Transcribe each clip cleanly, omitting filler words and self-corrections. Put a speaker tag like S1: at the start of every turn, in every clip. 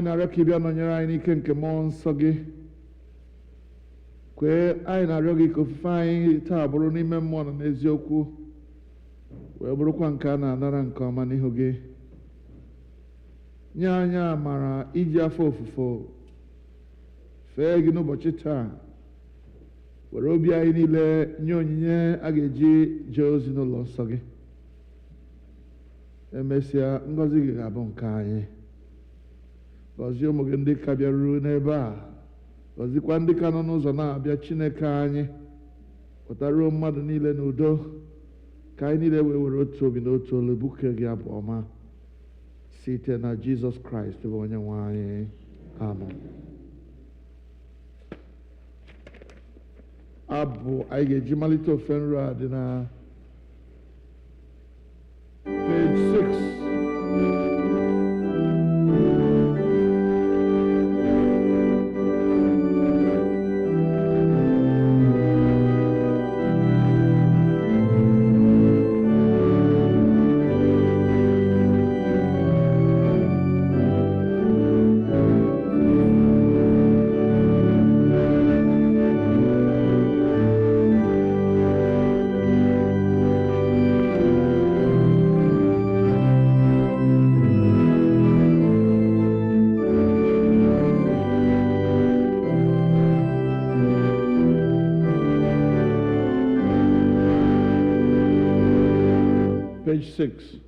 S1: na-arịọ ka ị bịa nọnyere anyị n'ike nke mmụọ nsọ gị. Kwee anyị na-arịọ gị ka ofufe anyị taa bụrụ n'ime mmụọ na n'eziokwu, wee bụrụkwa nke a na-anara nke ọma n'ihu gị. Nye anyị amara iji afọ ofufo fee gị n'ụbọchị taa, were obi anyị niile nye onyinye a ga-eji jee ozi n'ụlọ nsọ gị. Emesịa, ngọzi gị ga-abụ nke anyị. Gọzie ụmụ gị ndị ka bịaruru n'ebe a, gọzikwa ndị ka nọ n'ụzọ na-abịa. Chineke anyị, pụtaruo mmadụ niile n'udo, ka anyị niile wee were otu obi na otu olu buke gị abụ ọma site na Jizọs Kraịst bụ onye nwe anyị. Amen. Abụ anyị ga-eji malite ofe nro a dị na page 6. Page 6.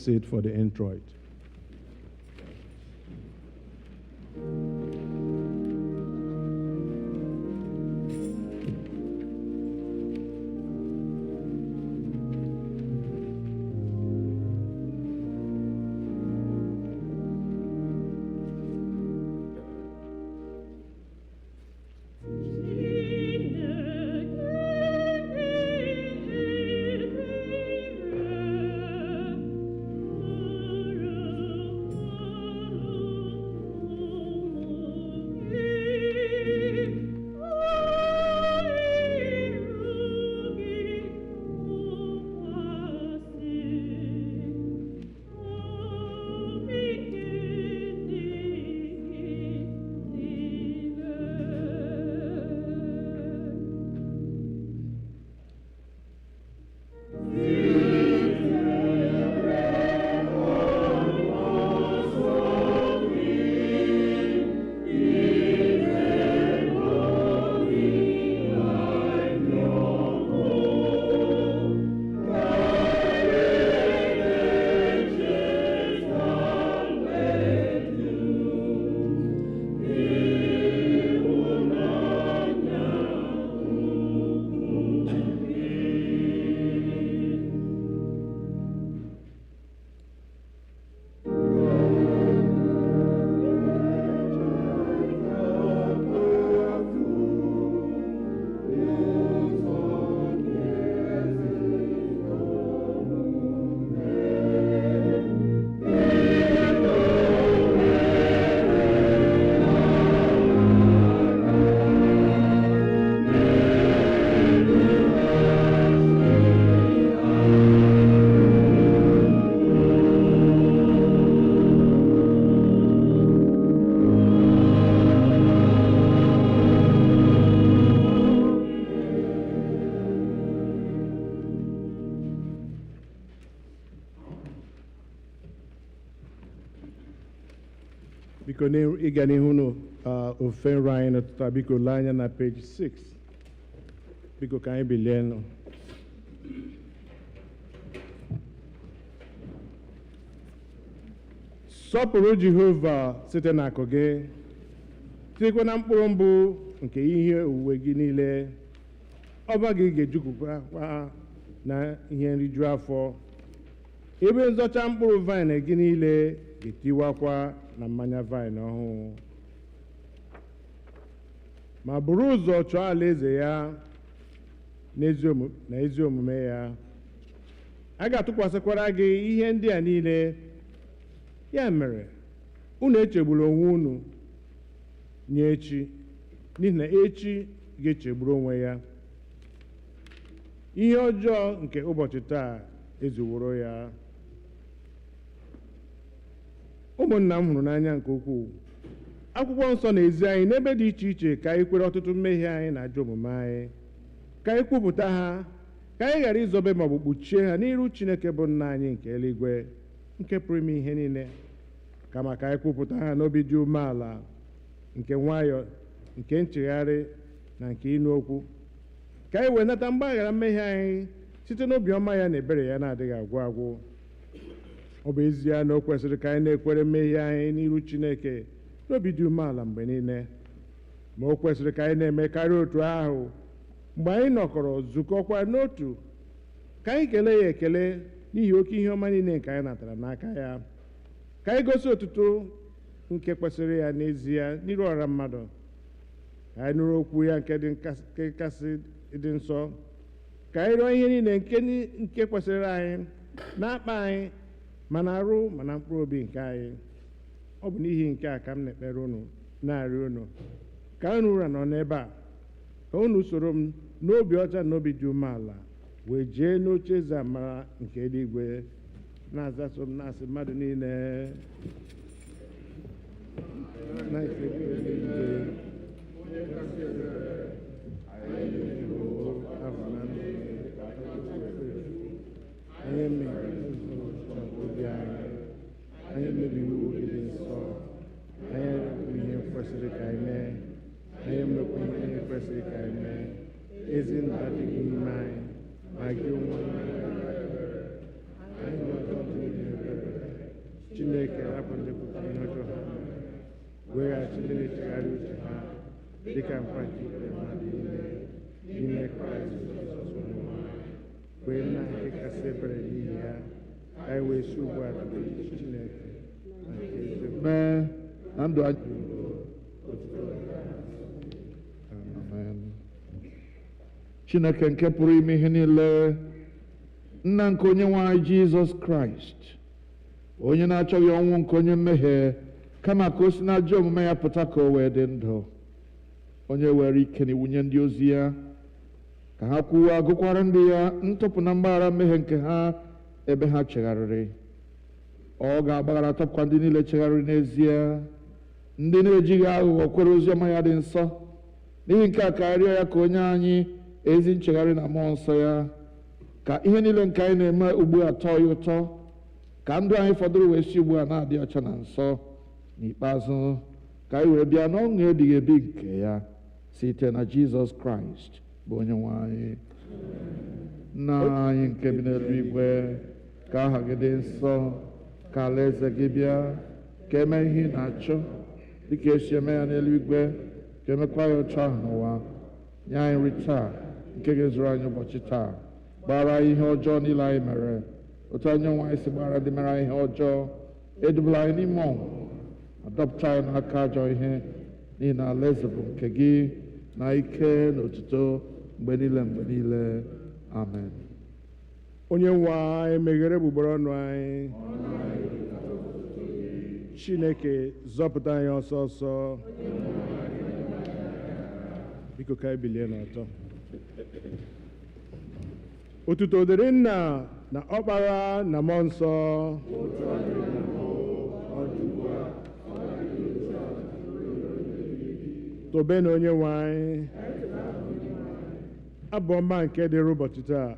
S2: seat for the introit. Biko ịga n'ihu n'ofe nrọ anyị n'ụtụtụ a, biko lee anya na page 6. Biko ka anyị bilie nụ. Sọpụrụ Jehova site n'akụ gị, sitekwa na mkpụrụ mbụ nke ihe owuwe gị niile. Ọba gị ga-ejupụtakwa na ihe nriju afọ. Ebe nzọcha mkpụrụ vaịn gị niile ga-etiwakwa na mmanya vaịn ọhụụ. Ma buru ụzọ chọọ alaeze ya na ezi omume ya, a ga-atụkwasịkwara gị ihe ndị a niile. Ya mere, unu echegburu onwe unu nye echi, n'ihi na echi ga-echegburu onwe ya. Ihe ọjọọ nke ụbọchị taa ezuworo ya. Ụmụnna m hụrụ n'anya nke ukwuu, akwụkwọ nsọ na-ezi anyị n'ebe dị iche iche ka anyị kwere ọtụtụ mmehie anyị na ajọ omume anyị, ka anyị kwupụta ha, ka anyị ghara izobe maọbụ kpuchie ha n'iru Chineke bụ nna anyị nke eluigwe, nke pụrụ ime ihe niile, kama ka anyị kwupụta ha n'obi dị umeala, nke nwayọ, nke nchegharị na nke ịnụ okwu, ka anyị wee nata mgbaghara mmehie anyị site n'obi ọma ya na ebere ya na-adịghị agwụ agwụ. Ọ bụ ezie na o kwesịrị ka anyị na-ekwere mmehie anyị n'iru Chineke n'obi dị umeala mgbe niile, ma o kwesịrị ka anyị na-eme karịa otu ahụ mgbe anyị nọkọrọ zukọkwa n'otu, ka anyị kelee ya ekele n'ihi oke ihe ọma niile nke anyị natara n'aka ya, ka anyị gosi otuto nke kwesịrị ya n'ezie n'iru ọra mmadụ, ka anyị nụrụ okwu ya nke kasị dị nsọ, ka anyị rịọ ihe niile nke kwesịrị anyị na-akpa anyị ma na arụ ma na mkpụrụ obi nke anyị. Ọ bụ n'ihi nke a ka m na-ekpere unu na-arịọ unu ka unu ụra nọ n'ebe a, ka unu soro m n'obi ọcha na obi dị umeala wee jee n'oche eze amara nke eluigwe, na-azaso m na-asị mmadụ niile anyị emebighị iwu gị dị nsọ, anyị emeghị ihe kwesịrị ka anyị mee, anyị emekwa ihe kwesịrị ka anyị mee. Ezi ndụ adịghị n'ime anyị, ma gị onwe anyị ọjọọ dị n'ebere. dịka nkwa nke ikpe mmadụ niile n'ime Kraịst Jizọs onye nwe anyị, kwee nna nke kasị ebere n'ihi ya, ka anyị wee si ugbu a tụlee Chineke na nke eziokwu
S1: mee na ndụ anyị. Amen. Chineke nke pụrụ ime ihe niile, nna nke onye nwe anyị Jizọs Kraịst, onye na-achọghị ọnwụ nke onye mmehie, kama ka o si n'ajọ omume ya pụta ka o wee dị ndụ, onye were ike na iwu nye ndị ozi ya ka ha kwuwa agụkwara ndị ya ntụpụ na mgbaghara mmehie nke ha ebe ha chegharịrị. Ọ ga-agbaghara atọpụkwa ndị niile chegharịrị n'ezie, ndị na-ejighị aghụghọ kwere oziọma ya dị nsọ. N'ihi nke a ka arịọ ya ka onye anyị ezi nchegharị na mmụọ nsọ ya, ka ihe niile nke anyị na-eme ugbu a tọọ ya ụtọ, ka ndụ anyị fọdụrụ wee si ugbu a na-adị ọcha na nsọ. N'ikpeazụ ka anyị wee bịa n'ọṅụ ebighị ebi nke ya site na Jizọs Kraịst bụ onye nwe anyị. Nna anyị nke bi n'eluigwe, ka aha gị dị nsọ, ka alaeze gị bịa, ka eme ihe ị na-achọ dịka esi eme ya n'eluigwe, ka emekwa ya otu ahụ n'ụwa. Nye anyị nri taa nke ga-ezuru anyị ụbọchị taa. Gbaghara anyị ihe ọjọọ niile anyị mere, otu anyị onwe anyị si gbaghara ndị mere anyị ihe ọjọọ. Edubala anyị n'ime ọnwụ, adọpụta anyị n'aka ajọ ihe, n'ihi na alaeze bụ nke gị, na ike na otuto mgbe niile mgbe niile. Amen.
S2: onye nwe anyị meghere egbugbere ọnụ anyị. Chineke zọpụta anyị ọsọ ọsọ. Biko ka anyị bilie n'ọtọ. Otuto dịrị Nna na Ọkpara na Mmụọ Nsọ. Tobe na onye nwe anyị. Abụ ọma nke dịrị ụbọchị taa,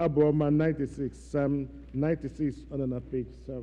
S2: abụ ọma 96, Psalm 96 ọ nọ na page 7.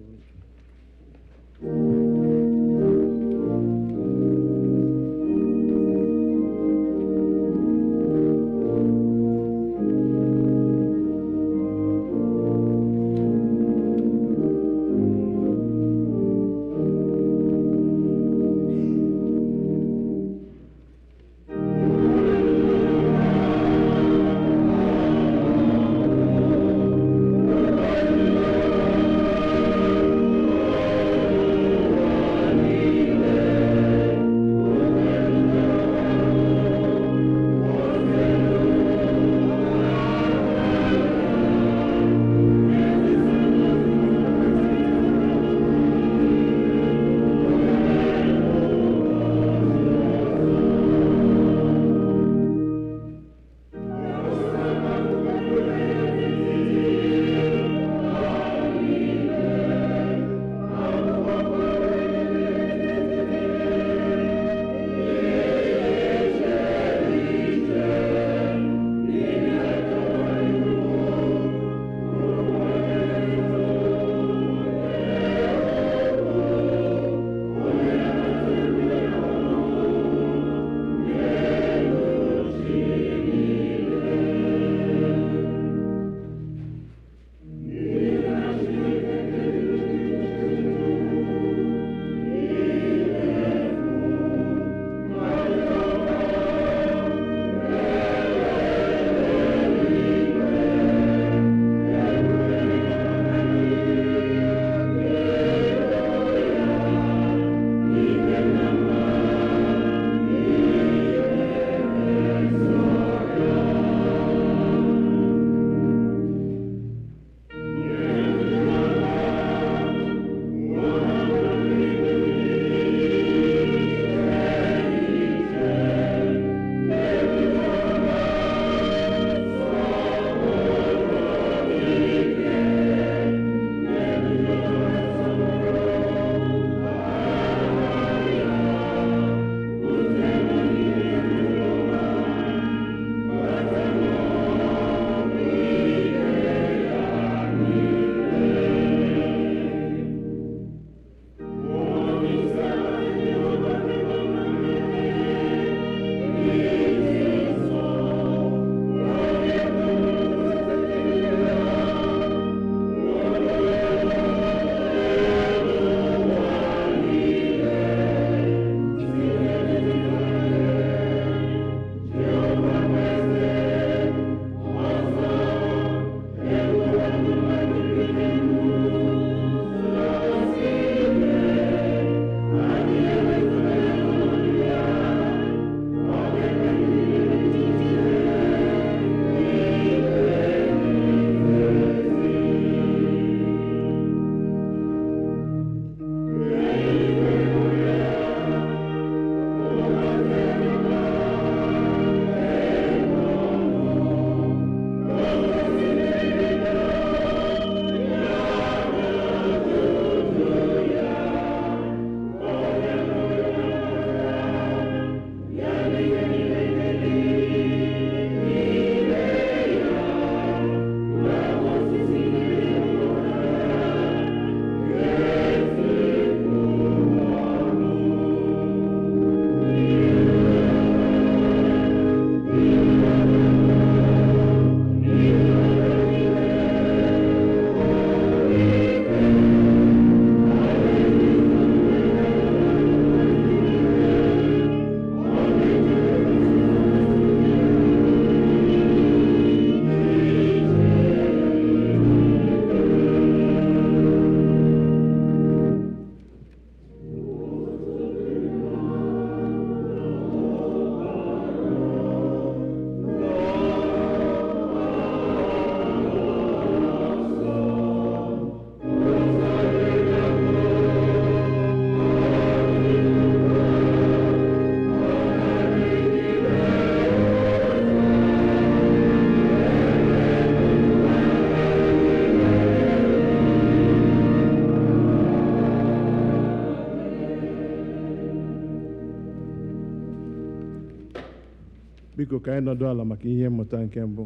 S2: biko ka anyị nọdụ ala maka ihe mmụta nke mbụ.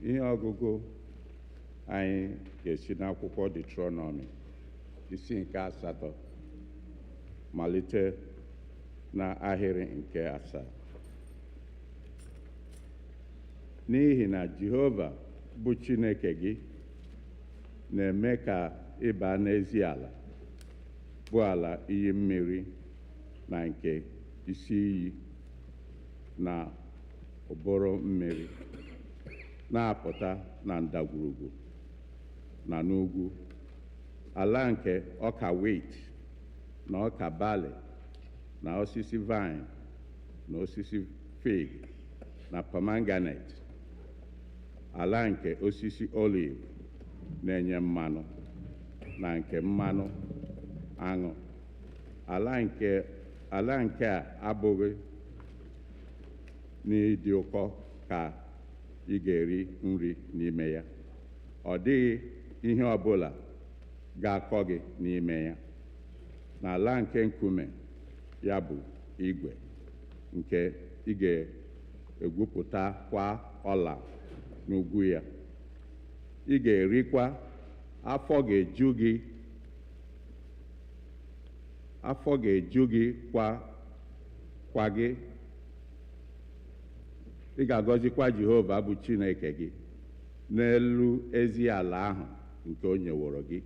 S3: Ihe ọgụgụ anyị ga-esi n'akwụkwọ Deuteronomy isi nke 8 malite na ahịrị nke 7. N'ihi na Jehova bụ Chineke gị na-eme ka ị baa n'ezi ala, bụ ala iyi mmiri na nke isi iyi na ụbụrụ mmiri, na-apụta na ndagwurugwu na n'ugwu, ala nke ọka wheat na ọka barley na osisi vine na osisi fig na pomegranate, ala nke osisi olive na-enye mmanụ na nke mmanụ aṅụ. Ala nke a abụghị n'ịdị ụkọ ka ị ga-eri nri n'ime ya, ọ dịghị ihe ọbụla ga-akọ gị n'ime ya. N'ala nke nkume ya bụ igwe, nke ị ga-egwupụta kwa ọla n'ugwu ya, ị ga-erikwa, afọ ga-eju gị kwa gị. Ị ga-agọzikwa Jehova bụ Chineke gị n'elu ezi ala ahụ nke o nyeworo gị.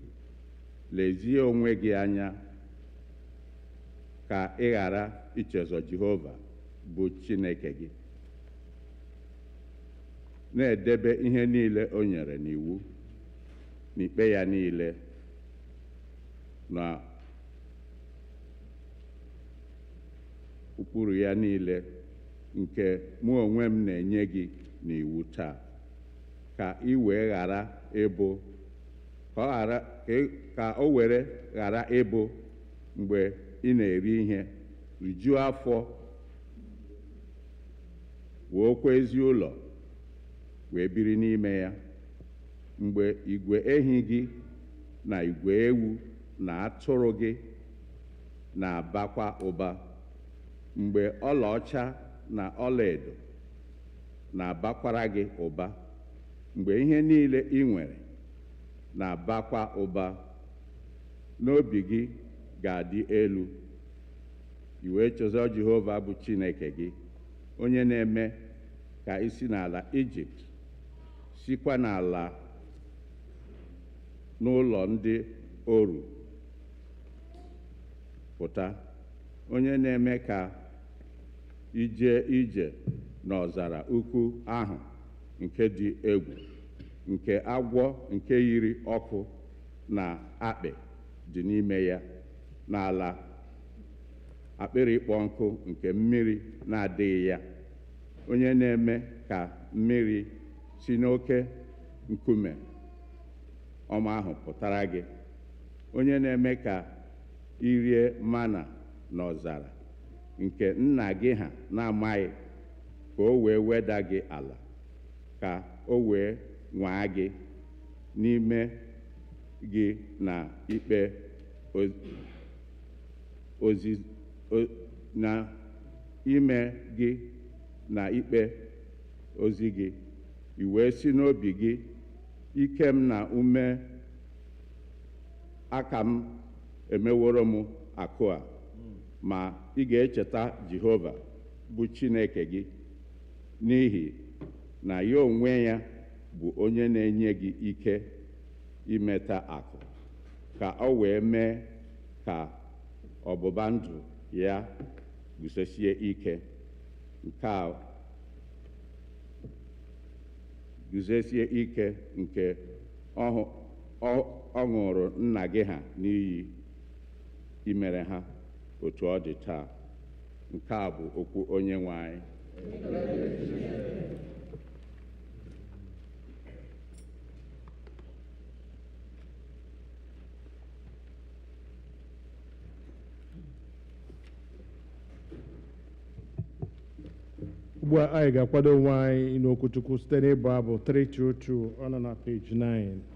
S3: Lezie onwe gị anya ka ị ghara ichezọ Jehova bụ Chineke gị, na-edebe ihe niile o nyere n'iwu n'ikpe ya niile na ụkpụrụ ya niile nke mụ onwe m na-enye gị n'iwu taa, ka o were ghara ịbụ mgbe ị na-eri ihe rijuo afọ, wuokwa ezi ụlọ wee biri n'ime ya, mgbe igwe ehi gị na igwe ewu na atụrụ gị na-abakwa ụba, mgbe ọlaọcha na ọlaedo na-abakwara gị ụba, mgbe ihe niile ị nwere na-abakwa ụba, n'obi gị ga-adị elu, i wee chọzọ Jehova bụ Chineke gị, onye na-eme ka i si n'ala Ijipt, sikwa n'ụlọ ndị oru pụta, onye na-eme ka ije ije n'ọzara ukwu ahụ nke dị egwu, nke agwọ nke yiri ọkụ na akpị dị n'ime ya, n'ala akpịrị ịkpọ nkụ nke mmiri na-adịghị ya, onye na-eme ka mmiri si n'oke nkume ọma ahụ pụtara gị, onye na-eme ka i rie mana n'ọzara nke nna gị ha na-amaghị, ka o wee weda gị ala, ka o wee nwaa gị n'ime gị na ikpe ozi gị, i wee si n'obi gị, ike m na ume aka m emeworo m akụ a. Ma ị ga-echeta Jehova bụ Chineke gị, n'ihi na ya onwe ya bụ onye na-enye gị ike imeta akụ, ka o wee mee ka ọgbụgba ndụ ya guzosie ike, nke ọ ṅụrụ nna gị ha n'iyi imere ha otu ọ dị taa. Nke a bụ okwu Onyenwe anyị.
S2: Ugbu a anyị ga-akwado onwe anyị n'okwu Chukwu site n'ịbụ abụ 322 ọ nọ na page 9.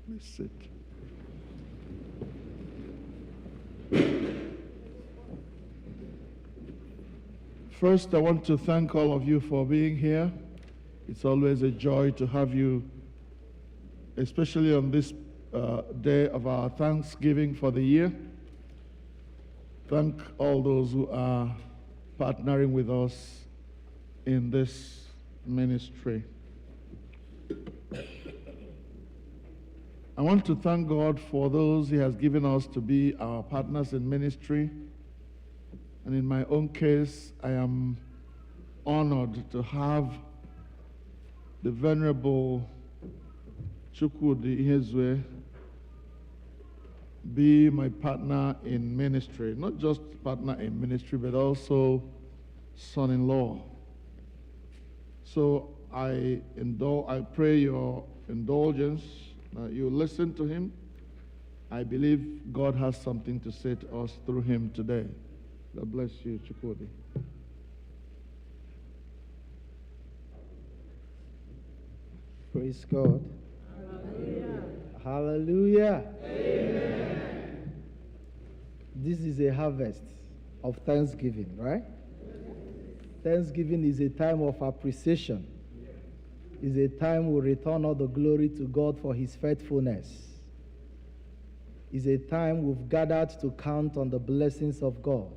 S1: Please sit. First, I want to thank all of you for being here. It's always a joy to have you, especially on this day of our Thanksgiving for the year. Thank all those who are partnering with us in this ministry. I want to thank God for those He has given us to be our partners in ministry. And in my own case, I am honored to have the Venerable Chukwu be my partner in ministry. Not just partner in ministry, but also son-in-law. So I pray your indulgence, that you listen to him. I believe God has something to say to us through him today. God bless you, Chukwu.
S4: Praise God. Hallelujah. Hallelujah.
S5: Amen.
S4: This is a harvest of Thanksgiving, right? Thanksgiving is a time of appreciation. It's a time we return all the glory to God for His faithfulness. is a time we've gathered to count on the blessings of God.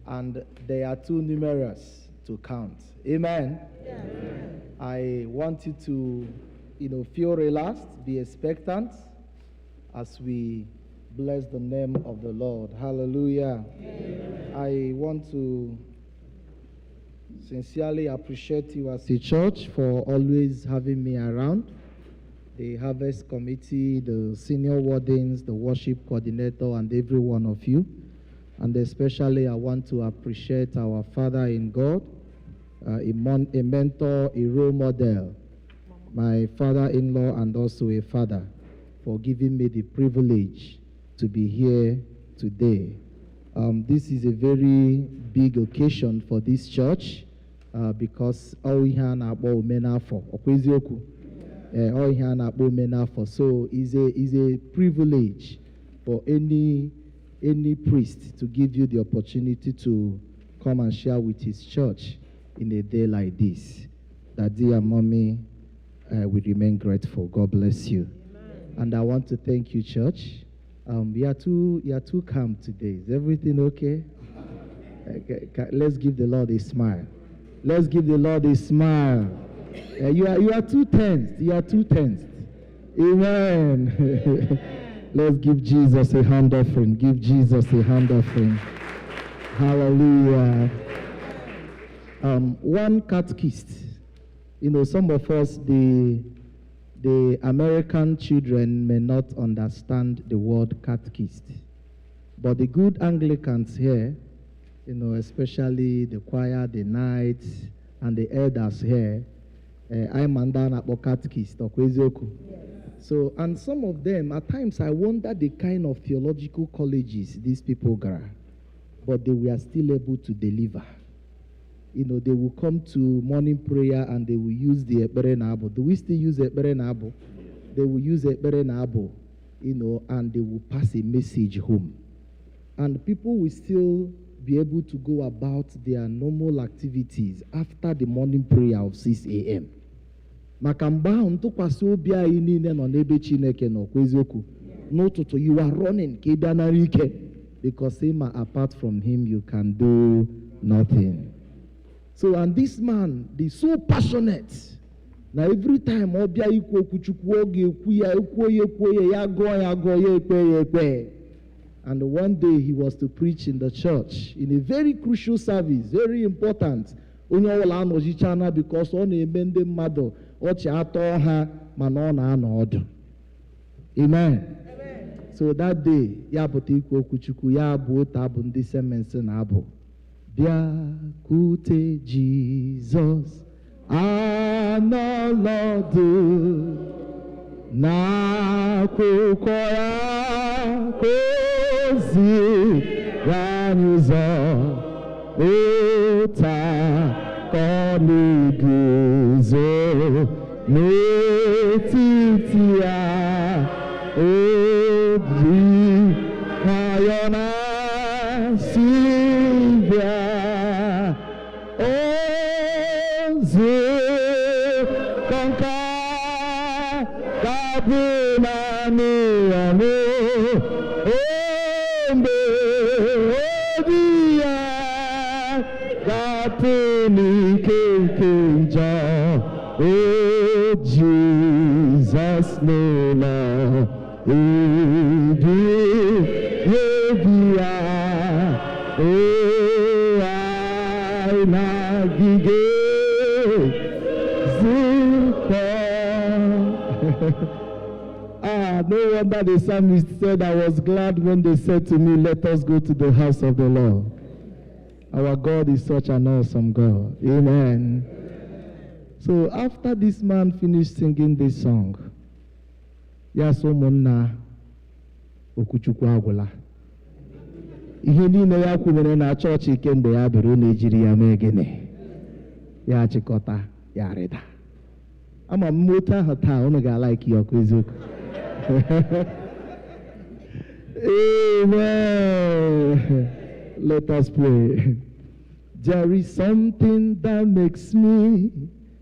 S4: And they are too numerous to count. Amen? Amen. I want you to, feel relaxed, be expectant as we bless the name of the Lord. Hallelujah. Amen. I want to sincerely appreciate you as a church for always having me around. The Harvest Committee, the senior wardens, the worship coordinator, and every one of you. And especially I want to appreciate our Father in God, a mentor, a role model, my father-in-law and also a father, for giving me the privilege to be here today. This is a very big occasion for this church because all ihe a na-akpọ omenafọ, ọkwa eziokwu? All ihe a na-akpọ omenafọ. So it's a privilege for any priest to give you the opportunity to come and share with his church in a day like this. Daddy and mommy, we remain grateful. God bless you. Amen. And I want to thank you, church. You are too calm today. Is everything okay? Let's give the Lord a smile. Let's give the Lord a smile. You are too tense. You are too tense. Amen. Let's give Jesus a hand offering. Give Jesus a hand offering. Hallelujah. One catechist. Some of us, the American children may not understand the word catechist. But the good Anglicans here, especially the choir, the knights, and the elders here, I'm under catechist. So, and some of them, at times I wonder the kind of theological colleges these people go, but they were still able to deliver. They will come to morning prayer and they will use the Ekpere Abu. Do we still use Ekpere Abu? They will use Ekpere Abu, and they will pass a message home. And people will still be able to go about their normal activities after the morning prayer of 6 a.m. Maka mgbe ahụ ntụkwasị obi anyị niile nọ n'ebe Chineke nọ kwa eziokwu. N'ụtụtụ you are running ka ị bịa nara ike, because apart from him you can do nothing. So, and this man, they so passionate. Now every time obia ikwu okwu Chukwu oge ekwu ya ekwe. And one day he was to preach in the church in a very crucial service, very important. Onye ọbụla anọchichana because ọ na-eme ndị mmadụ ọchị atọ ha mana ọ na-anọ ọdụ. Amen. So that day, ya pụta ikwu okwu Chukwu, ya bụ otu abụ ndị semensi na-abụ. Bịakwute Jizọs anọlọdụ n'akwụkwọ ya kozi anyị ụzọ ụta ka ọ na-eguzo n'etiti ya obi nwayọ na Silvia ozu konka kabuna niyanu ombe odia kapuni kenkenja oh Jesus name no wonder the psalmist said, I was glad when they said to me, let us go to the house of the Lord. Our God is such an awesome God. Amen. So after this man finished singing this song, Yasomonna Okuchukwu agwụla. Ihe niile ya kwubere na chọọchị kemgbe ya bịara na-ejiri ya mee gịnị? Ya chịkọta, ya rịda. Ama m otu ahụ taa unu ga-alaiki ya ọkụ eziokwu. Amen. Let us pray. There is something that makes me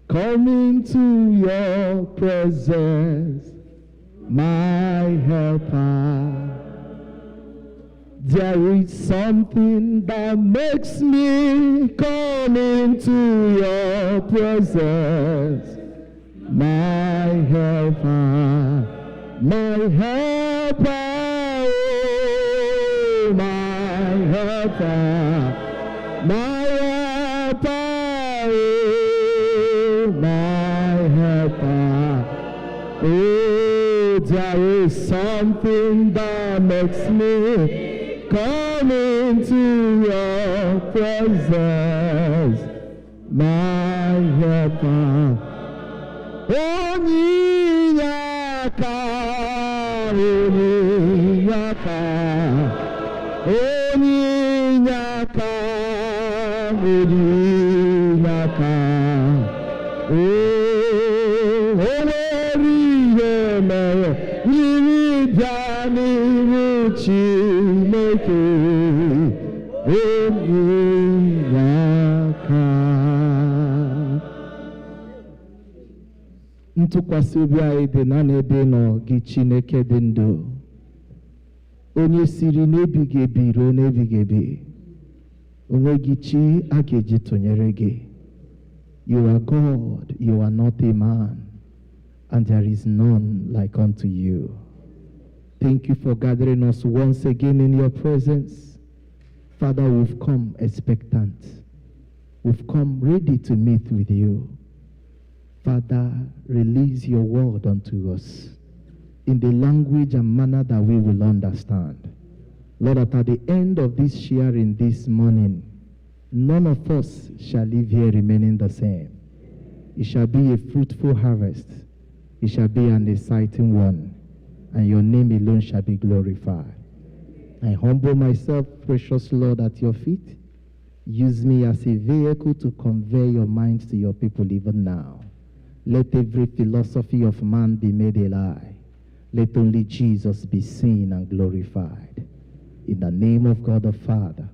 S4: come into your presence. my helper. There is something that makes me come into your presence. My helper, my helper, oh, my helper, my helper, oh, my helper. Oh, there is something that makes me come into your presence, my helper. Onyinyaka, onyinyaka, onyinyaka, onyinyaka. Oh, onwerihe mere yiri bịa n'ihu Chineke. Onyinyaka. Ntụkwasị obi anyị dị na n'ebe nọ gị Chineke dị ndụ, onye siri n'ebighị ebi ruo n'ebighị ebi, onweghị chi a ga-eji tụnyere gị. You are God, you are not a man, and there is none like unto you. Thank you for gathering us once again in your presence. Father, we've come expectant. We've come ready to meet with you. Father, release your word unto us in the language and manner that we will understand. Lord, that at the end of this sharing this morning, none of us shall leave here remaining the same. It shall be a fruitful harvest. It shall be an exciting one, and your name alone shall be glorified. I humble myself, precious Lord, at your feet. Use me as a vehicle to convey your mind to your people even now. Let every philosophy of man be made a lie. Let only Jesus be seen and glorified. In the name of God the Father,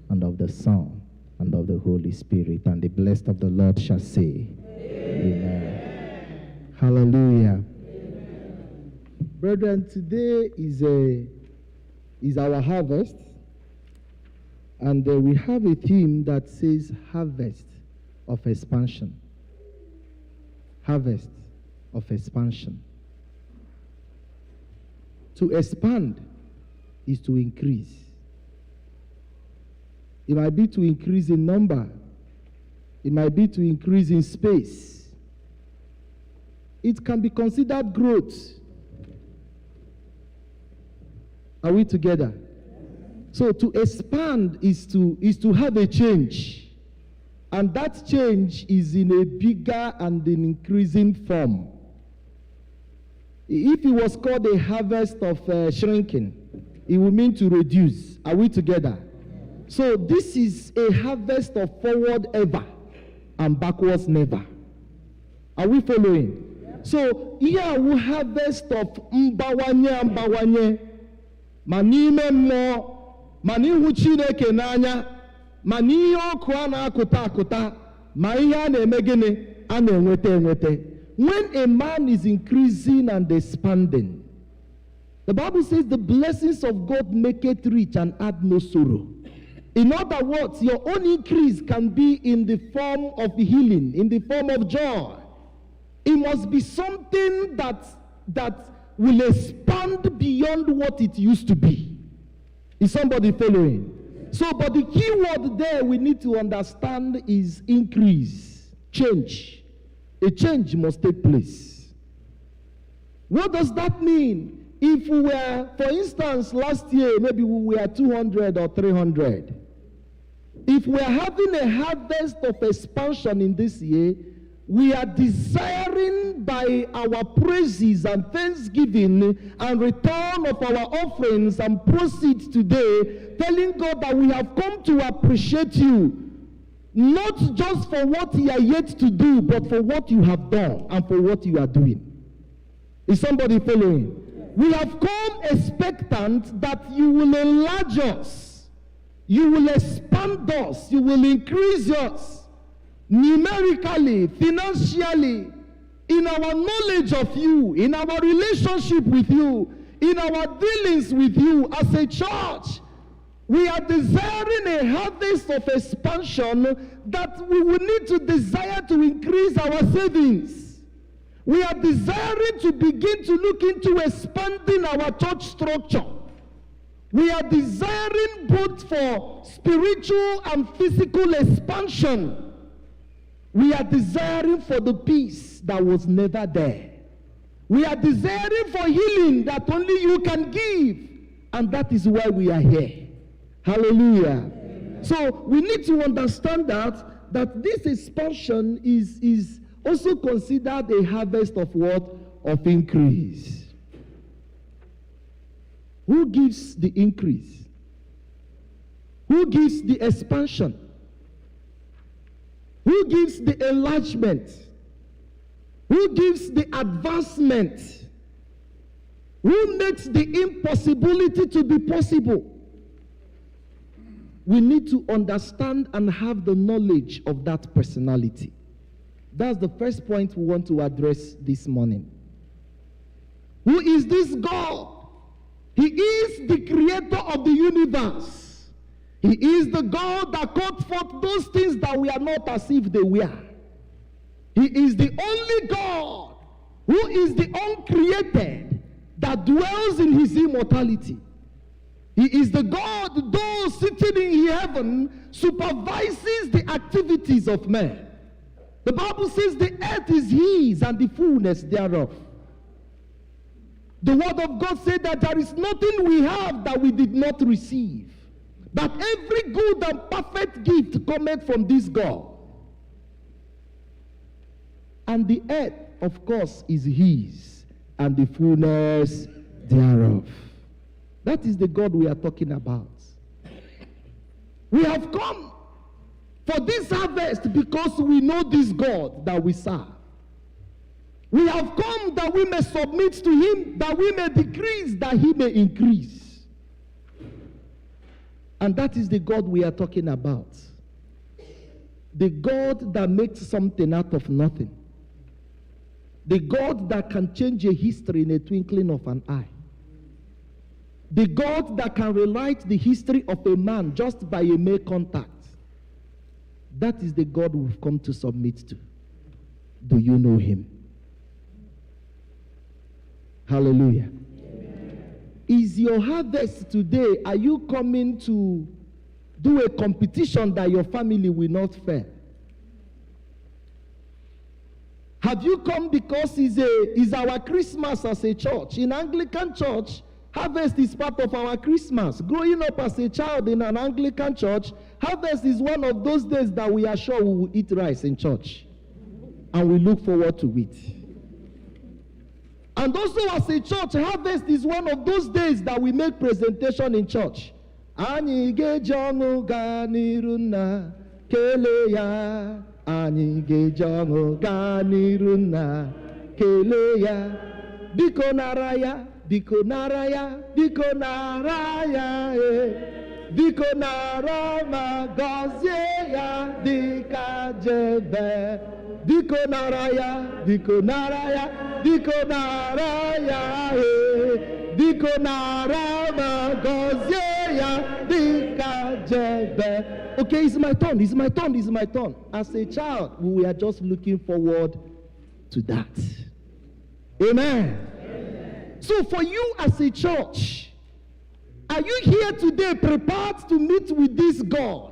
S4: and of the Son, and of the Holy Spirit, and the blessed of the Lord shall say, Amen. Hallelujah. Amen. Brethren, today is our harvest, and we have a theme that says harvest of expansion. Harvest of expansion. To expand is to increase. It might be to increase in number. It might be to increase in space. It can be considered growth. Are we together? So to expand is to have a change. And that change is in a bigger and an increasing form. If it was called a harvest of shrinking, it would mean to reduce. Are we together? So this is a harvest of forward ever and backwards never. Are we following? So here we harvest of mbawanye, manime mo, manihu Chineke n'anya, mani ọkụ a na-akụta akụta, ma ihe a na-eme gịnị a na-enweta enweta. When a man is increasing and expanding, the Bible says the blessings of God make it rich and add no sorrow. In other words, your own increase can be in the form of healing, in the form of joy. It must be something that will expand beyond what it used to be. Is somebody following? So, but the key word there we need to understand is increase, change. A change must take place. What does that mean? If we were, for instance, last year, maybe we were 200 or 300. If we are having a harvest of expansion in this year, we are desiring by our praises and thanksgiving and return of our offerings and proceeds today, telling God that we have come to appreciate you, not just for what you are yet to do, but for what you have done and for what you are doing. Is somebody following? We have come expectant that you will enlarge us, you will expand us, you will increase us, numerically, financially, in our knowledge of you, in our relationship with you, in our dealings with you as a church. We are desiring a harvest of expansion that we will need to desire to increase our savings. We are desiring to begin to look into expanding our church structure. We are desiring both for spiritual and physical expansion. We are desiring for the peace that was never there. We are desiring for healing that only you can give. And that is why we are here. Hallelujah. Amen. So we need to understand that this expansion is also considered a harvest of what? Of increase. Who gives the increase? Who gives the expansion? Who gives the enlargement? Who gives the advancement? Who makes the impossibility to be possible? We need to understand and have the knowledge of that personality. That's the first point we want to address this morning. Who is this God? He is the creator of the universe. He is the God that called forth those things that we are not as if they were. He is the only God who is the uncreated that dwells in his immortality. He is the God, though sitting in heaven, supervises the activities of men. The Bible says the earth is his and the fullness thereof. The word of God said that there is nothing we have that we did not receive. That every good and perfect gift cometh from this God. And the earth, of course, is his and the fullness thereof. That is the God we are talking about. We have come for this harvest because we know this God that we serve. We have come that we may submit to him, that we may decrease, that he may increase. And that is the God we are talking about. The God that makes something out of nothing. The God that can change a history in a twinkling of an eye. The God that can rewrite the history of a man just by a mere contact. That is the God we've come to submit to. Do you know him? Hallelujah. Amen. Is your harvest today, are you coming to do a competition that your family will not fail? Have you come because it's our Christmas as a church? In Anglican church, harvest is part of our Christmas. Growing up as a child in an Anglican church, harvest is one of those days that we are sure we will eat rice in church. And we look forward to it. And also as a church, harvest is one of those days that we make presentation in church. Anyị ga-eji ọṅụ gaa n'iru Nna kelee ya. Anyị ga-eji ọṅụ gaa n'iru Nna kelee ya. Biko nara ya. Biko nara ya, biko nara ya, biko nara ma gọzie ya dịka Jebe. Biko nara ya, biko nara ya, biko nara ya, biko nara ma gọzie ya dịka Jebe. Okay, it's my turn, it's my turn, it's my turn. As a child, we are just looking forward to that. Amen. So for you as a church, are you here today prepared to meet with this God?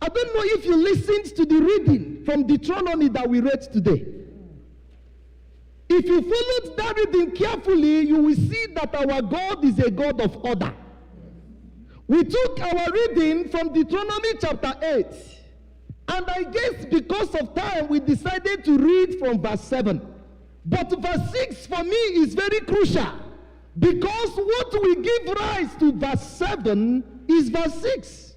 S4: I don't know if you listened to the reading from Deuteronomy that we read today. If you followed that reading carefully, you will see that our God is a God of order. We took our reading from Deuteronomy chapter 8. And I guess because of time, we decided to read from verse 7. But verse 6 for me is very crucial, because what we give rise to verse 7 is verse 6.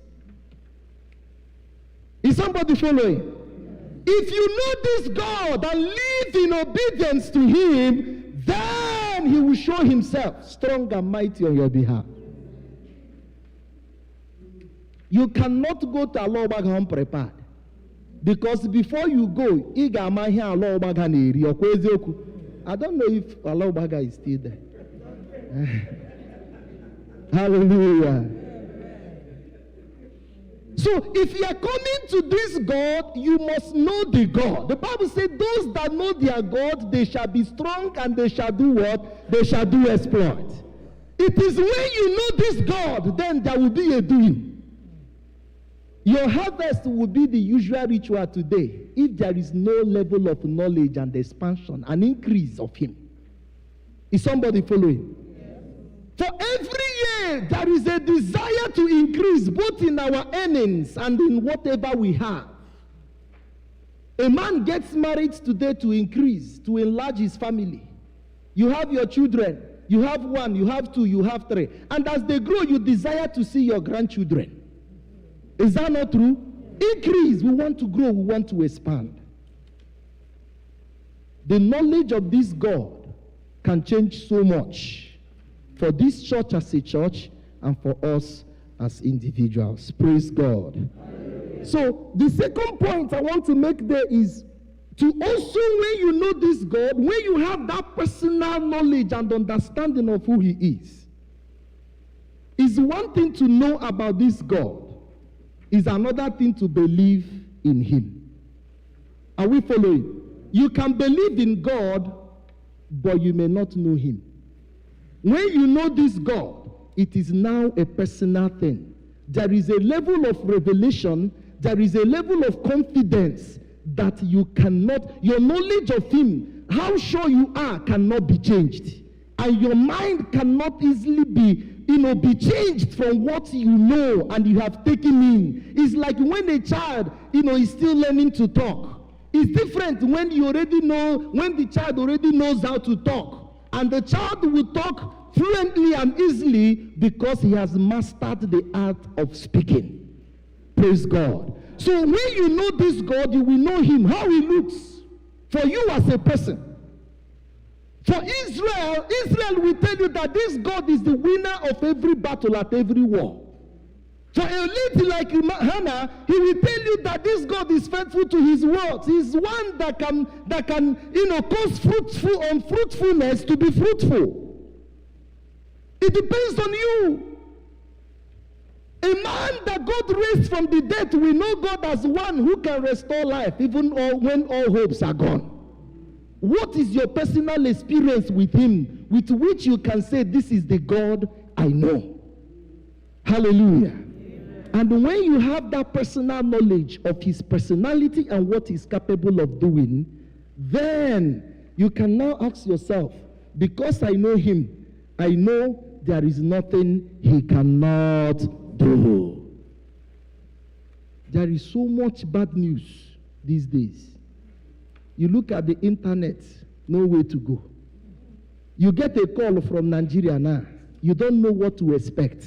S4: Is somebody following? If you know this God and live in obedience to him, then he will show himself strong and mighty on your behalf. You cannot go to a law back home prepared. Because before you go, ị ga-ama ihe ala ọgbaga na-eri, ọkwa eziokwu? I don't know if ala ọgbaga is still there. Hallelujah. So if you are coming to this God, you must know the God. The Bible says those that know their God, they shall be strong and they shall do what? They shall do exploit. It is when you know this God, then there will be a doing. Your harvest will be the usual ritual today if there is no level of knowledge and expansion, an increase of Him. Is somebody following? For every year, there is a desire to increase both in our earnings and in whatever we have. A man gets married today to increase, to enlarge his family. You have your children. You have one, you have two, you have three. And as they grow, you desire to see your grandchildren. Is that not true? Increase. We want to grow. We want to expand. The knowledge of this God can change so much for this church as a church and for us as individuals. Praise God. So the second point I want to make there is to also, when you know this God, when you have that personal knowledge and understanding of who He is one thing to know about this God, is another thing to believe in Him. Are we following? You can believe in God, but you may not know Him. When you know this God, it is now a personal thing. There is a level of revelation, there is a level of confidence that you cannot, your knowledge of Him, how sure you are, cannot be changed. And your mind cannot easily be changed from what you know and you have taken in. It's like when a child, is still learning to talk. It's different when you already know, when the child already knows how to talk. And the child will talk fluently and easily because he has mastered the art of speaking. Praise God. So when you know this God, you will know Him, how He looks for you as a person. For Israel will tell you that this God is the winner of every battle at every war. For a lady like Hannah, he will tell you that this God is faithful to His words. He's one that can cause fruitfulness to be fruitful. It depends on you. A man that God raised from the dead, we know God as one who can restore life even when all hopes are gone. What is your personal experience with Him with which you can say, this is the God I know? Hallelujah. Amen. And when you have that personal knowledge of His personality and what He's capable of doing, then you can now ask yourself, because I know Him, I know there is nothing He cannot do. There is so much bad news these days. You look at the internet, no way to go. You get a call from Nigeria now, you don't know what to expect.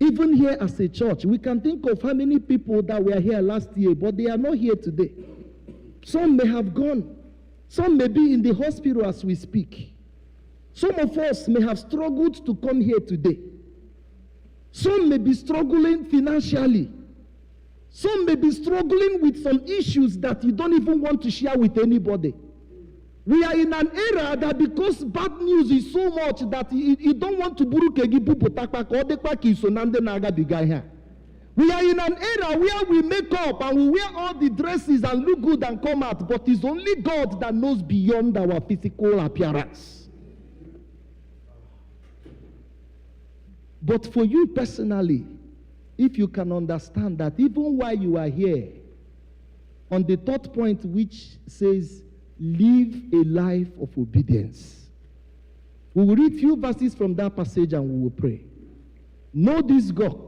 S4: Even here as a church, we can think of how many people that were here last year, but they are not here today. Some may have gone. Some may be in the hospital as we speak. Some of us may have struggled to come here today. Some may be struggling financially. Some may be struggling with some issues that you don't even want to share with anybody. We are in an era that because bad news is so much that you don't want to We are in an era where we make up and we wear all the dresses and look good and come out, but it's only God that knows beyond our physical appearance. But for you personally, if you can understand that even while you are here, on the third point which says, live a life of obedience. We will read few verses from that passage and we will pray. Know this God.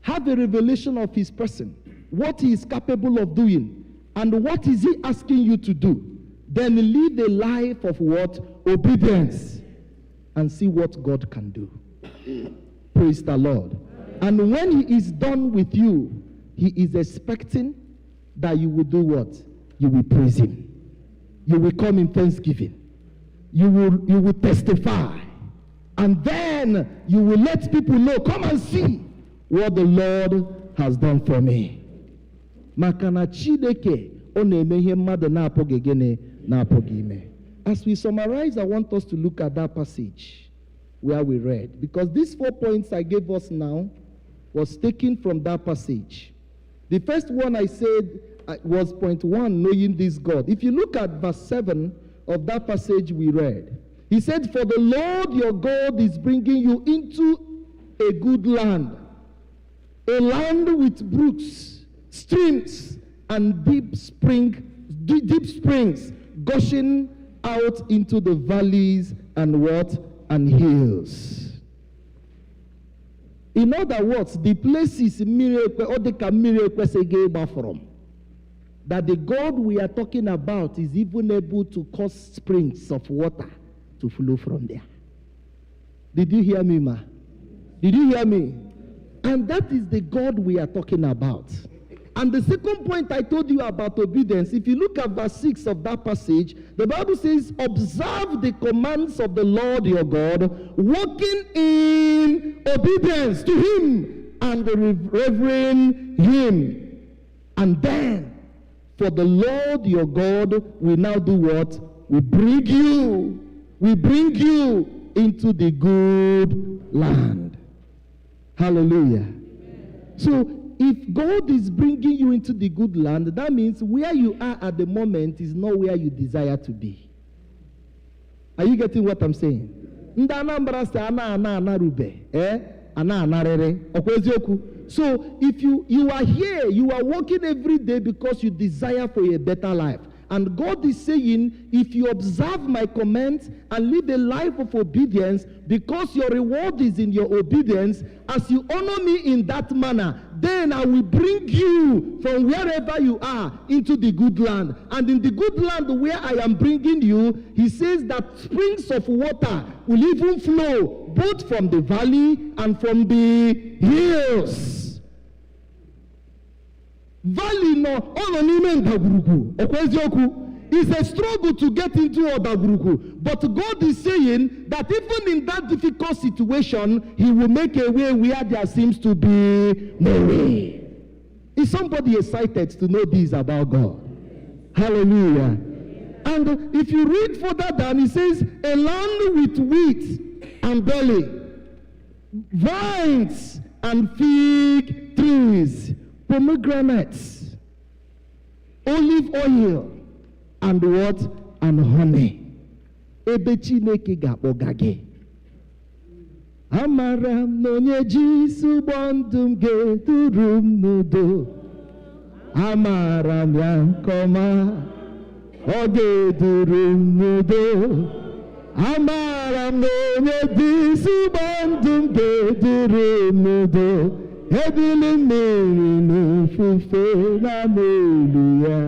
S4: Have a revelation of His person, what He is capable of doing, and what is He asking you to do. Then live a life of what? Obedience. And see what God can do. Praise the Lord. And when He is done with you, He is expecting that you will do what? You will praise Him. You will come in thanksgiving. You will testify. And then you will let people know, come and see what the Lord has done for me. Maka na Chineke ọ na-eme ihe mmadụ na-apụghị gịnị na-apụghị ime. As we summarize, I want us to look at that passage where we read, because these 4 points I gave us now was taken from that passage. The first one I said was point 1, knowing this God. If you look at verse 7 of that passage we read, he said, for the Lord your God is bringing you into a good land, a land with brooks, streams, and deep springs gushing out into the valleys and what? And hills. In other words, the places that the God we are talking about is even able to cause springs of water to flow from there. Did you hear me, ma? Did you hear me? And that is the God we are talking about. And the second point I told you about obedience, if you look at verse 6 of that passage, the Bible says, observe the commands of the Lord your God, walking in obedience to him and revering him. And then, for the Lord your God will now do what? We bring you into the good land. Hallelujah. So, if God is bringing you into the good land, that means where you are at the moment is not where you desire to be. Are you getting what I'm saying? So if you are here, you are working every day because you desire for a better life. And God is saying, if you observe my commands and live a life of obedience, because your reward is in your obedience, as you honor me in that manner, then I will bring you from wherever you are into the good land. And in the good land where I am bringing you, he says that springs of water will even flow both from the valley and from the hills. Valley no ono n'ime ndagwurugwu okweziokwu. It's a struggle to get into Odagwurugwu, but God is saying that even in that difficult situation, he will make a way where there seems to be no way. Is somebody excited to know this about God? Hallelujah. And if you read further down, it says, a land with wheat and barley, vines and fig trees, pomegranates, olive oil, and what? And honey. Ebe Chineke ga-akpọgage. Amara m na onye ji isi ụgbọ ndụ m ga-eduru m n'udo. Amara m ya nke ọma, ọ ga-eduru m n'udo. Amara m na onye ji isi ụgbọ ndụ m ga-eduru m n'udo. Ebili mmiri n'ofufe na n'elu ya.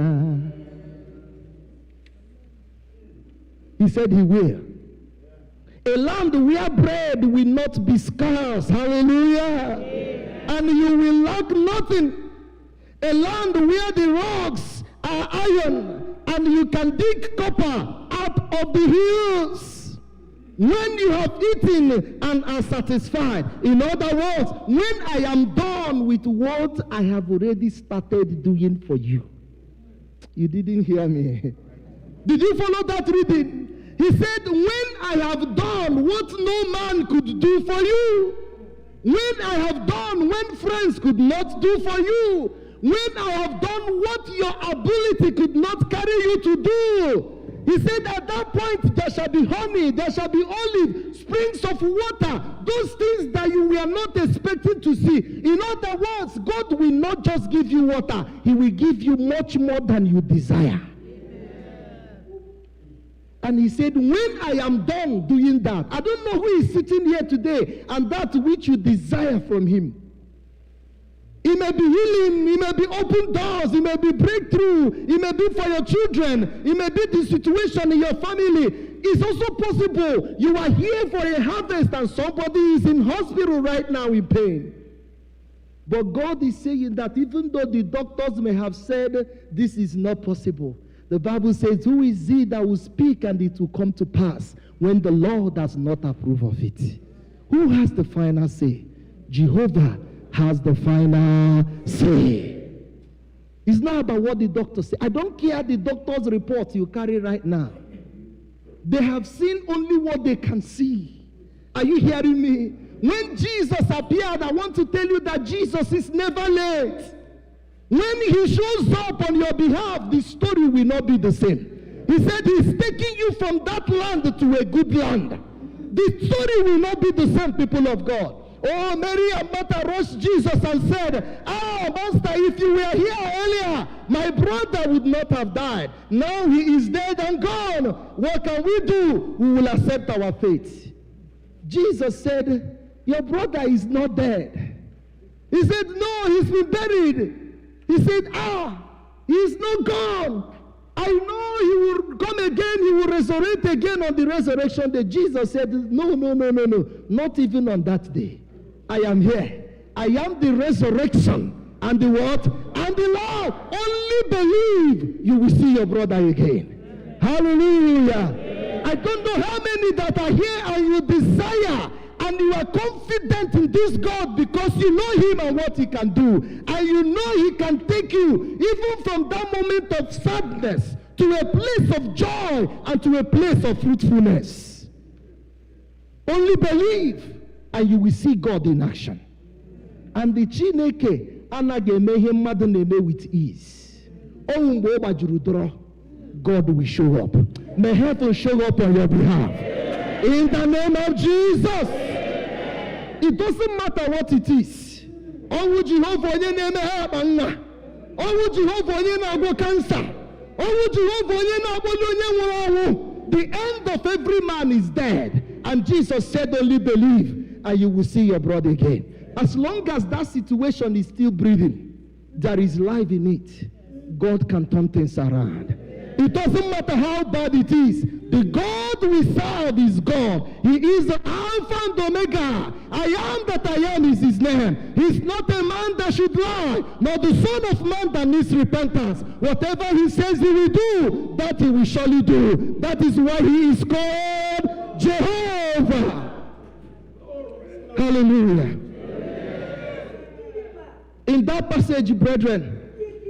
S4: He said he will. A land where bread will not be scarce. Hallelujah. Amen. And you will lack nothing. A land where the rocks are iron and you can dig copper out of the hills. When you have eaten and are satisfied. In other words, when I am done with what I have already started doing for you. You didn't hear me. Did you follow that reading? He said, when I have done what no man could do for you, when I have done when friends could not do for you, when I have done what your ability could not carry you to do, he said at that point there shall be honey, there shall be olive, springs of water, those things that you were not expecting to see. In other words, God will not just give you water, he will give you much more than you desire. And he said, when I am done doing that, I don't know who is sitting here today and that which you desire from him. It may be healing, it may be open doors, it may be breakthrough, it may be for your children, it may be the situation in your family. It's also possible you are here for a harvest and somebody is in hospital right now in pain. But God is saying that even though the doctors may have said this is not possible, the Bible says, who is he that will speak and it will come to pass when the Lord does not approve of it? Who has the final say? Jehovah has the final say. It's not about what the doctor says. I don't care the doctor's report you carry right now. They have seen only what they can see. Are you hearing me? When Jesus appeared, I want to tell you that Jesus is never late. When he shows up on your behalf, the story will not be the same. He said he's taking you from that land to a good land. The story will not be the same, people of God. Oh, Mary and Martha rushed Jesus and said, Master, if you were here earlier, my brother would not have died. Now he is dead and gone. What can we do? We will accept our fate. Jesus said, your brother is not dead. He said, no, he's been buried. He said, he's not gone. I know he will come again, he will resurrect again on the resurrection day. Jesus said, no, not even on that day. I am here. I am the resurrection and the what? And the Lord. Only believe you will see your brother again. Hallelujah. I don't know how many that are here and you desire and you are confident in this God because you know him and what he can do. And you know he can take you even from that moment of sadness to a place of joy and to a place of fruitfulness. Only believe and you will see God in action. And the Chineke anaghị eme ihe mmadụ na-eme with ease. Only mgbe ọ gbajuru dọrọ, God will show up. May heaven show up on your behalf. In the name of Jesus. It doesn't matter what it is. Ọnwụ Jehova onye na-eme ha akpa nwa. Ọnwụ Jehova onye na-agwọ cancer. Ọnwụ Jehova onye na-agbọli onye nwụrụ anwụ. The end of every man is dead. And Jesus said, only believe and you will see your brother again. As long as that situation is still breathing, there is life in it. God can turn things around. It doesn't matter how bad it is. The God we serve is God. He is the Alpha and Omega. I am that I am is his name. He's not a man that should lie, nor the Son of Man that needs repentance. Whatever he says he will do, that he will surely do. That is why he is called Jehovah. Hallelujah. In that passage, brethren,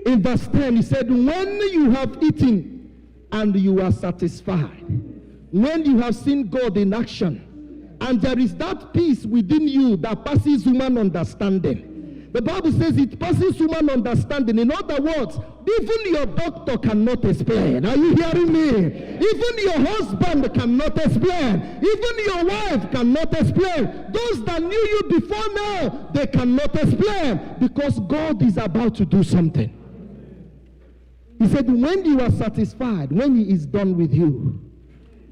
S4: in verse 10, he said, when you have eaten and you are satisfied, when you have seen God in action, and there is that peace within you that passes human understanding. The Bible says it passes human understanding. In other words, even your doctor cannot explain. Are you hearing me? Even your husband cannot explain. Even your wife cannot explain. Those that knew you before now, they cannot explain because God is about to do something. He said, when you are satisfied, when he is done with you,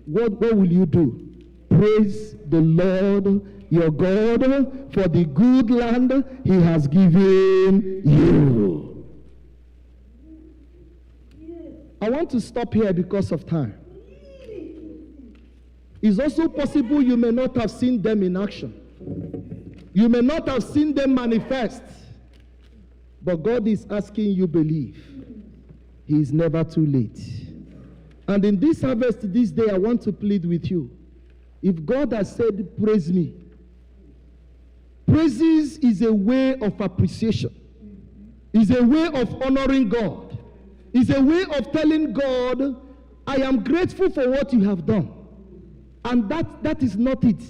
S4: what will you do? Praise the Lord your God for the good land he has given you. I want to stop here because of time. It's also possible you may not have seen them in action. You may not have seen them manifest. But God is asking you believe. He is never too late. And in this harvest this day, I want to plead with you. If God has said, praise me, praises is a way of appreciation. It's a way of honoring God. It's a way of telling God, I am grateful for what you have done. And that is not it.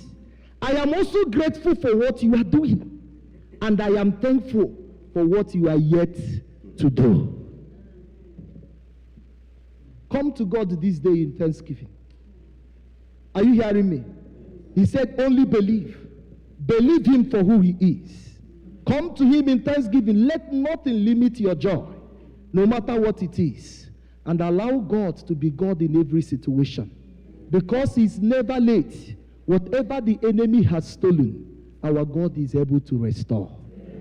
S4: I am also grateful for what you are doing. And I am thankful for what you are yet to do. Come to God this day in thanksgiving. Are you hearing me? He said, only believe. Believe him for who he is. Come to him in thanksgiving. Let nothing limit your joy, no matter what it is. And allow God to be God in every situation. Because he's never late. Whatever the enemy has stolen, our God is able to restore.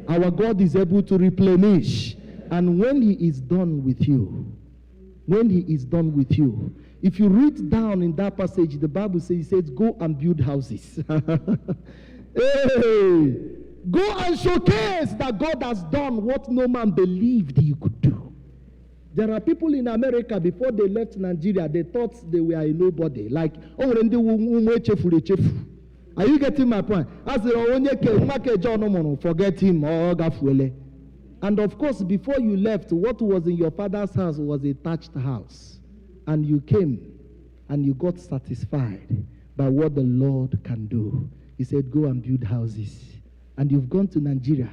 S4: Our God is able to replenish. And when he is done with you, if you read down in that passage, the Bible says, go and build houses. Hey, go and showcase that God has done what no man believed you could do. There are people in America, before they left Nigeria, they thought they were a nobody. Like, are you getting my point? As the forget him or Gafuele. And of course, before you left, what was in your father's house was a thatched house. And you came and you got satisfied by what the Lord can do. He said, go and build houses. And you've gone to Nigeria.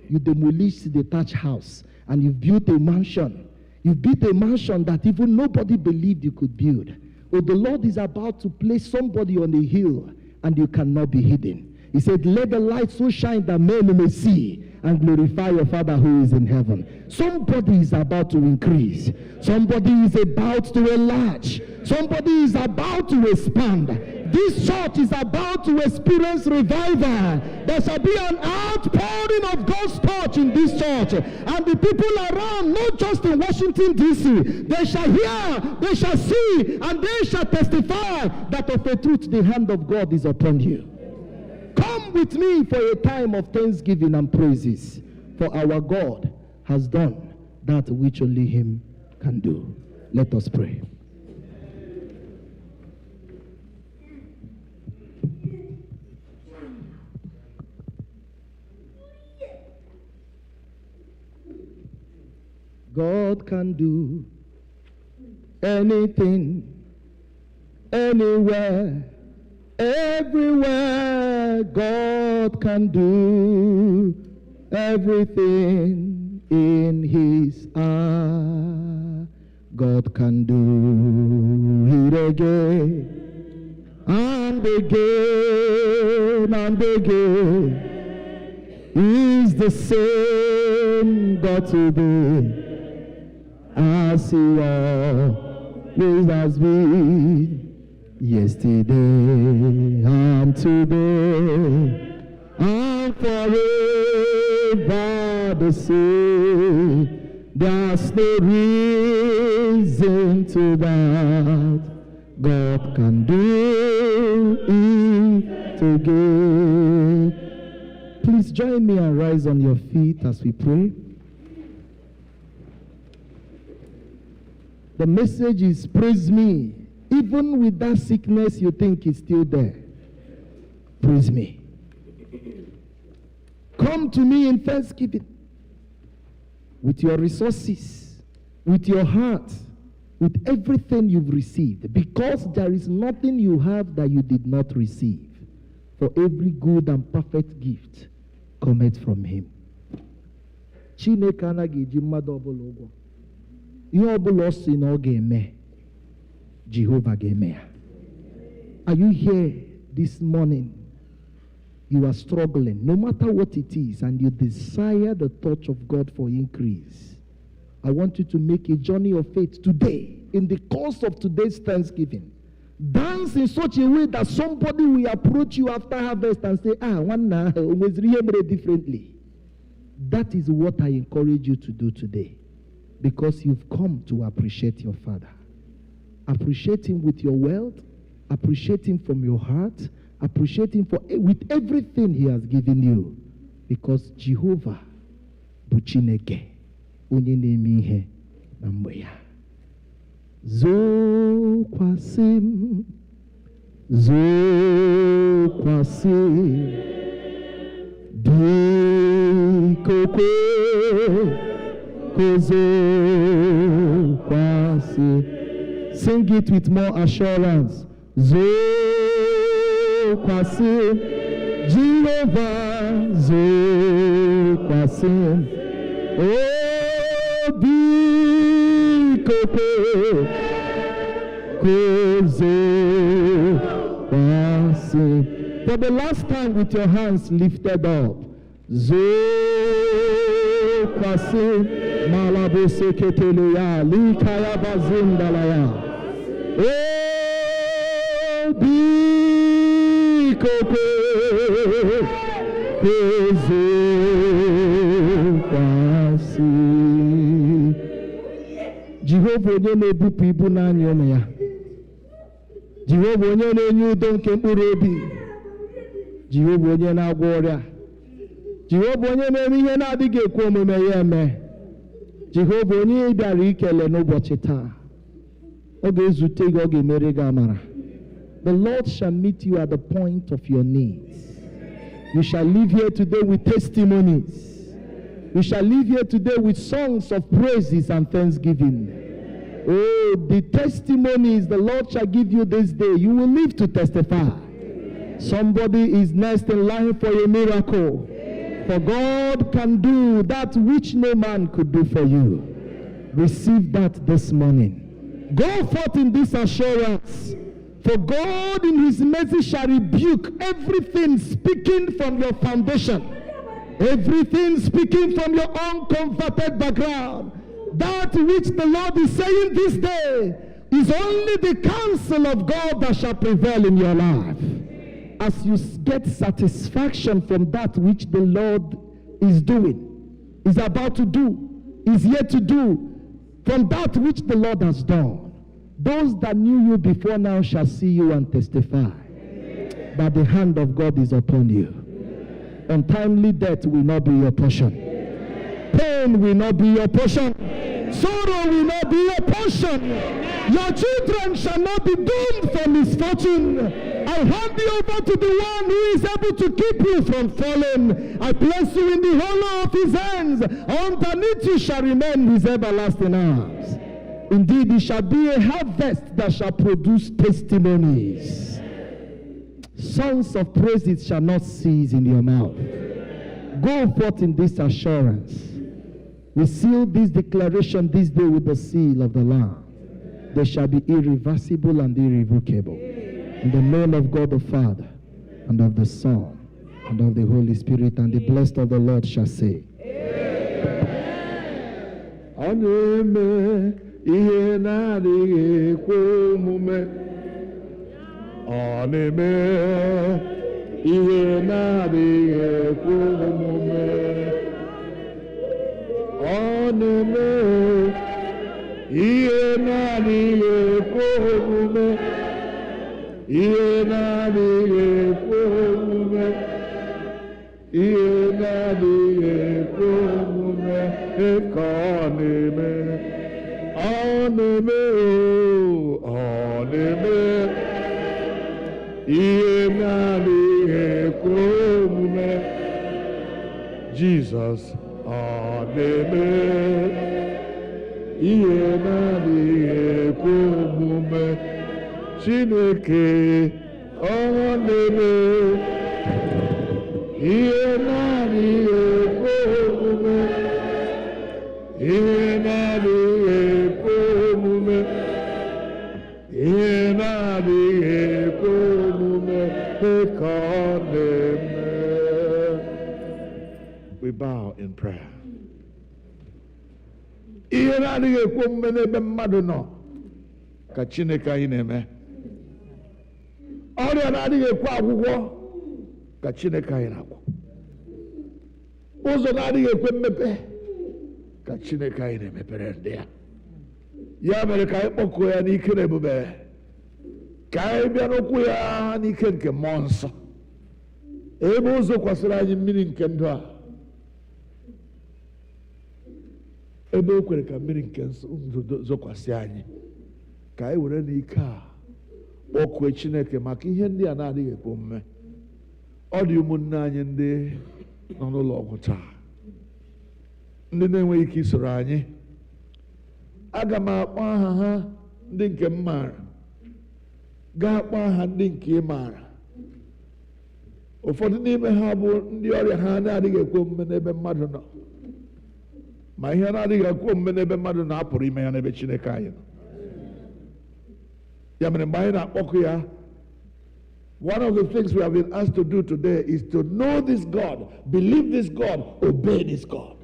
S4: You demolished the thatched house and you've built a mansion. You built a mansion that even nobody believed you could build. Oh, the Lord is about to place somebody on a hill and you cannot be hidden. He said, let the light so shine that men may see and glorify your Father who is in heaven. Somebody is about to increase. Somebody is about to enlarge. Somebody is about to expand. This church is about to experience revival. There shall be an outpouring of God's touch in this church. And the people around, not just in Washington, D.C., they shall hear, they shall see, and they shall testify that of a truth the hand of God is upon you. Come with me for a time of thanksgiving and praises, for our God has done that which only Him can do. Let us pray. God can do anything, anywhere, everywhere. God can do everything in His hour. God can do it again and again and again. He's the same God today as He always has been. Yesterday and today and forever the same. There's no reason to doubt. God can do it again. Please join me and rise on your feet as we pray. The message is praise me. Even with that sickness you think is still there. Praise me. Come to me in thanksgiving. With your resources, with your heart, with everything you've received. Because there is nothing you have that you did not receive. For every good and perfect gift cometh from Him. Chineke anaghị eji mmadụ ọbụla ụgwọ. Ihe ọbụla ọ sị na ọ ga-eme, Jehovah ga-eme ya. Are you here this morning? You are struggling, no matter what it is, and you desire the touch of God for increase. I want you to make a journey of faith today, in the course of today's Thanksgiving. Dance in such a way that somebody will approach you after harvest and say, differently. That is what I encourage you to do today, because you've come to appreciate your Father. Appreciate Him with your wealth. Appreciate Him from your heart. Appreciate Him with everything He has given you. Because Jehovah bụ Chineke, onye na-eme ihe na mgbe ya. Zokwasị m, zokwasị dịka okwe, zokwasị. Sing it with more assurance. Zokwasị, Jehovah, zokwasị. Oh, biko zokwasị. For the last time with your hands lifted up. Zokwasị, malabose keteleya, likaya bazindalaya. Oh, biko zokwasị. Jehovah onye na-ebupụ ibu n'anya ụmụ ya. Jehovah onye na-enye udo nke mkpụrụ obi. Jehovah onye na-agwọ ọrịa. Jehovah onye na-eme ihe na-adịghị ekwe omume ya eme. Jehovah onye bịara ikele n'ụbọchị taa. Ọ ga-ezute gị, ọ ga-emere gị amara. The Lord shall meet you at the point of your needs. You shall live here today with testimonies. We shall leave here today with songs of praises and thanksgiving. Oh, the testimonies the Lord shall give you this day, you will live to testify. Somebody is next in line for a miracle. For God can do that which no man could do for you. Receive that this morning. Go forth in this assurance. For God in his mercy shall rebuke everything speaking from your foundation. Everything speaking from your unconverted background. That which the Lord is saying this day is only the counsel of God that shall prevail in your life. As you get satisfaction from that which the Lord is doing, is about to do, is yet to do, from that which the Lord has done, those that knew you before now shall see you and testify that the hand of God is upon you. Untimely death will not be your portion. Pain will not be your portion. Sorrow will not be your portion. Your children shall not be doomed for misfortune. I hand you over to the one who is able to keep you from falling. I place you in the hollow of his hands. Underneath you shall remain his everlasting arms. Indeed, it shall be a harvest that shall produce testimonies. Songs of praises shall not cease in your mouth. Go forth in this assurance. We seal this declaration this day with the seal of the Lamb. They shall be irreversible and irrevocable. In the name of God the Father, and of the Son, and of the Holy Spirit, and the blessed of the Lord shall say,
S1: Amen. Ihe na-adịghị ekwe omume. Ọ na-eme ihe na-adịghị ekwe omume. Ọ na-eme ihe na-adịghị ekwe omume. Ihe na-adịghị ekwe omume. Ihe na-adịghị ekwe omume. Ka ọ na-eme. Jesus, Chineke, we bow in prayer. Ihe na-adịghị ekwe omume n'ebe mmadụ nọ ka Chineke anyị na-eme. Ọrịa na-adịghị ekwe agwụgwọ ka Chineke anyị na-agwọ. Ụzọ na-adịghị ekwe mmepe ka Chineke anyị na-emepere ndị ya. Ya mere ka anyị kpọkuo ya n'ike na ebube, ka anyị bịa n'okwu ya n'ike nke mmụọ nsọ, ebe ụzọ kwasịrị anyị mmiri nke ndụ a, ebe o kwere ka mmiri nke ndụ zokwasị anyị, ka anyị were n'ike a kpọkuo Chineke maka ihe ndị a na-adịghị ekwe omume. Ọ dị ụmụnne anyị ndị nọ n'ụlọ ọgwụ taa, ndị na-enweghị ike isoro anyị. Aga m akpọ aha ha ndị nke m maara, ga-akpọ aha ndị nke ị maara. Ụfọdụ n'ime ha bụ ndị ọrịa ha na-adịghị ekwe omume n'ebe mmadụ nọ, ma ihe na-adịghị ekwe omume n'ebe mmadụ nọ apụrụ ime ya n'ebe Chineke anyị nọ. Ya mere mgbe anyị na-akpọku ya, one of the things we have been asked to do today is to know this God, believe this God, obey this God.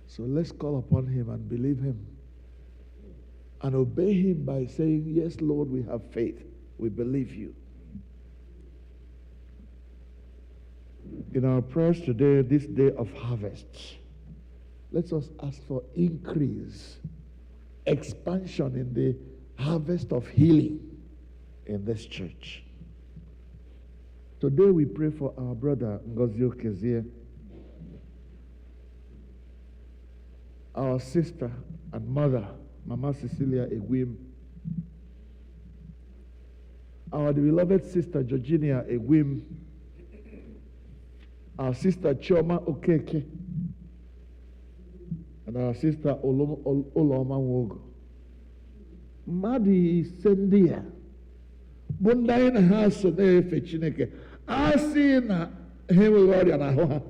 S1: So let's call upon him and believe him and obey him by saying, yes, Lord, we have faith. We believe you. In our prayers today, this day of harvest, let us ask for increase, expansion in the harvest of healing in this church. Today we pray for our brother Ngozi Okezie, our sister and mother, Mama Cecilia Egwim, our beloved sister Georgina Egwim, our sister Chioma Okeke, and our sister Oloma Wogo. Madu Sendia. Bundain has a Chineke. I see na him already and I ho.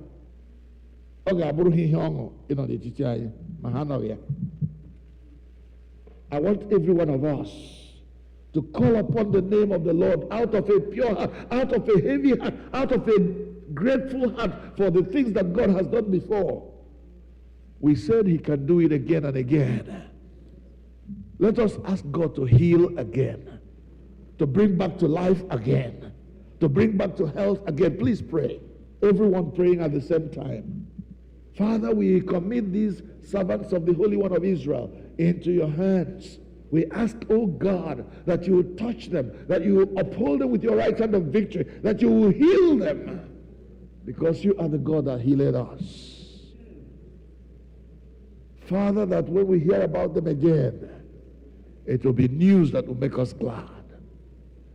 S1: Oga Buruhi Hongo, the Chichai, Mahanoya. I want every one of us to call upon the name of the Lord out of a pure heart, out of a heavy heart, out of a grateful heart for the things that God has done before. We said He can do it again and again. Let us ask God to heal again, to bring back to life again, to bring back to health again. Please pray. Everyone praying at the same time. Father, we commit these servants of the Holy One of Israel into your hands. We ask, oh God, that you will touch them, that you will uphold them with your right hand of victory, that you will heal them, because you are the God that healed us. Father, that when we hear about them again, it will be news that will make us glad.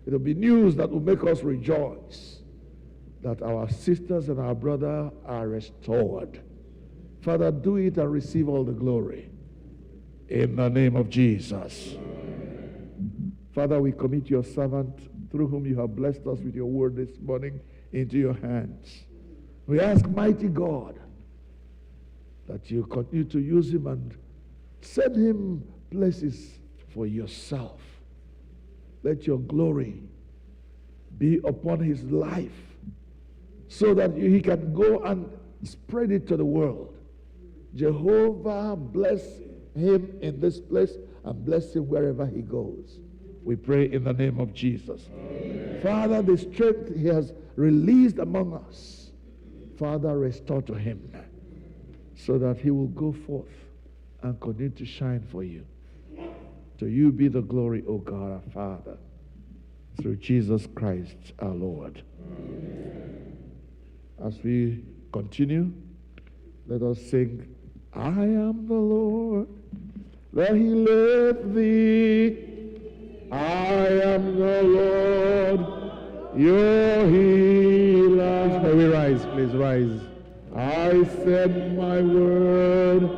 S1: It will be news that will make us rejoice, that our sisters and our brother are restored. Father, do it and receive all the glory. In the name of Jesus. Father, we commit your servant, through whom you have blessed us with your word this morning, into your hands. We ask, mighty God, that you continue to use him and send him places for yourself. Let your glory be upon his life so that he can go and spread it to the world. Jehovah, bless him in this place and bless him wherever he goes. We pray in the name of Jesus. Amen. Father, the strength he has released among us, Father, restore to him so that he will go forth and continue to shine for you. To you be the glory, O God, our Father, through Jesus Christ our Lord. Amen. As we continue, let us sing, I am the Lord that healeth thee. I am the Lord, your healer.
S2: May we rise, please rise.
S1: I sent my word,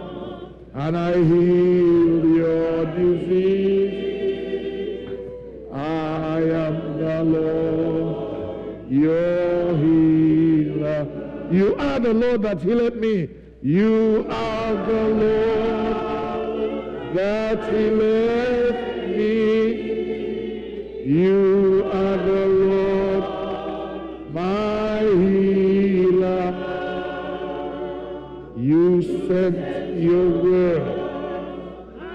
S1: and I healed your disease. I am the Lord, your healer. You are the Lord that healeth me. You are the Lord that healeth me. You are the Lord, my healer. You sent your word,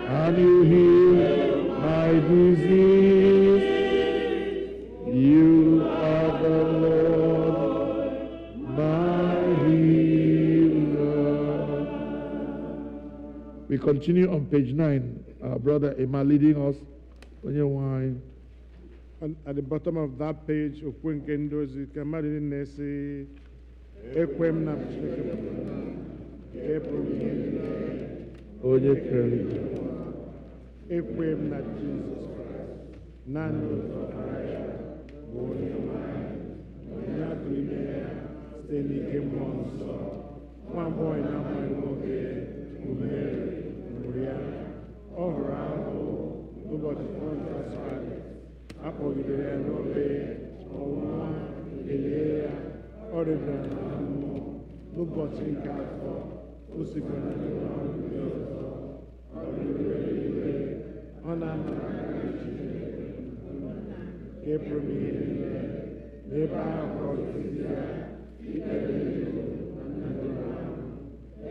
S1: and you healed my disease. You are the Lord, my healer. We continue on page 9. Our brother Emma leading us.
S2: At the bottom of that page, Okwukwe Nke Ndi Ozi, ka Madu Nne si ekwem na
S1: Onye kere
S2: ekwem na Jesus Christ, naanị otu bụ onye onye atụrụ ime ya site n'ike mmụọ nsọ, nwa agbọghọ na-amaghị nwoke bụ Mary mụrụ ya. Ọ hụrụ ahụhụ n'ụbọchị Pontius Pilate, a kpọgidere ya n'obe, ọnwụnwa, elie ya, ọ rịdara na mmụọ. N'ụbọchị nke atọ, o sikwara n'ọnwụ ndị ọzọ, ọ rịrị eluigwe, ọ na-anọrọ aka Chineke nke pụrụ ihe niile, n'ebe ahụ ka ọ ga-esi ya ikpere ndụ na ndụ ahụ,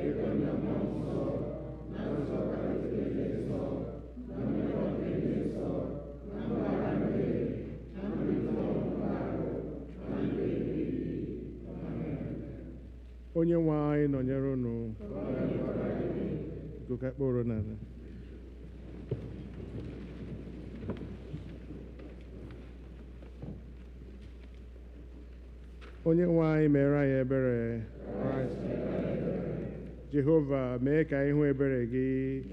S2: ịkọ na mmụọ nsọ, na nzọpụta ndị nsọ, na mmekọ ndị nsọ, na mgbagha mmehie, na mbilite n'ọnwụ ahụ, na ndụ ebighị. Onye nwe anyị nọnyere unu. Ka kpọrọ n'ala. Onye nwe anyị mere anyị ebere. Jehova, mee ka anyị hụ ebere gị.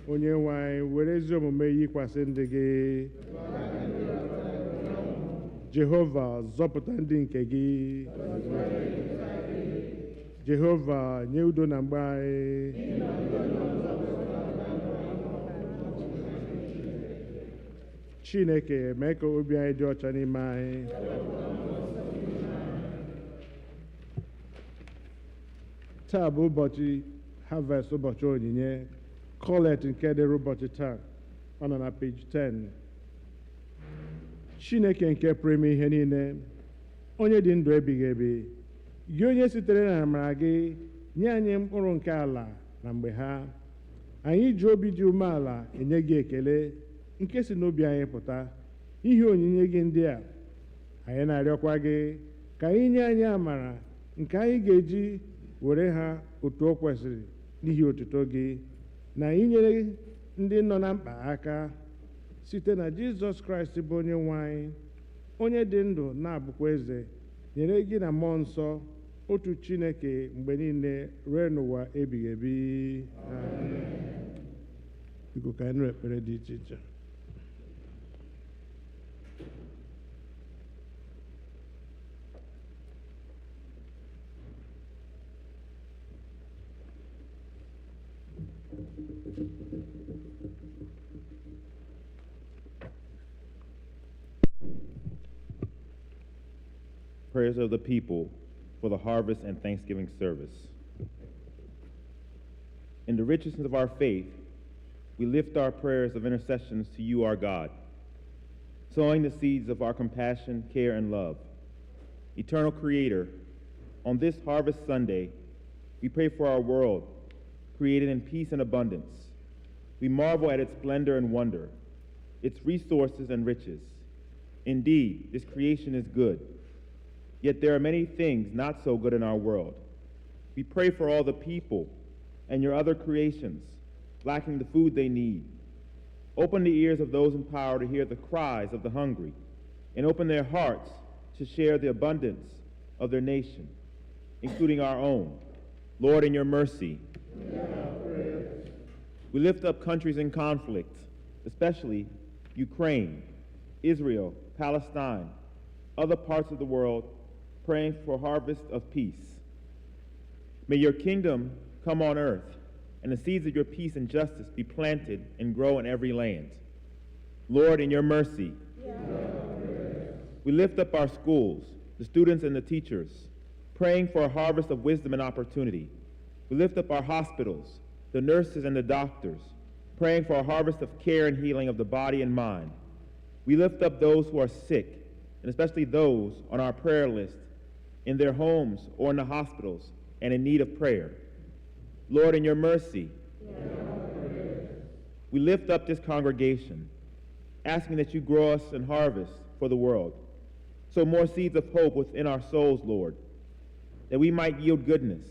S2: Onye nwe anyị, were ezi omume yikwasị ndị gị. Jehova zọpụta ndị nke gị. Jehova nye udo na mgbe anyị. Chineke mee ka obi anyị dị ọcha n'ime anyị. Taa bụ ụbọchị harvest, ụbọchị onyinye. Kolekt nke dịrị ụbọchị taa ọ nọ na page 10. Chineke nke pụrụ ime ihe niile, onye dị ndụ ebighị ebi, gị onye sitere na amara gị nye anyị mkpụrụ nke ala na mgbe ha, anyị ji obi dị umeala enye gị ekele nke si n'obi anyị pụta. Ihe onyinye gị ndị a, anyị na-arịọkwa gị ka anyị nye anyị amara nke anyị ga-eji were ha otu o kwesịrị n'ihi otuto gị, na anyị nyere ndị nọ na mkpa aka site na Jizọs Kraịst bụ onye nwe anyị, onye dị ndụ na-abụkwa eze, nyere gị na mmụọ nsọ otu Chineke mgbe niile ruo n'ụwa ebighị ebi. Amen. Biko ka anyị nụ ekpere dị iche iche.
S6: Prayers of the people for the harvest and Thanksgiving service. In the richness of our faith, we lift our prayers of intercessions to you, our God, sowing the seeds of our compassion, care, and love. Eternal Creator, on this Harvest Sunday, we pray for our world, created in peace and abundance. We marvel at its splendor and wonder, its resources and riches. Indeed, this creation is good. Yet there are many things not so good in our world. We pray for all the people and your other creations, lacking the food they need. Open the ears of those in power to hear the cries of the hungry, and open their hearts to share the abundance of their nation, including our own. Lord, in your mercy, we lift up countries in conflict, especially Ukraine, Israel, Palestine, other parts of the world, praying for harvest of peace. May your kingdom come on earth, and the seeds of your peace and justice be planted and grow in every land. Lord, in your mercy, we lift up our schools, the students and the teachers, praying for a harvest of wisdom and opportunity. We lift up our hospitals, the nurses and the doctors, praying for a harvest of care and healing of the body and mind. We lift up those who are sick, and especially those on our prayer list, in their homes or in the hospitals, and in need of prayer. Lord, in your mercy, we lift up this congregation, asking that you grow us in harvest for the world. Sow more seeds of hope within our souls, Lord, that we might yield goodness,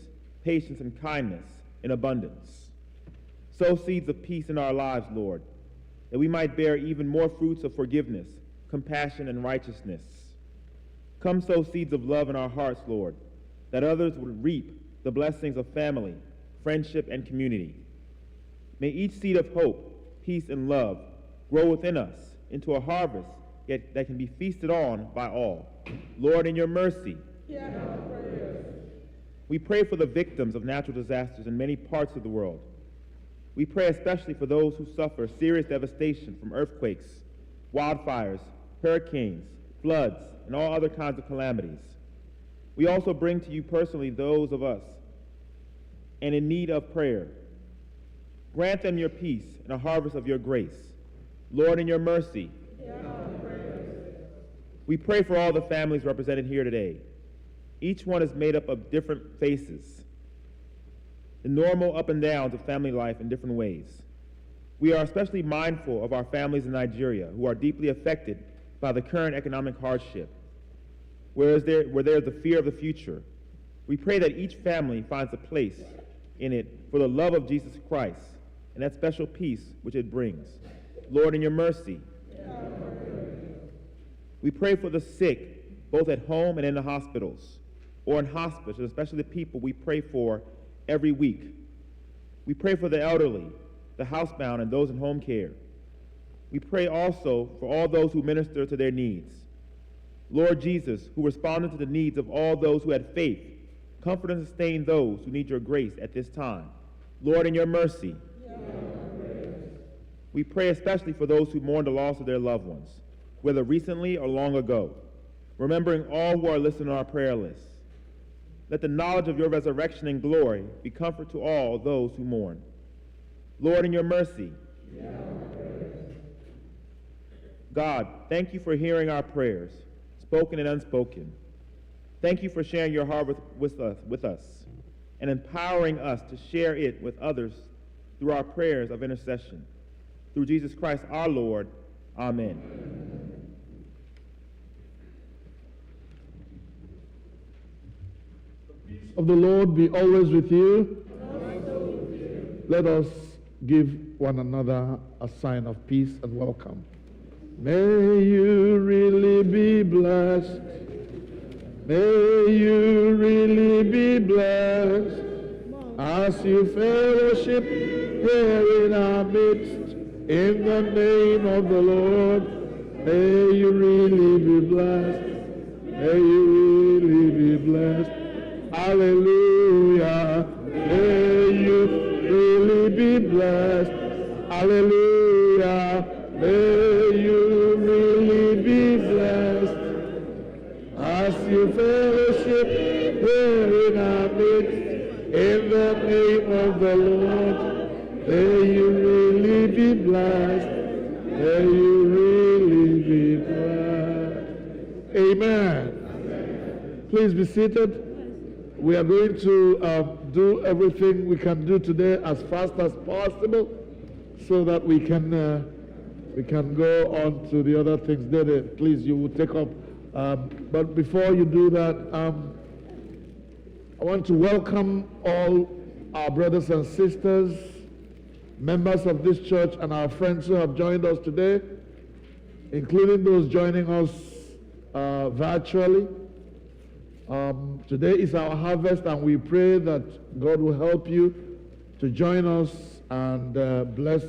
S6: patience, and kindness in abundance. Sow seeds of peace in our lives, Lord, that we might bear even more fruits of forgiveness, compassion, and righteousness. Come sow seeds of love in our hearts, Lord, that others would reap the blessings of family, friendship, and community. May each seed of hope, peace, and love grow within us into a harvest that can be feasted on by all. Lord, in your mercy, we pray for the victims of natural disasters in many parts of the world. We pray especially for those who suffer serious devastation from earthquakes, wildfires, hurricanes, floods, and all other kinds of calamities. We also bring to you personally those of us and in need of prayer. Grant them your peace and a harvest of your grace. Lord, in your mercy, we pray for all the families represented here today. Each one is made up of different faces, the normal up and downs of family life in different ways. We are especially mindful of our families in Nigeria who are deeply affected by the current economic hardship, where there's the fear of the future. We pray that each family finds a place in it for the love of Jesus Christ and that special peace which it brings. Lord, in your mercy, we pray for the sick, both at home and in the hospitals, or in hospice, especially the people we pray for every week. We pray for the elderly, the housebound, and those in home care. We pray also for all those who minister to their needs. Lord Jesus, who responded to the needs of all those who had faith, comfort and sustain those who need your grace at this time. Lord, in your mercy, we pray especially for those who mourn the loss of their loved ones, whether recently or long ago, remembering all who are listed on our prayer list. Let the knowledge of your resurrection and glory be comfort to all those who mourn. Lord, in your mercy, God, thank you for hearing our prayers, spoken and unspoken. Thank you for sharing your heart with us and empowering us to share it with others through our prayers of intercession. Through Jesus Christ our Lord. Amen.
S1: The peace of the Lord be always with you. Let us give one another a sign of peace and welcome. May you really be blessed. May you really be blessed as you fellowship here in our midst. In the name of the Lord, may you really be blessed. May you really be blessed. Hallelujah. May you really be blessed. Hallelujah. May you really be blessed. As you fellowship here in our midst, in the name of the Lord, may you really be blessed. May you really be blessed. Amen. Please be seated. We are going to do everything we can do today as fast as possible so that we can go on to the other things. There, please, you will take up. But before you do that, I want to welcome all our brothers and sisters, members of this church, and our friends who have joined us today, including those joining us virtually. Today is our harvest, and we pray that God will help you to join us and bless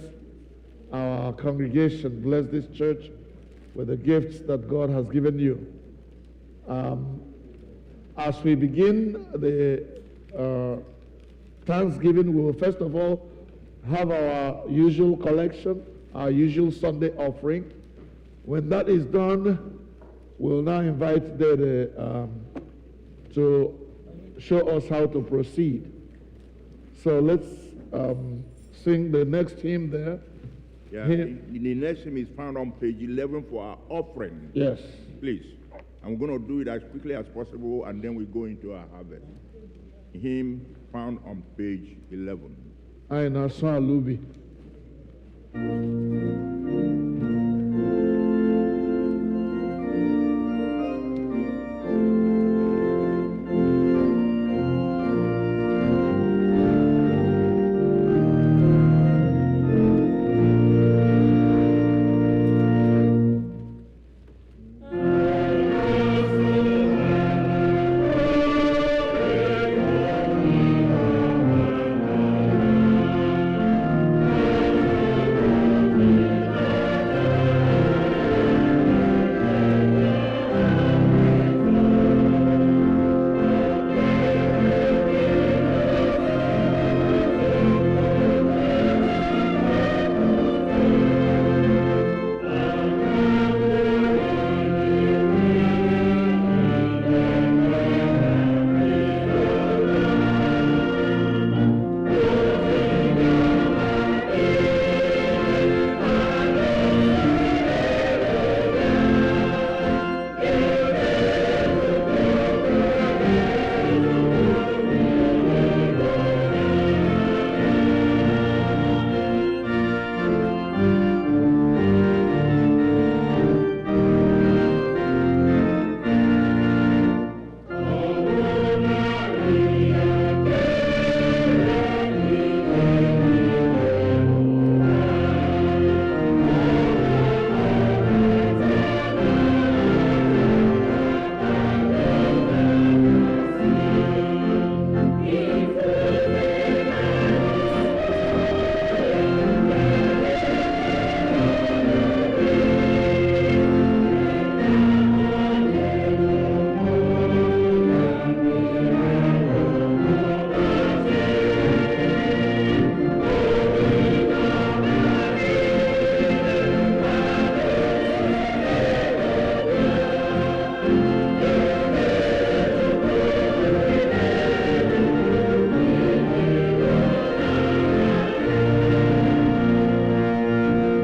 S1: our congregation, bless this church with the gifts that God has given you. As we begin the Thanksgiving, we will first of all have our usual collection, our usual Sunday offering. When that is done, we'll now invite Dede to show us how to proceed. So let's sing the next hymn there.
S7: Yeah, the next hymn is found on page 11 for our offering.
S1: Yes.
S7: Please. I'm going to do it as quickly as possible, and then we go into our harvest. Hymn found on page 11.
S1: Aina Salubi.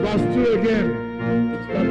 S1: Verse 2 again. Start.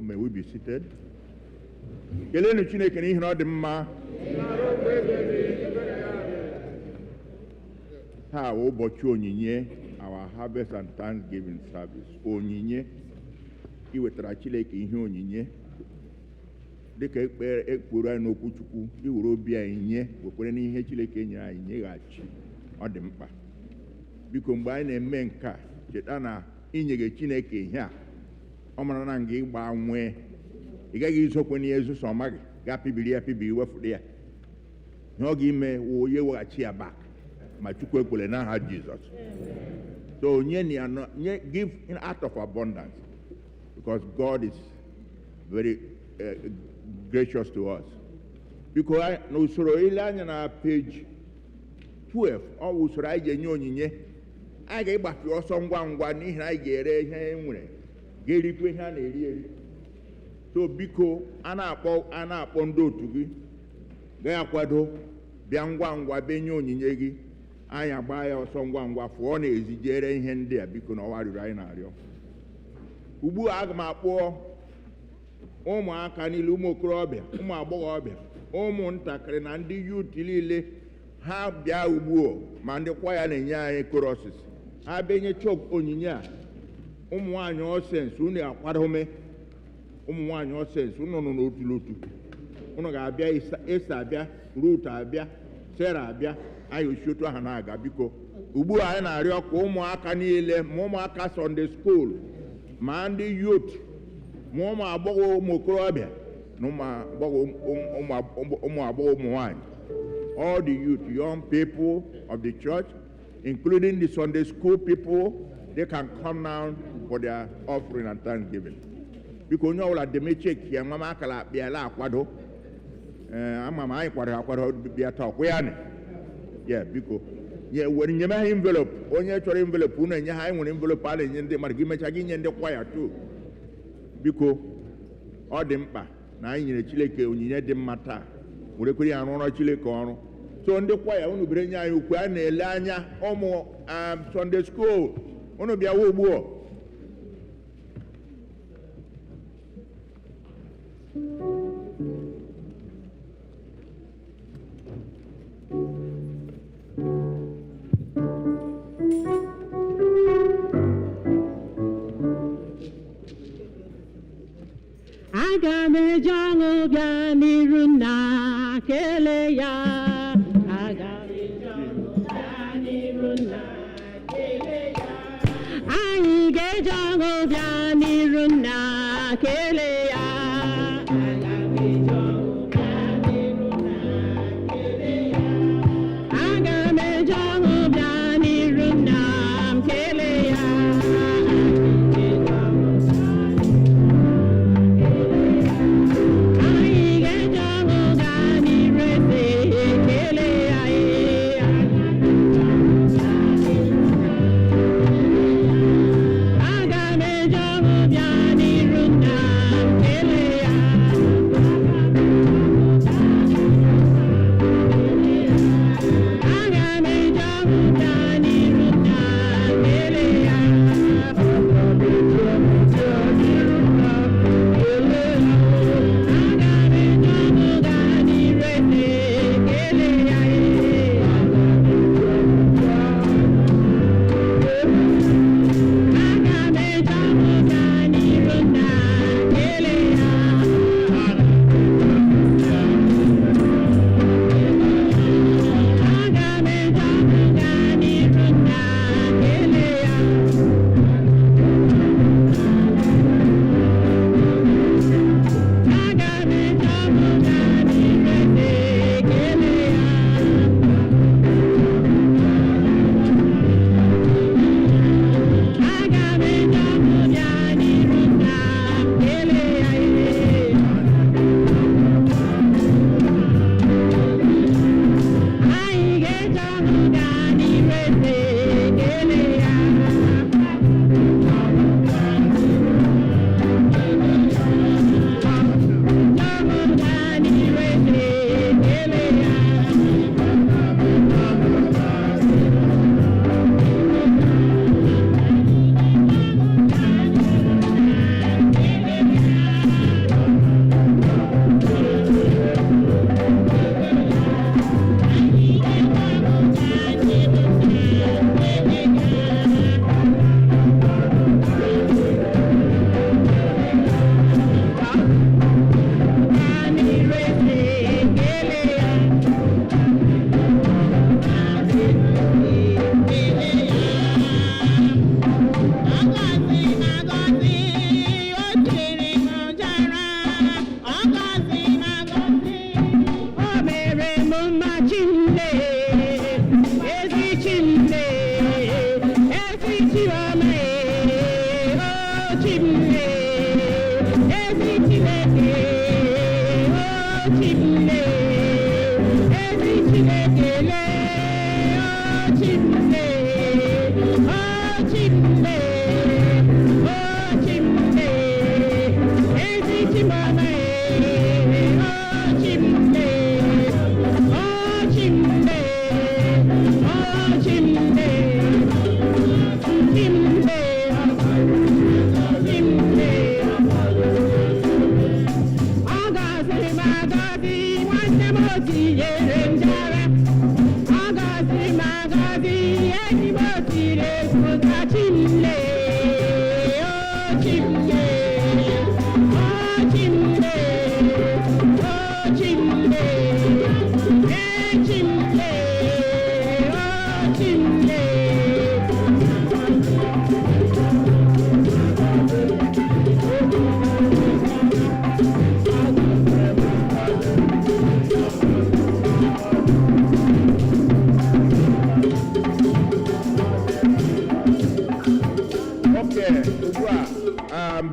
S1: May we be seated. Kelenu Chineke n'ihi na ọ dị mma. Taa ụbọchị onyinye, our harvest and thanksgiving service. Onyinye iwetara Chineke ihe onyinye dịka ekpere anyị n'okwu Chukwu, iwere obi anyị nye wekwere n'ihe Chineke nyere anyị nyeghachi. Ọ dị mkpa. Biko mgbe anyị na-eme nke a, cheta na inyege Chineke ihe a ọ mara na nga ịgba nwee ị gaghị izokwe n'ihe Jizọs ọ maghị ga-apịbiri ya pịbiri wefụrụ ya ihe ọ ga-ime wụ onye weghachi ya back ma Chukwu ekwele n'aha Jizọs. So give in out of abundance because God is very gracious to us. Because n'usoro ile anya na page 12 ọ bụ usoro anyị ga-enye onyinye, anyị ga-ịgbafe ọsọ ngwa ngwa n'ihi na anyị ga-ere ihe e nwere ga-erikwe ihe a na-eri eri. So biko a na-akpọ ndị otu gị ga-akwado bịa ngwa ngwa benye onyinye gị, anyị agba ya ọsọ ngwa ngwa fụọ n'ezi jere ihe ndị a biko na ọwa rịrị anyị na-arịọ. Ugbu a aga m akpọ ụmụaka niile, ụmụ okorobịa, ụmụ agbọghọbịa, ụmụntakịrị na ndị yut niile ha bịa ugbu ma ndị kwaya na-enye anyị korosis ha benye chọk onyinye a. Ụmụ nwaanyị osens unu akwadome, ụmụ nwaanyị osens unu nọ n'otu n'otu, unu ga-abịa, Esta abịa, Ruth abịa, Sarah abịa, anyị osi otu aha na-aga. Biko ugbu a anyị na-arịọ ka ụmụaka niile ma ụmụaka Sunday school ma ndị yut ma ụmụ agbọghọ ụmụ okorobịa na ụmụ agbọghọ ụmụ nwaanyị, all the youth, young people of the church, including the Sunday school people, they can come down for their offering and thanksgiving. Because onye ọbụla deme cheki ya mama akala bịa la akwado ama ma anyị kwado bịa taa ọkwa ya ne ya biko ye were nye ha envelope, onye chọrọ envelope unu enye ha, anyị nwere envelope a na-enye ndị mmadụ gị mecha gị nye ndị kwaya too. Biko ọ dị mkpa na anyị nyere Chineke onyinye dị mma taa, werekwere ya rụọrọ Chineke ọrụ. So ndị kwaya unu bere nye anyị ukwe a na-ele anya ụmụ Sunday school unu bịawa ugbu a.
S8: Aga m eji ọṅụ bịa n'iru Nna kelee ya. Aga m eji ọṅụ bịa n'iru Nna kelee ya.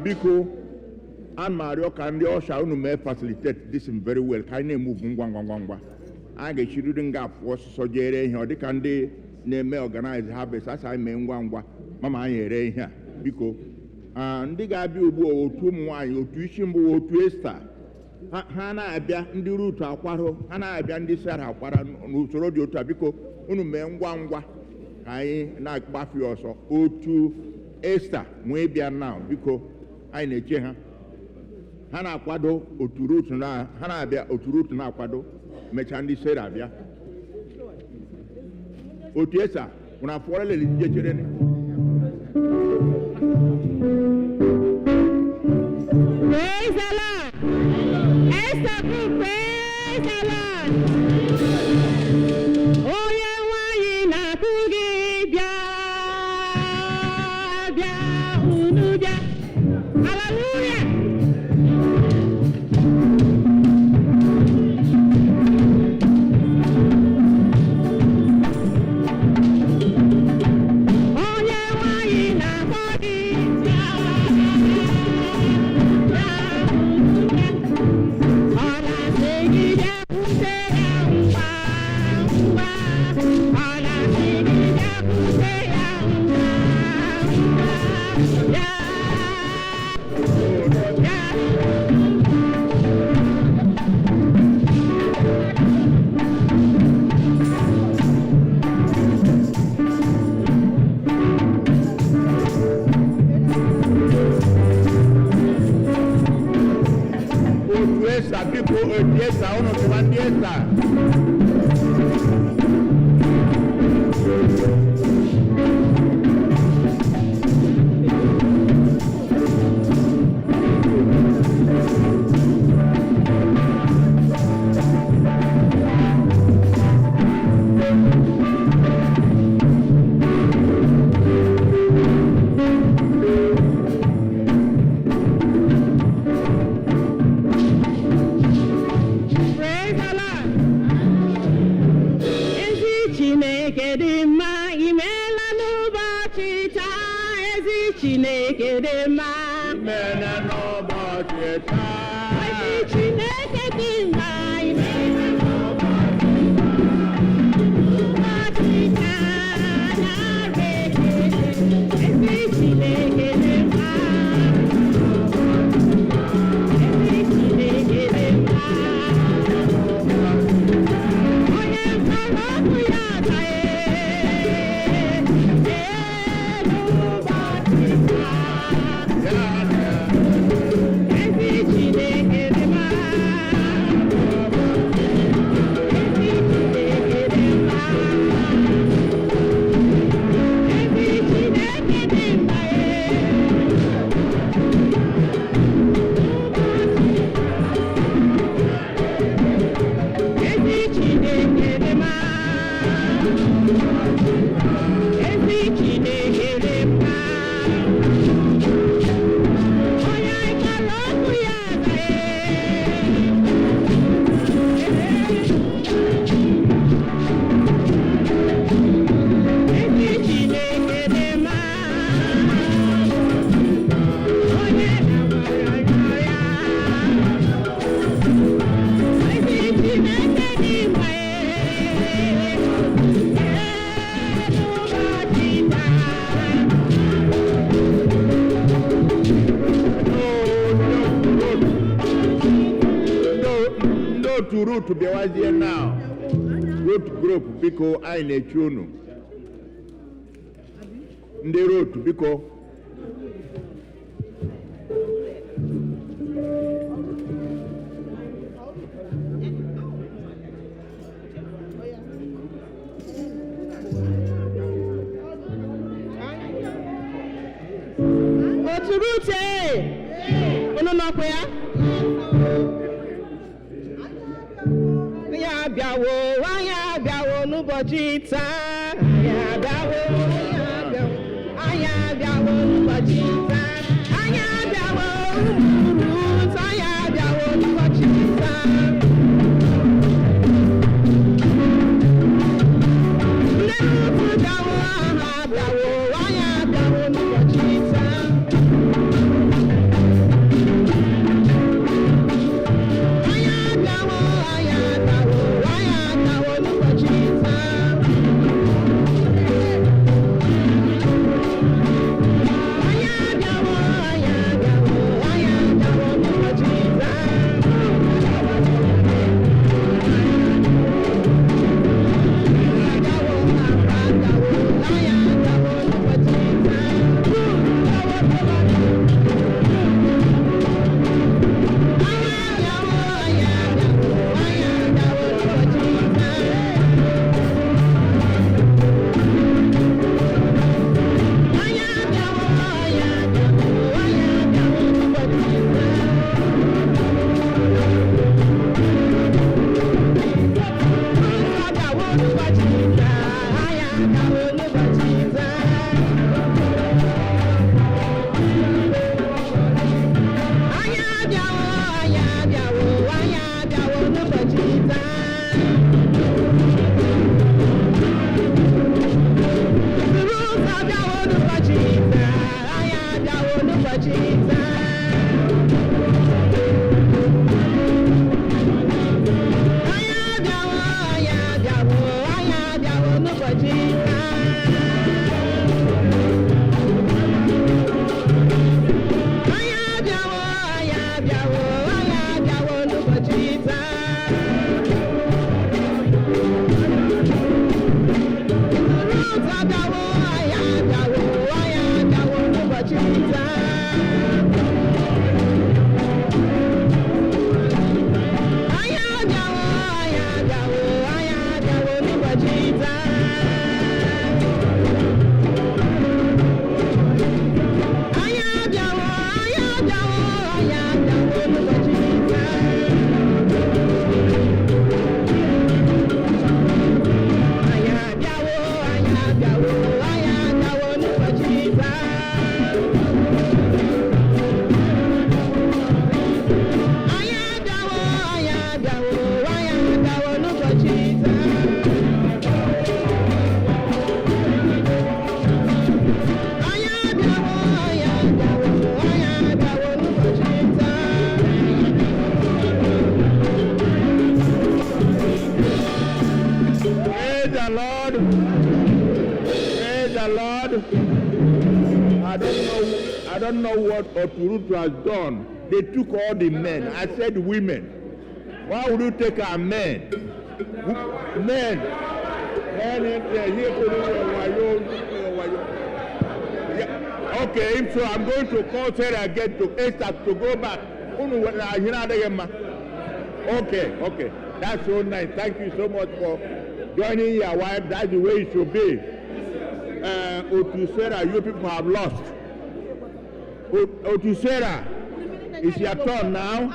S7: Biko, and Mario can the Osha may facilitate this very well. Can you move Ngwangwangwa? I get you didn't gap was so jere or they can they name organize harvest as I may Ngwangwa. Mama here Biko. And the Gabi Otu Mwai, Otu Shimbu, Otu Ester. Hana Abia, Ndi Ruth, Aquaro, Hana Abia, Ndi Sarah, USORO Biko, Unume Ngwangwa. I like Buffy also. Otu Ester, Mwebia now, Biko. I neche ha hana akwado Otu Ruth na hana abia Otu Ruth na akwado mecha Ndi Sarah bia Otu Ester una forele lije chere ni
S8: Praise the Lord. Ester group, praise the Lord. Oye wanyi na kugi bia bia bịa. Hallelujah. Onye nwanyị na-akpọ gị bịa. Ọ na-asị gị bịakwute ya ngwa ngwa. Ọ na-asị gị bịakwute ya ngwa ngwa. Ya, ya.
S7: Otu Ester, biko, Otu Ester, unu tụwa Ndị Ester.
S8: Praise the Lord. Ezi Chineke dị mma, imeela n'ụbọchị taa. Ezi Chineke dị mma.
S7: Mene n'ụbọchị taa.
S8: Ezi Chineke dị mma, imeela n'ụbọchị taa. Nara ekele. Ezi Chineke dị mma. Ezi Chineke dị mma. Onye mkpọrọ ọkụ ya agaghị n'ụbọchị taa. Ezi Chineke dị mma. Ezi Chineke dị mma. Ezi Chineke dị mma. Ezi Chineke dị mma. Ezi Chineke dị mma. Onye ịkara ọkụ ya agaghị. Ezi Chineke dị mma. Onye na-agbara ya. Ezi Chineke dị mma. N'ụbọchị taa.
S7: Ndị Otu Ruth bịawazie now. Ruth group, biko, anyị na-eche unu. Ndị Ruth, biko.
S8: Otu Ruth, unu nọkwa ya? Anyị abịawo, anyị abịawo n'ụbọchị taa. Anyị abịawo, anyị abịawo n'ụbọchị taa. Anyị abịawo, Umu Ruth, anyị abịawo n'ụbọchị taa. Ndị Ruth bịawo, ha abịawo, anyị abịawo n'ụbọchị taa. Anyị abịawo, anyị abịawo, anyị abịawo n'ụbọchị taa. Anyị
S7: I don't know what Otu Ruth has done. They took all the men. I said women. Why would you take our men? Men. Yeah. Okay, so I'm going to call Sarah again to Esther to go back. Okay. That's so nice. Thank you so much for joining your wife. That's the way it should be. Otu Sarah, you people have lost. Otu Sarah, it's your turn now.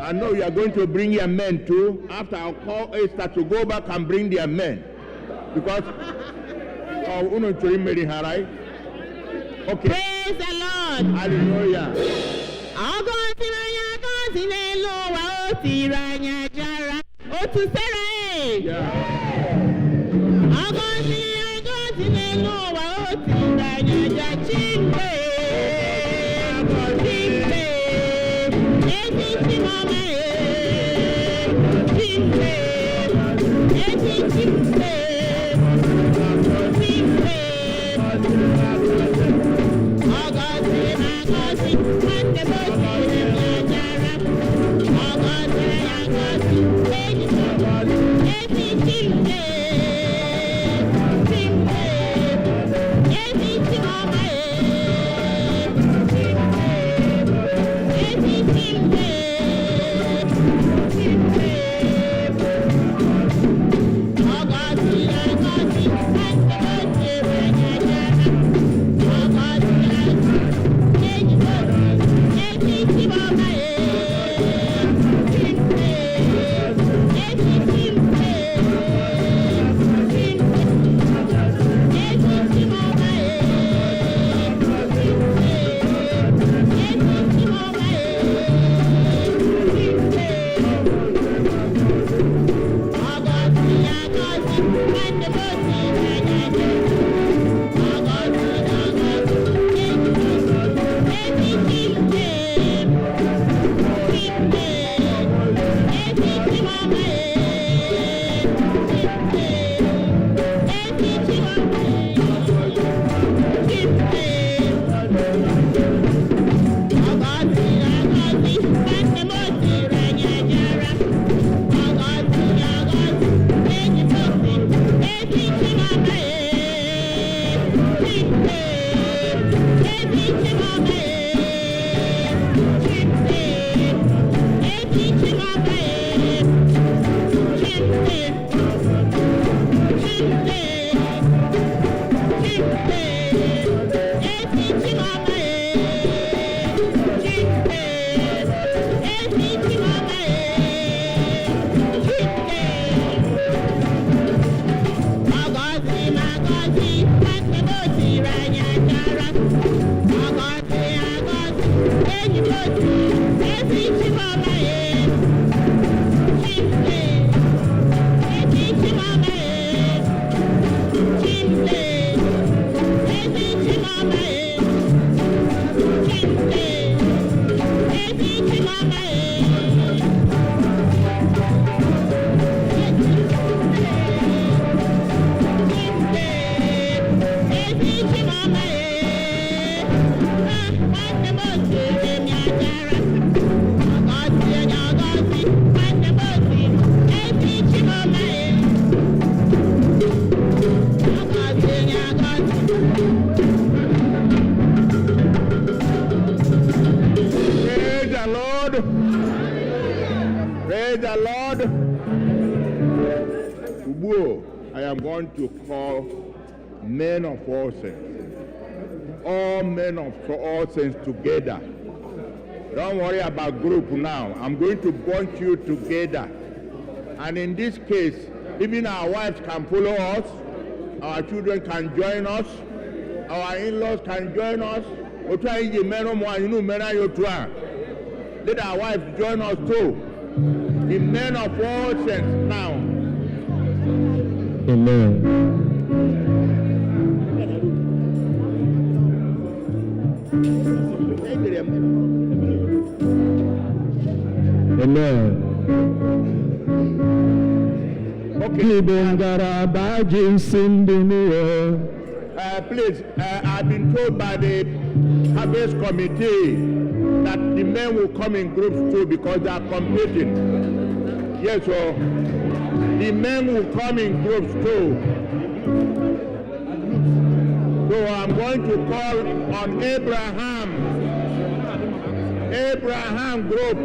S7: I know you are going to bring your men too. After I'll call Esther to go back and bring their men. Because right? Okay.
S8: Praise the Lord.
S7: Hallelujah.
S8: Otu Sarah.
S7: Yeah. I am going to call men of all saints, all men of all saints together. Don't worry about group now. I'm going to bunch you together. And in this case, even our wives can follow us, our children can join us, our in-laws can join us. Let our wives join us too. The men of all saints now.
S4: Amen. Amen. Okay.
S7: Please, I've been told by the harvest committee that the men will come in groups too because they are competing. Yes, so the men will come in groups too. So I'm going to call on Abraham group.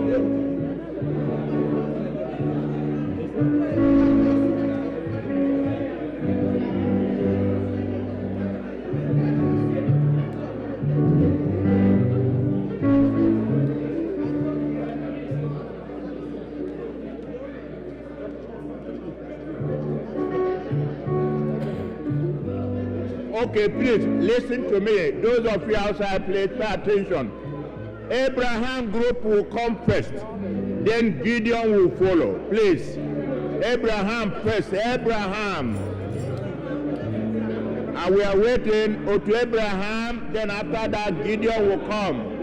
S7: Okay, please listen to me. Those of you outside, please pay attention. Abraham group will come first, then Gideon will follow. Please, Abraham first. Abraham. And we are waiting to Abraham. Then after that, Gideon will come.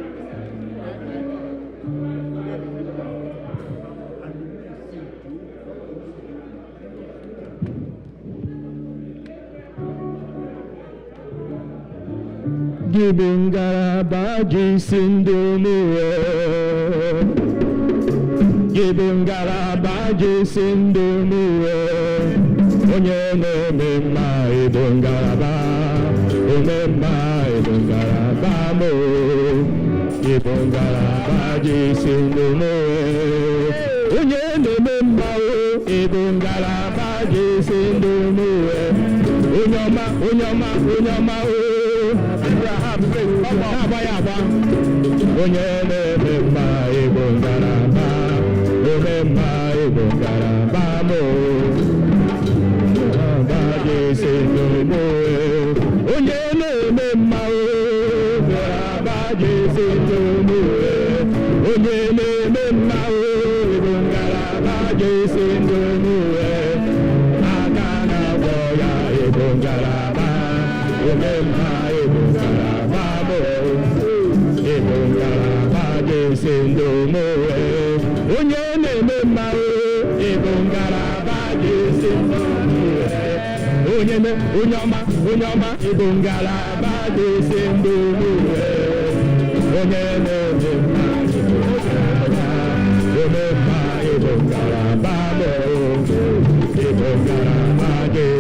S9: Gibungara Sindumuwe Gibungara Sindumuwe Onye Nemema Ibungara Omema Ibungara Mo Gibungara Sindumuwe Onye Nemema Ibungara Sindumuwe Unyama Abraham, please, come on. Onye na-ememma Igbo ngalaba, omemma Igbo ngalaba mo. Abaji Sindumowe. Onye na-ememma Abaji Sindumowe. Onye na-ememma Igbo ngalaba Abaji Sindumowe. Aka na-agwọ ya Igbo ngalaba, omemma Sindumowe, onye na-ememma Ibungara Sindumowe, onye ọma Ibungara Sindumowe, onye na-ememma omemma Ibungara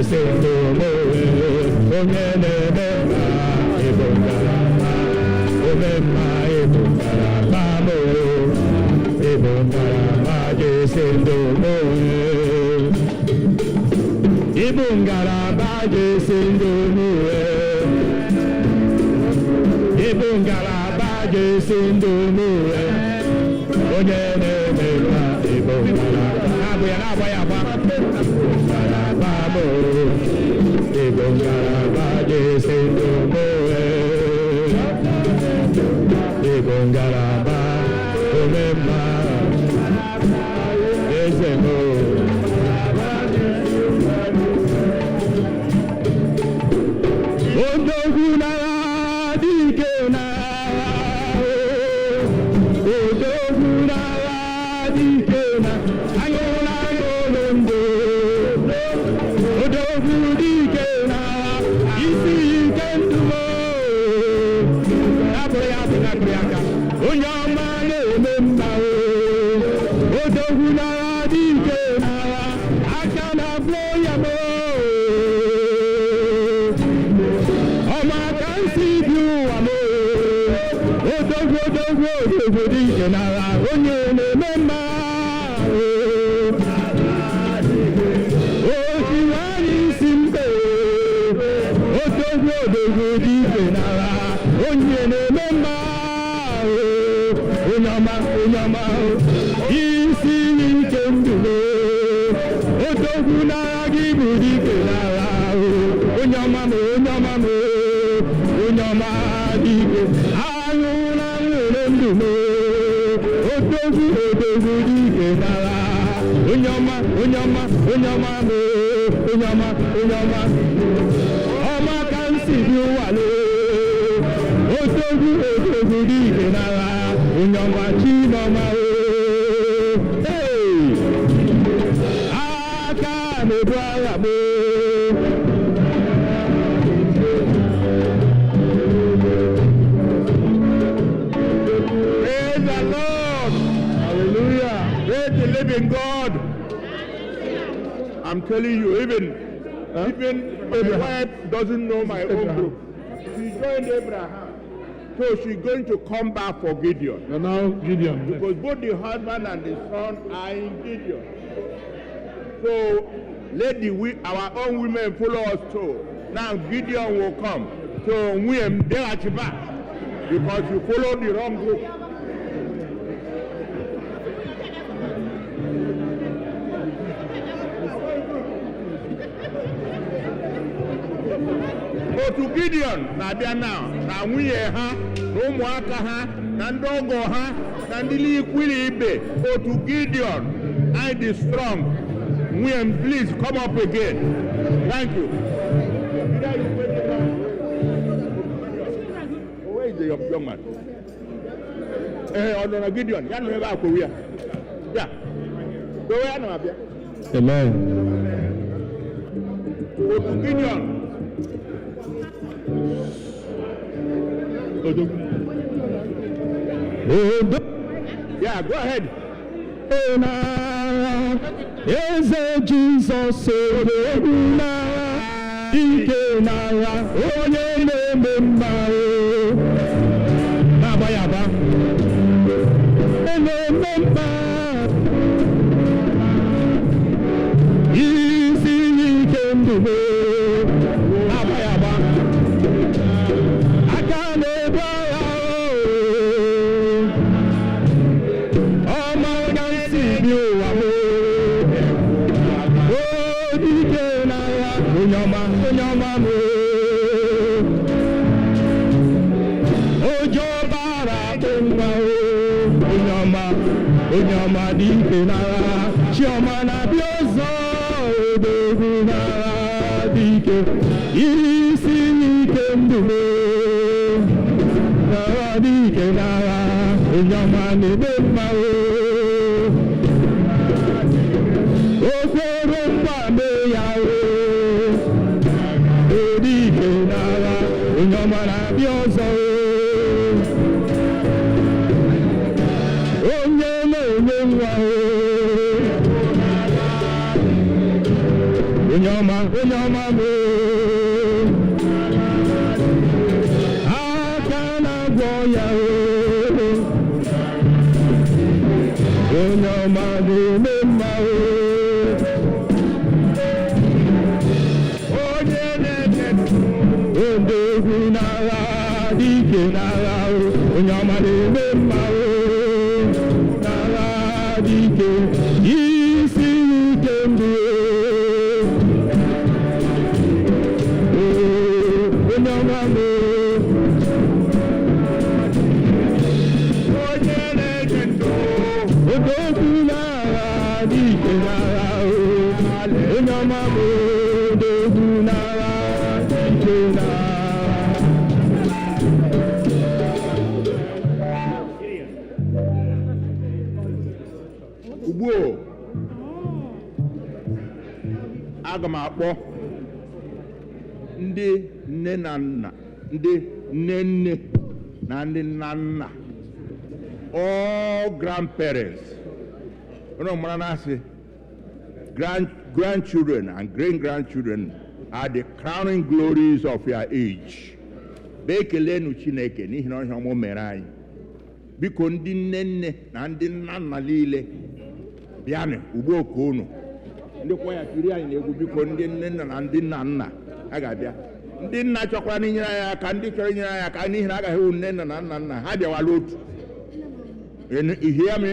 S9: Sindumowe, onye na-ememma Ibungara omemma Ibungara Ibungara Sindumowe, onye na-ememma Ibungara Sindumowe, Ibungara omemma Esonu.
S7: I'm telling you, even my wife doesn't know my own group. She joined Abraham. So she's going to come back for Gideon.
S1: And now Gideon.
S7: Because both the husband and the son are in Gideon. So let our own women follow us too. Now Gideon will come. So we are there at the back because you follow the wrong group. Otu Gideon na-abịa na nwunye ha na ụmụaka ha na ndị ọgọ ha na ndị ikwili ibe. Otu Gideon, I the strong. William, please come up again. Thank you. Where is the young man? Honorable Gideon, you know about Korea. Yeah. Go where now, Abia?
S9: Amen.
S7: Otu Gideon. Yeah, go ahead.
S9: Eze Jizọs nara ike nara onye na-eme mma na-agba ya agba na-eme mma isi ike ndụ na-agba ya agba aka na-ebu agha ọma onye nsi bi ụwa Onyama mo Ojo bara tonga Onyama di kenara Chioma na biozo Odogu nara dike Isi kendume Nara dike nara Onyama ne bemma Okoro mba me yawe Onyamara biozo Onyama mo Akana goya Onyama de memma Onyama de memma nara dike isi kembu Onyama mo Onyele kendo Odogu nara dike nara Onyama mo Odogu nara dike nara aga m akpọ ndị nne na nna, ndị nne nne na ndị nna nna, all grandparents, grandchildren and great-grandchildren are the crowning glories of your age. Bekelenu Chineke n'ihi na ọhịa ọmụ mere anyị. Biko ndị nne nne na ndị nna nna niile bịanụ ugbo ka unu. Ndị kwaya kiri anyị na-egwu biko ndị nne nna na ndị nna nna a ga-abịa. Ndị nna chọkwara n'inyere anyị aka, ndị chọrọ inyere anyị aka n'ihi na agaghị ewu nne nna na nna nna ha bịawala otu. You hear me?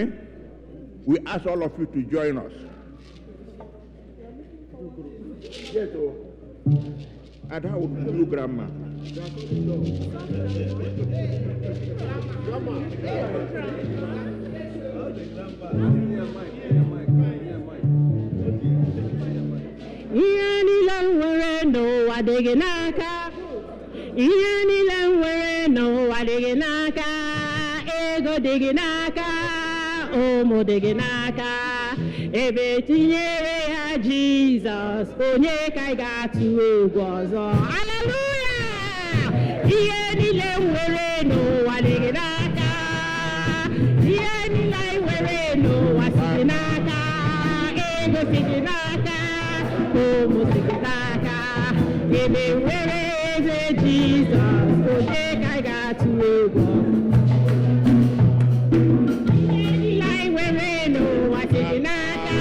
S9: We ask all of you to join us. Yes, oh. And how would you, Grandma? Grandma.
S8: Ihe niile nwere n'ụwa adịghị n'aka. Ihe niile nwere n'ụwa adịghị n'aka. Ego dịghị n'aka. Ụmụ dịghị n'aka. Ebe tinyere ya Jizọs, onye ka ị ga-atụ egwu ọzọ. Hallelujah! Ihe niile nwere n'ụwa adịghị n'aka. Ihe niile nwere n'ụwa si n'aka. Ego si n'aka. ụmụ dị gị n'aka. Ebe nwere eze Jizọs, onye ka ị ga-atụ egwu? Ihe niile anyị nwere n'ụwa dị gị n'aka.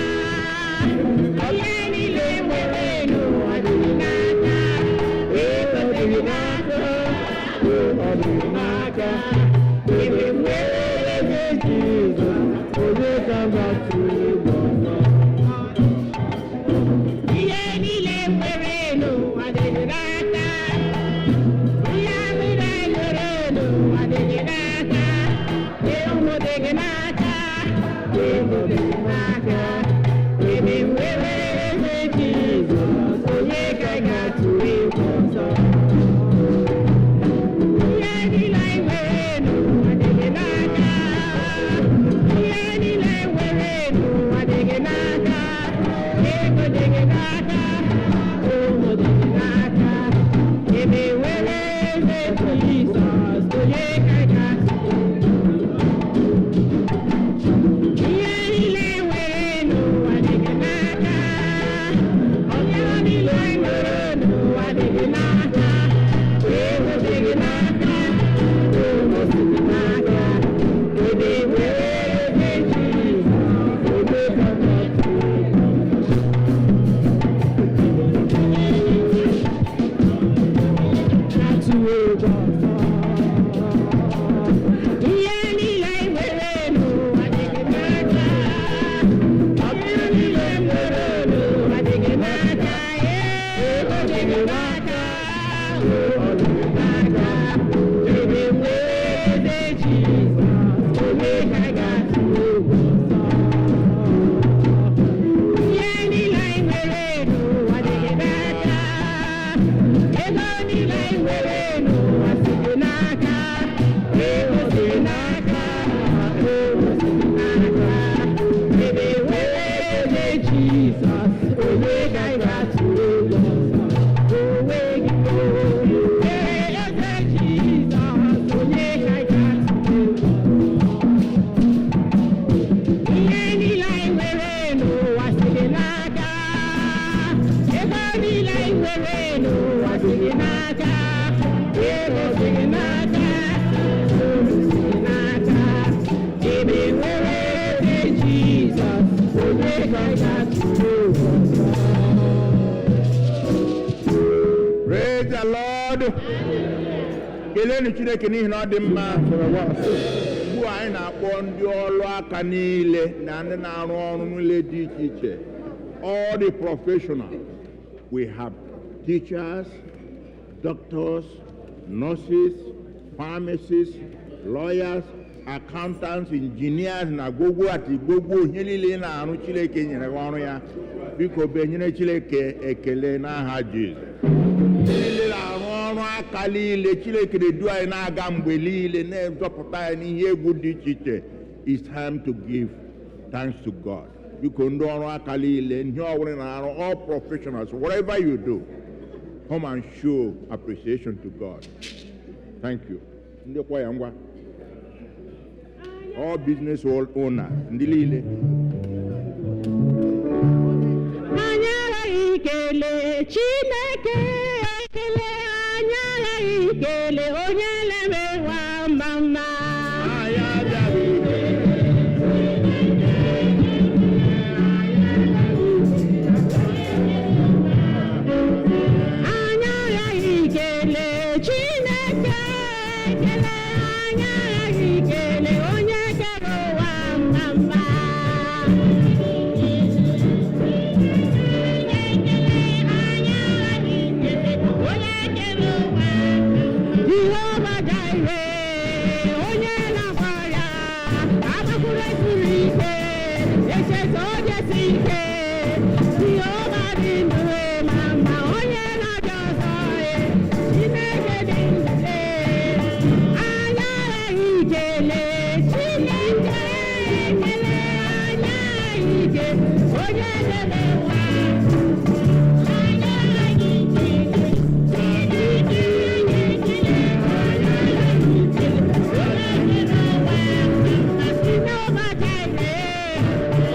S8: Ihe niile nwere n'ụwa dị gị n'aka. Ego dị gị n'aka. Ụlọ dị gị n'aka. Ebe nwere eze Jizọs, onye ka ị ga-atụ egwu? Ihe niile nwere n'ụwa dị gị n'aka. Ihe niile nwere n'ụwa dị gị n'aka. Ụmụ dị gị n'aka. Ego dị gị n'aka. Ebe nwere eze Jizọs, onye ka ị ga-atụ egwu ọzọ? Ihe niile nwere n'ụwa dị gị n'aka. Ihe niile nwere n'ụwa dị gị n'aka. Ego dị gị n'aka. Ụmụ dị gị n'aka. Ebe nwere eze Jizọs, onye ka ị ga-atụ egwu? Ihe niile nwere n'ụwa dị gị n'aka. Ọbịa niile nwere n'ụwa dị gị n'aka. Ego dị gị n'aka. Ụmụ dị gị n'aka. Ebe nwere eze Jizọs, onye ka ị ga-atụ egwu? Atụ egwu ọzọ. Ihe niile nwere n'ụwa dị gị n'aka. Ọbịa niile nwere n'ụwa dị gị n'aka. Ego dị gị n'aka. Ụlọ dị gị n'aka. Ebe nwere eze Jizọs, onye ka ị ga-atụ egwu ọzọ? Ihe niile nwere n'ụwa dị gị n'aka. Ego niile nwere n'ụwa si gị n'aka. Ego si gị n'aka. Ego si gị n'aka. Ebe nwere eze Jizọs, onye ka ị ga-atụ egwu ọzọ? Onwe gị nwere eze Jizọs, onye ka ị ga-atụ egwu ọzọ? Ihe niile nwere n'ụwa si gị n'aka. Ego niile nwere n'ụwa si gị n'aka. Ego si gị n'aka. Olu si gị n'aka. Ebe nwere eze Jizọs, onye ka ị ga-atụ egwu ọzọ?
S9: Praise the Lord. Kelenu Chineke n'ihi na ọ dị mma. Ugbu a anyị na-akpọ ndị ọrụ aka niile na ndị na-arụ ọrụ niile dị iche iche. All the professionals. We have teachers, doctors, nurses, pharmacists, lawyers, accountants, engineers, na gbogbo ati gbogbo ihe niile na-arụ Chineke nyere gị ọrụ ya. Biko benyere Chineke ekele n'aha Jizọs. Ndị niile na-arụ ọrụ aka niile Chineke na-edu anyị na-aga mgbe niile na-ezọpụta anyị n'ihe egwu dị iche iche. It's time to give thanks to God. Biko ndị ọrụ aka niile ihe ọbụla na-arụ, all professionals, whatever you do, come and show appreciation to God. Thank you. Ndị kwaya ngwa. All business owners, ndị niile.
S8: Anyị aghaghị ikele Chineke ekele. Anyị aghaghị ikele onye na-eme nwa mma mma.
S9: Anyị abịaghị ikele.
S8: Anyị aghaghị ikele Chineke ekele. Anyị aghaghị ikele onye kere ụwa mma mma. Jehova Jireh, onye na-agba ya, agbakwuru siri ike, echeta oge si ike. Jehova dị ndụ ma mma, onye na-abịa ọzọ, Chineke dị ndụ. Anyị aghaghị ikele Chineke ekele. Anyị aghaghị ikele onye na-eme ụwa. Anyị aghaghị ikele Chineke ekele. Anyị aghaghị ikele onye na-eme ụwa. Jehova Jireh,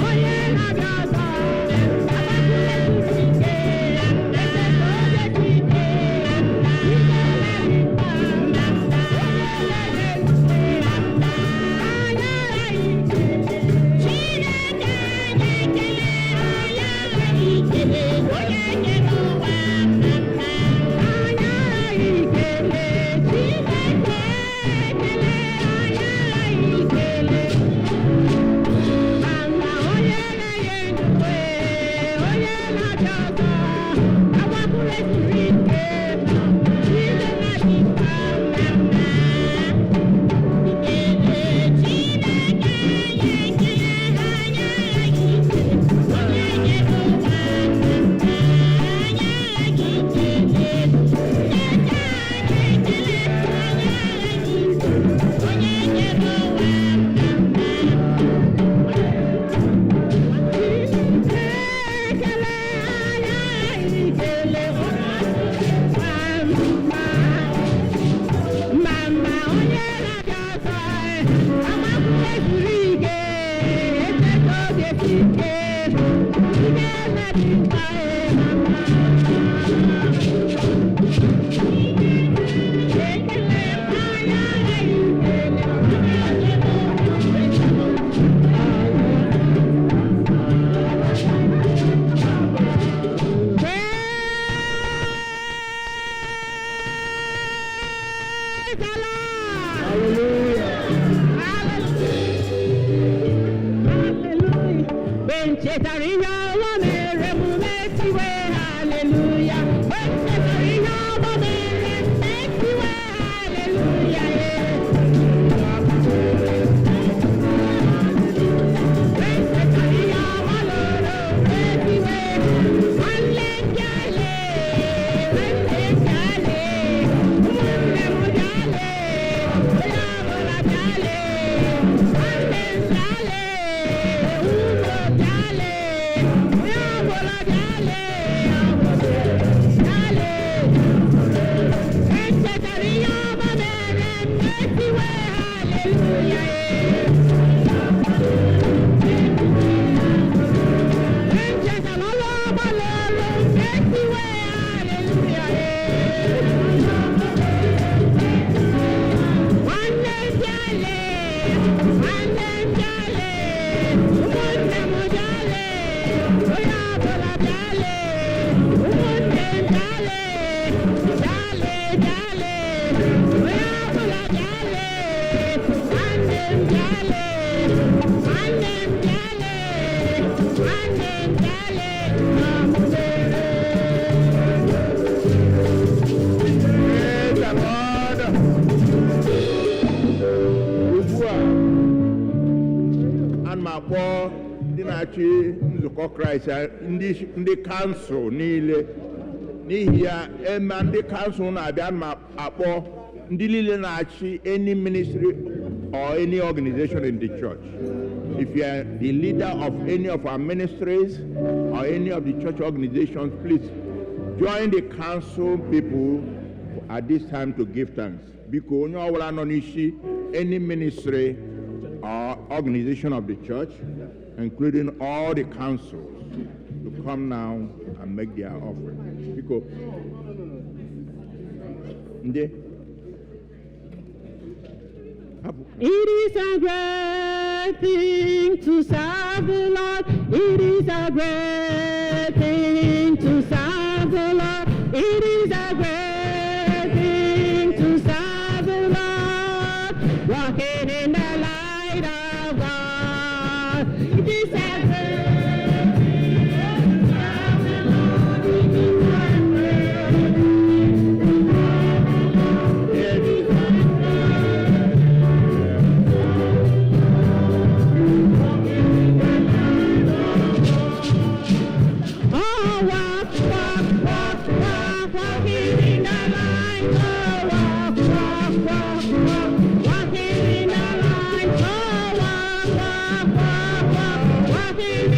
S8: onye na-abịa ọzọ, agbakwuru siri ike.
S9: Christ, ndị kansụl niile n'ihi ya ema ndị kansụl na-abịa ma akpọ ndị niile na-achị any ministry or any organization in the church. If you are the leader of any of our ministries or any of the church organizations, please join the council people at this time to give thanks. Because onye ọbụla nọ n'isi any ministry or organization of the church, including all the councils, to come now and make their offering. Because
S8: it is a great thing to serve the Lord. It is a great thing to serve the Lord. It is a great thing to serve the Lord. Walking in the light of God. It is a great walking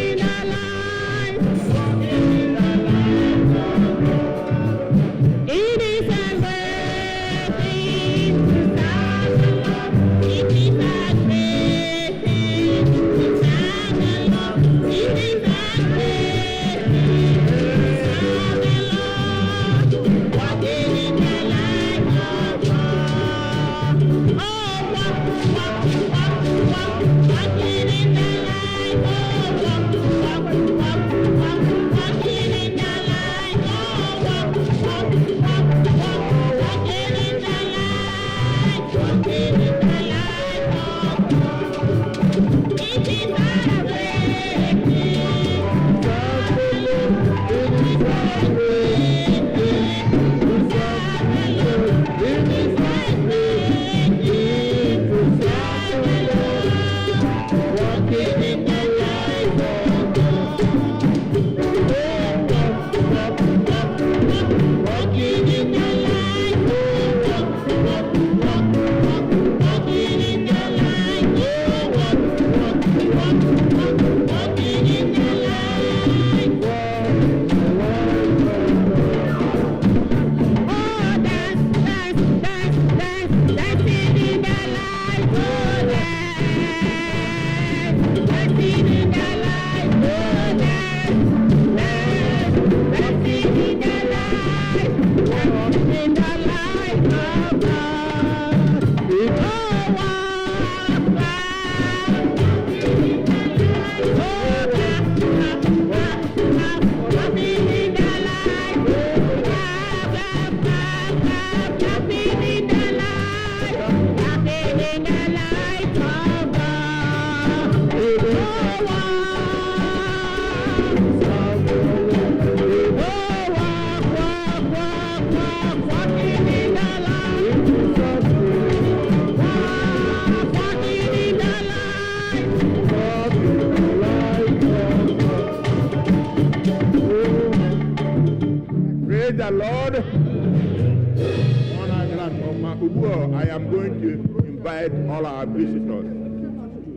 S9: invite all our visitors,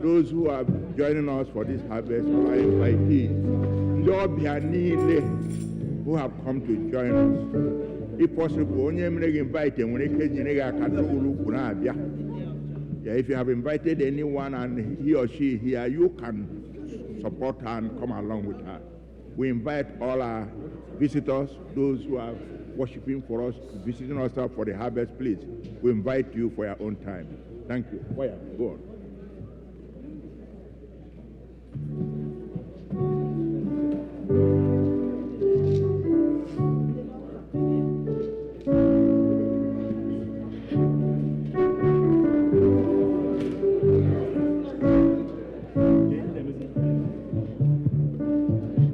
S9: those who are joining us for this harvest, all our invitees, who have come to join us. If possible, invite them. If you have invited anyone and he or she here, you can support her and come along with her. We invite all our visitors, those who are worshiping for us, visiting us for the harvest, please. We invite you for your own time. Thank you. Kwaya, go on.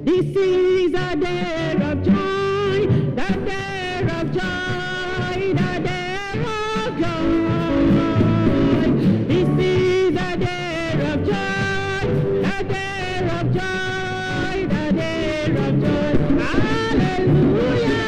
S8: This is a day of joy, the day of joy, the day of joy. This is a day of joy, the day of joy, the day of joy. Hallelujah.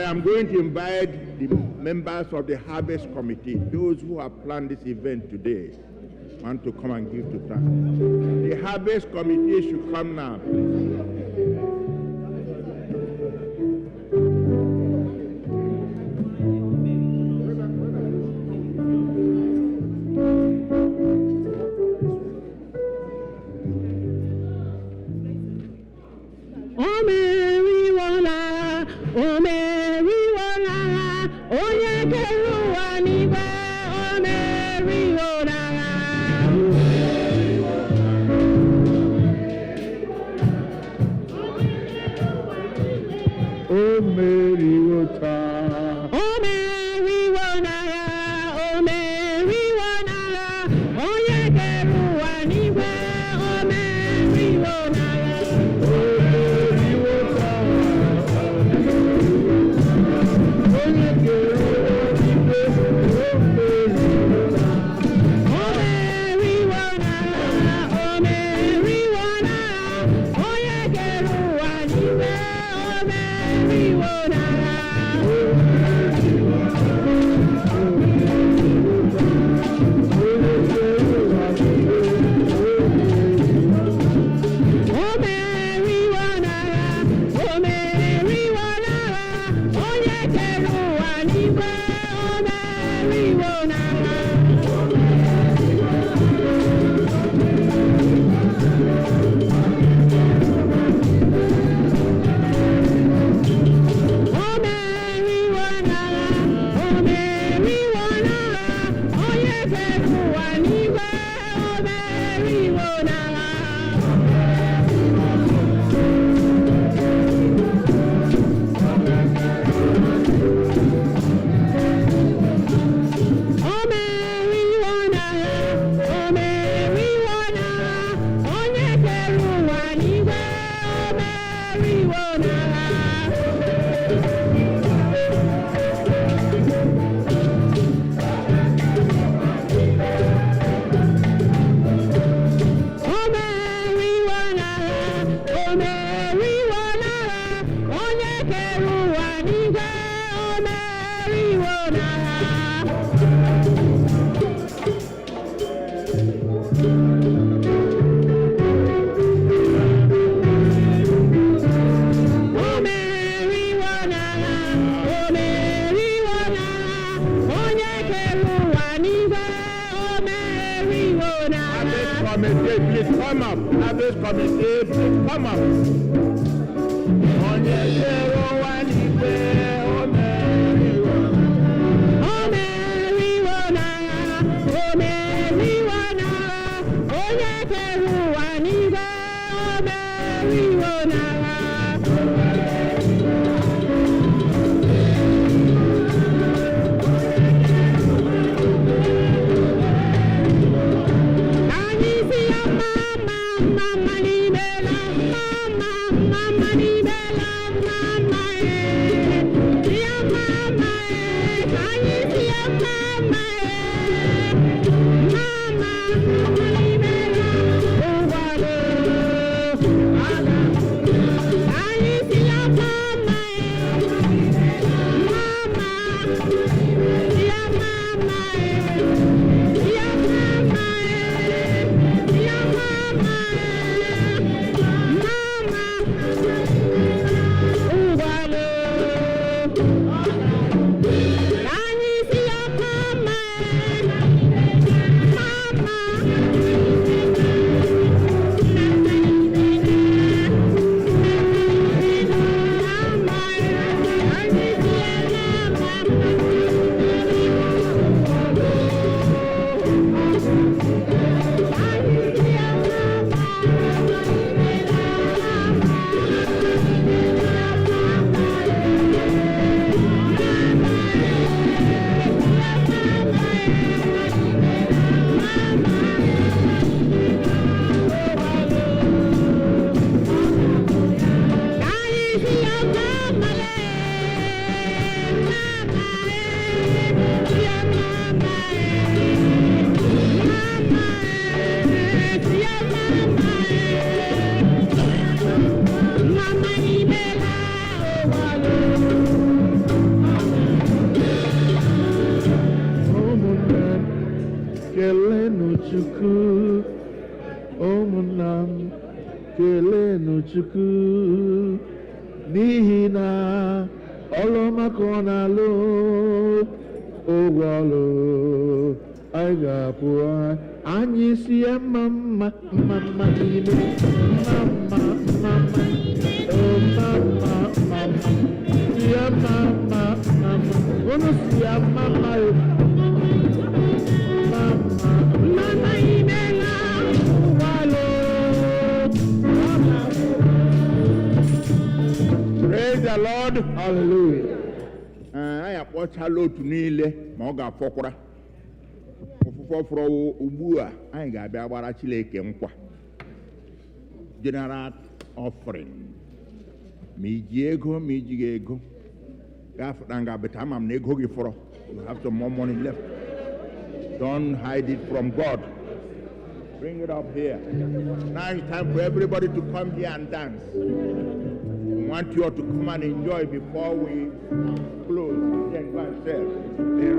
S9: I'm going to invite the members of the Harvest Committee, those who have planned this event today, want to come and give to thanks. The Harvest Committee should come now, please.
S8: n'igwe o meriwo n'agha.
S9: Please come up. Others committee, please come up. Onye zero one igwe, o meriwo.
S8: O meriwo n'agha, o meriwo n'agha. Onye kere ụwa n'igwe, o meriwo n'agha.
S1: Chukwu n'ihi na ọlụ maka ọ na-alụ ụgwọ ọlụ anyị ga-apụ anyị si ya mma mma mma mma n'ime mma mma mma mma mma mma mma si ya mma mma mma mma unu si ya mma mma mma mma mma ime na ụgwọ ọlụ.
S9: Praise the Lord.
S1: Hallelujah.
S9: Anyị akpọchala otu niile ma ọ ga-afọkwara. Ofufe fọrọ ugbu a anyị ga-abịa gbara Chineke nkwa. General offering. Ma iji ego ma ijighị ego. Gafụta nga beta ama m na ego gị fọrọ. You have some more money left. Don't hide it from God. Bring it up here. Now it's time for everybody to come here and dance. We want you all to come and enjoy before we close. Then go and sell.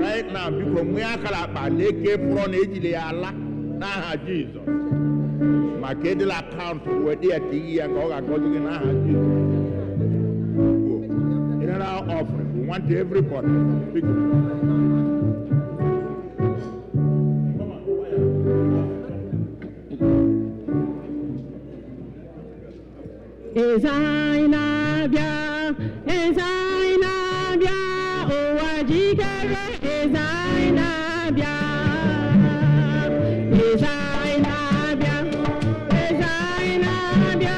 S9: Right now, because we are going to from Ejile Allah, now Jesus. My credit account were there to you and go according to Jesus. General offering. We want everybody.
S8: Ezainabia, Ezainabia, Owajikere, Ezainabia, Ezainabia, Ezainabia,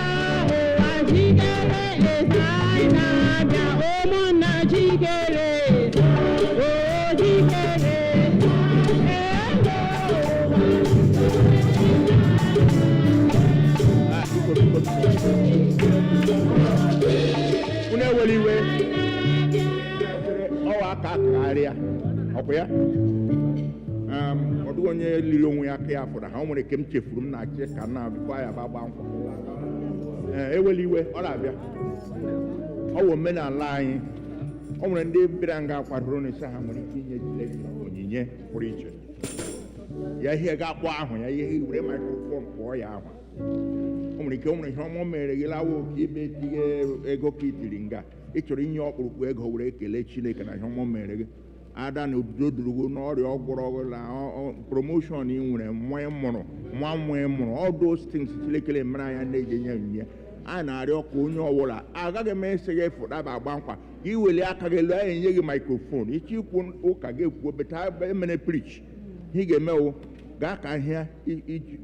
S8: Owajikere, Ezainabia, Omunajikere, Ojikere,
S9: Uneweliwe ọwa aka karịa ọkwa ya ọdụ onye liri onwe ya aka ya fụrụ ha o nwere ke m chefuru m na-achị ka na bikwa ya ba gba nkwa eweliwe ọ na-abịa ọ bụ omenala anyị o nwere ndị bịara nga akwadoro n'isi ha nwere ike inye Chineke onyinye pụrụ iche ya ihe ga-akpọ ahụ ya ihe were microphone kpọọ ya ahụ o nwere ike o nwere ihe ọma mere gị lawa oke ibe tinye ego ka itiri nga ị chọrọ inye ọkpụrụkpụ ego were kelee Chineke na ihe ọma mere gị ada na obodo durugo n'ọrịa ọgwụrụ na promotion ị nwere nwa mụrụ all those things Chineke mere anya na-eji enye onyinye a na-arịọ ka onye ọbụla agaghị m ese gị fụdaba agba nkwa ka ị weli aka gị lụọ enye gị microphone iche ikwu ụka gị ekwuo beta emene preach ị ga-emewo gaa ka ahịa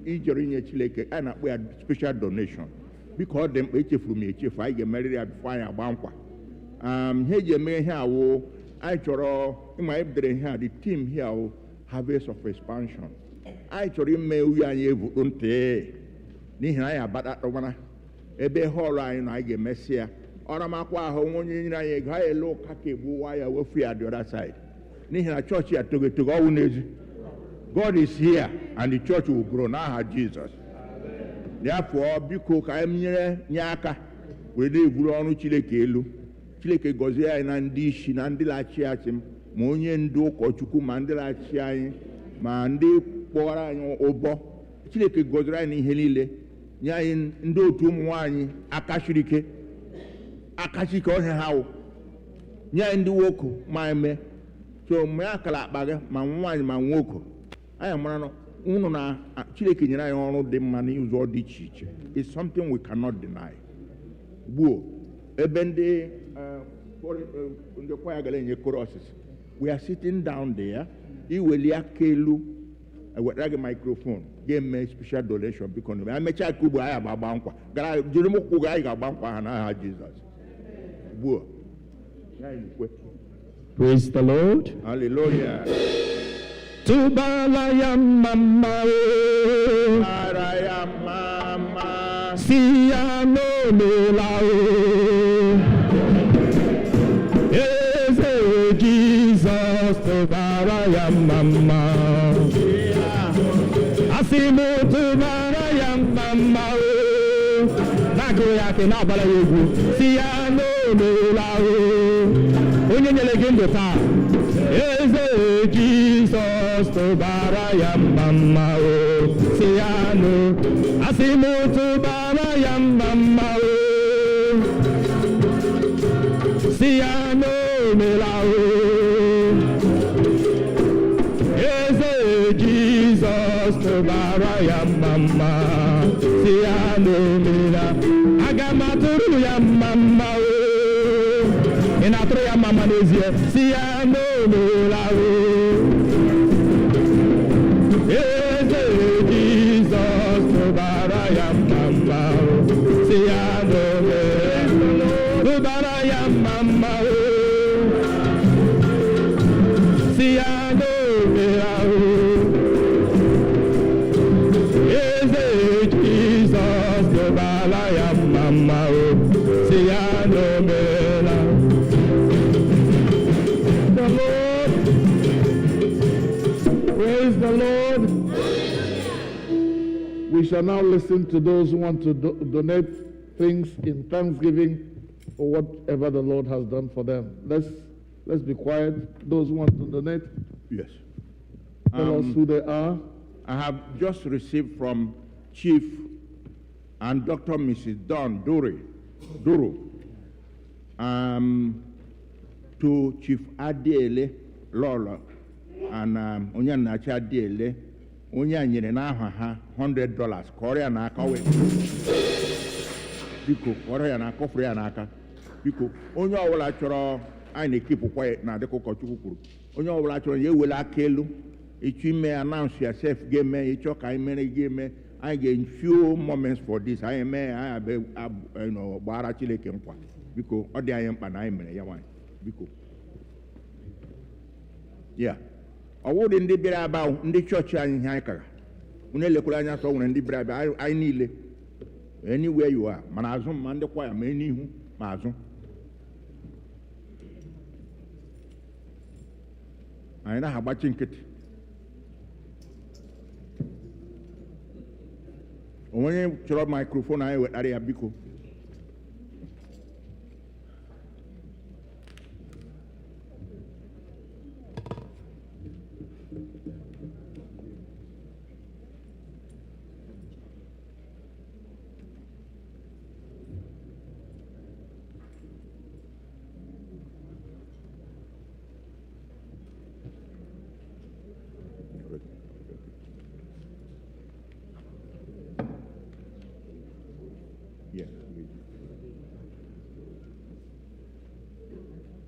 S9: ijere inye Chineke a na-akpọ ya special donation biko ọ dị mkpa echefuru m echefu anyị ga-emerịrị ya bifo anyị agba nkwa ihe eji eme ihe awụ anyị chọrọ ịma ebidere ihe a the team here awụ harvest of expansion anyị chọrọ ime uwe anyị ebudo ntị n'ihi na anyị abata ebe họlụ anyị na anyị ga-emesi ya ọramakwa ahụ onye nyere anyị ego anyị ele ụka ka egbuwa ya wefu ya the other side n'ihi na chọọchị ya togotogo ọwụ n'ezi God is here and the church will grow n'aha Jesus. Therefore, biko ka anyị nye aka were na-eburu ọrụ Chineke elu Chineke gọzie anyị na ndị isi na ndị na-achị achị ma onye ndu ụkọchukwu ma ndị na-achị anyị ma ndị kpọrọ anyị ụbọ Chineke gọziri anyị n'ihe niile nye anyị ndị otu ụmụ nwaanyị aka siri ike ọhịa ha wụ nye anyị ndị nwoke ma eme so mgbe ya kara akpa gị ma nwaanyị ma nwoke anyị mara na unu na Chineke nyere anyị ọrụ dị mma n'ụzọ dị iche iche is something we cannot deny. Gbuo ebe ndị kwaya gara enye choruses we are sitting down there iweli aka elu ewetara gị microphone ga-eme special donation biko na emechaa ka ugbo anyị agba nkwa gara jiri m kwụ gị anyị ga-agba nkwa ha n'aha Jizọs. Gbuo.
S4: Praise the Lord.
S9: Hallelujah.
S4: Tubala ya mama o,
S9: Ara ya mama,
S4: siya no mela o. Eze Jesus tubala ya mama, asimu tubala ya mama o. Nago yake na bala yegu, siya no mela o. Onye nyele gendo ta, Eze Jesus tubara ya mama o, siyano asimu tubara ya mama o, siyano mela o. Eze Jesus tubara ya mama, siyano mela. Agamaturu ya mama o. Inatro ya mama nezie, siya no mela o. Eze Jesus tubara ya mama o, siya no mela. Tubara ya mama o, siya no mela o. Eze Jesus tubara ya mama o, siya no mela.
S1: Praise the Lord. We shall now listen to those who want to donate things in thanksgiving for whatever the Lord has done for them. Let's be quiet. Those who want to donate,
S9: yes.
S1: Tell us who they are.
S9: I have just received from Chief and Dr. Mrs. Dawn Duru to Chief Adiele Lola and onye na-achi Adiele onye nyere n'aha ha $100 kọrọ na aka wee biko kọrọ ya na aka furu ya n'aka biko onye ọbụla chọrọ anyị na-ekipụ kwaya na dịka ụkọchukwu kwuru onye ọbụla chọrọ ya ewela aka elu ịchọ ime announce yourself ga-eme ịchọ ka anyị mere ga-eme anyị ga few moments for this anyị mee anyị gbara Chineke nkwa biko ọ dị anyị mkpa na anyị mere ya nwanyị biko ya ọwụdị ndị bịara aba ndị chọọchị anyị ihe anyị kara onye elekwara anya sọ nwere ndị bịara aba anyị niile anywhere you are mana azụ ma ndị kwaya ma n'ihu ma azụ anyị na-agbachi nkịtị onye chọrọ microphone anyị wetara ya biko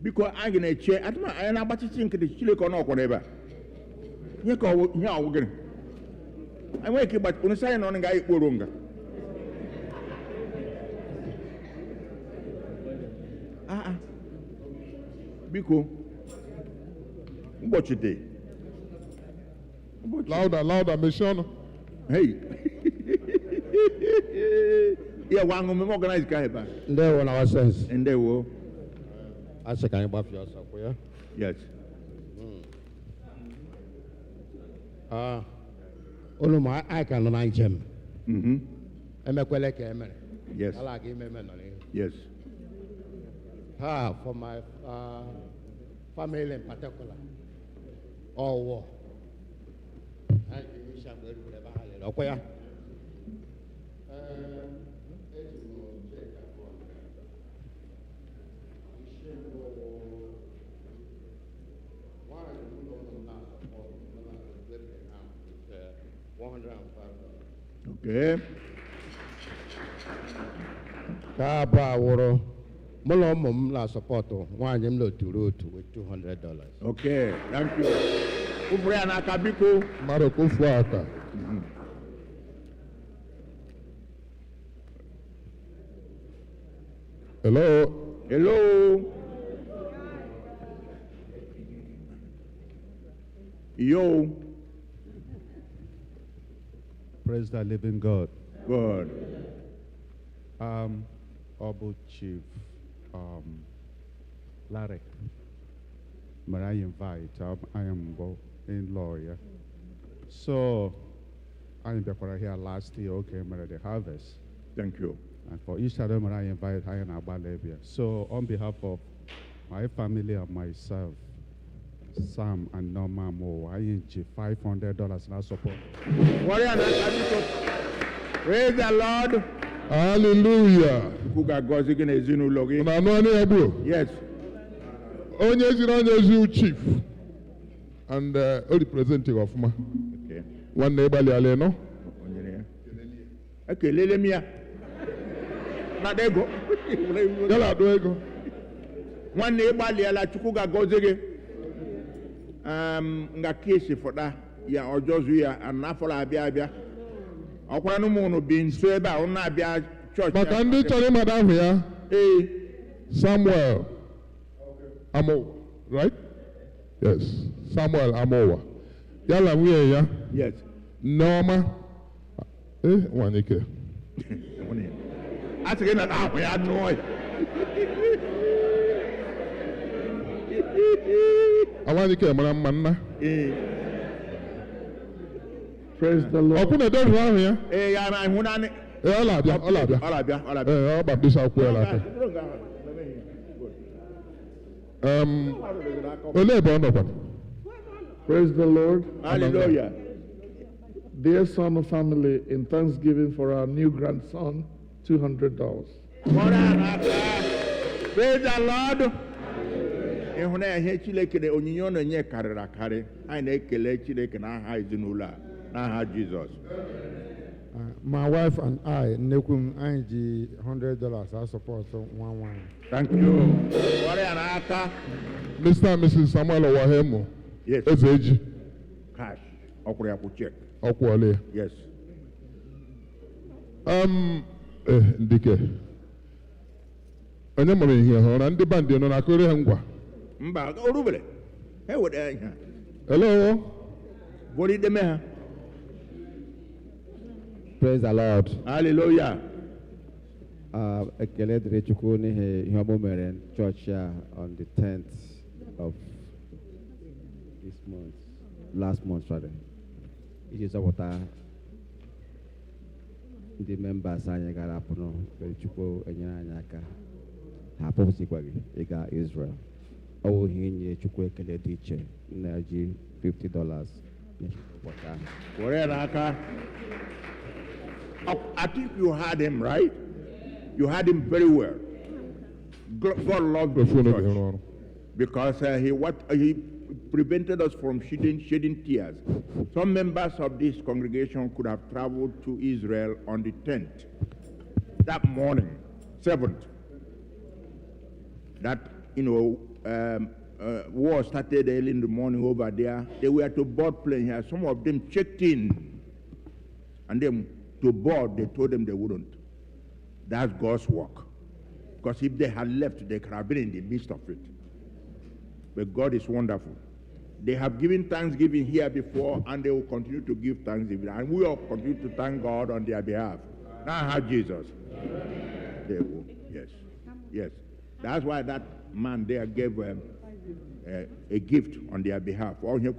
S9: biko anyị na-eche atụma anyị na-agbachichi nkịtị Chineke ọ nọkwa n'ebe a ihe ka ihe ọwụ gịnị anyị nwere ike ịgbachi onye anyị nọ nga ikporo nga biko ụbọchị dị
S10: louder mechie ọnụ
S9: hey ya wa ngụ mmemme organize ka ebe a
S10: ndewo na sense
S9: ndewo
S10: asị ka anyị gbafie ọsọ kwụ ya
S9: yes
S10: unu ma anyị ka nọ na njem emekwele ka emere
S9: yes
S10: ala ga ime nọ n'ihu
S9: yes
S10: for my family in particular all war anyị ga-ehicha mgbe erubere ebe ha lere ọkwa ya
S9: okay
S10: ka abụọ awụrụ mụ na ụmụ m na-asọpọtụ nwaanyị m n'Otu Ruth with $200.
S9: okay thank you ụfụrụ ya n'aka biko
S10: mmadụ kụfuo aka hello
S9: yo
S11: Praise the living God.
S9: God.
S11: Obu Chief Larry. May I invite? I am in lawyer. So I am here last year. Okay, may the harvest.
S9: Thank you.
S11: And for each of them, I invite I and Abalebia. So on behalf of my family and myself, Sam and Norma Mo, I injure $500 now support.
S9: Praise the Lord.
S10: Hallelujah.
S9: Yes.
S10: Onye chief and representative of Ma.
S9: Okay.
S10: One neighbor no?
S9: Okay, lele mia. Na dego.
S10: Yala do ego.
S9: One neighbor liala chukuga gozege. Nga kesi foda ya ojozu ya anafola abia. Akwara no mu no bi nso ebe a ona abia church.
S10: Maka ndị chọrọ ịmada ahụ ya. Samuel Amo, right? Yes. Samuel Amowa. Yala nwunye ya.
S9: Yes.
S10: Norma. Nwanike.
S9: Asịrị na ahụ ya nụọ.
S10: Nwanike mara mma nna.
S1: Praise the Lord.
S10: Ọkụ na-edoru ahụ ya.
S9: Ya na ihu na
S10: ọlabịa. Ọ baptisa okwu ya n'aka. Olee ebe ọ nọkwa?
S1: Praise the Lord.
S9: Hallelujah.
S1: Dear Esonu family, in thanksgiving for our new grandson, $200.
S9: Praise the Lord. Ịhụ na ihe Chineke na onyinye ọ na-enye karịrị akarị. Anyị na-ekele Chineke n'aha ezinụlọ a n'aha Jizọs.
S10: My wife and I, Nekum, I ji $100 I support one.
S9: Thank you.
S10: Mr. and Mrs. Samuel Owahemo.
S9: Yes.
S10: Ezeji.
S9: Cash. Okwu check.
S10: Okwuole.
S9: Yes.
S10: Ndike. Onye mụrụ ihe hụrụ na ndị bandi nọ na-akụrụ ha ngwa.
S9: Mba, orubere. He wede ihe.
S10: Hello.
S9: Bori deme ha.
S12: Praise the Lord.
S9: Hallelujah.
S12: Ekele dịrị Chukwu n'ihe ihe ọmụ mere church on the 10th of this month, last month rather. Iji zọpụta ndị members anyị gara apụnụ kpere Chukwu enyere anyị aka ha apụpụsikwa gị ịga Israel. Ọ bụ ihe inye Chukwu ekele dị iche na-eji $50 n'ụbọchị ahụ.
S9: Were n'aka. I think you heard him, right? You heard him very well. God loved the church because he prevented us from shedding tears. Some members of this congregation could have traveled to Israel on the 10th, that morning, 7th. That, war started early in the morning over there. They were to board plane here. Some of them checked in. And then to board, they told them they wouldn't. That's God's work. Because if they had left, they could have been in the midst of it. But God is wonderful. They have given thanksgiving here before, and they will continue to give thanksgiving. And we will continue to thank God on their behalf. Now have Jesus. They will. Yes. Yes. That's why that man there gave a gift on their behalf. Okay.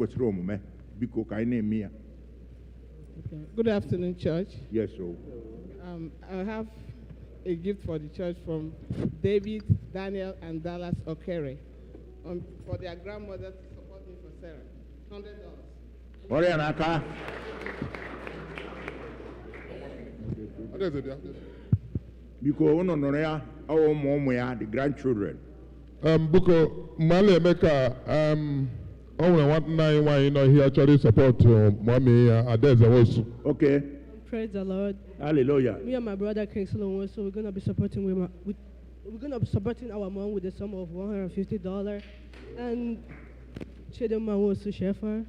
S13: Good afternoon, church.
S9: Yes, sir.
S13: I have a gift for the church from David, Daniel, and Dallas Okere for their grandmother to support me for Sarah.
S9: $100. Because the grandchildren.
S10: Buko Mali Emeka, I want to here actually support mommy Adeza also.
S9: Okay.
S14: Praise the Lord.
S9: Hallelujah.
S14: Me and my brother King Solomon, so we're gonna be supporting our mom with a sum of $150, and Chidema wants to share for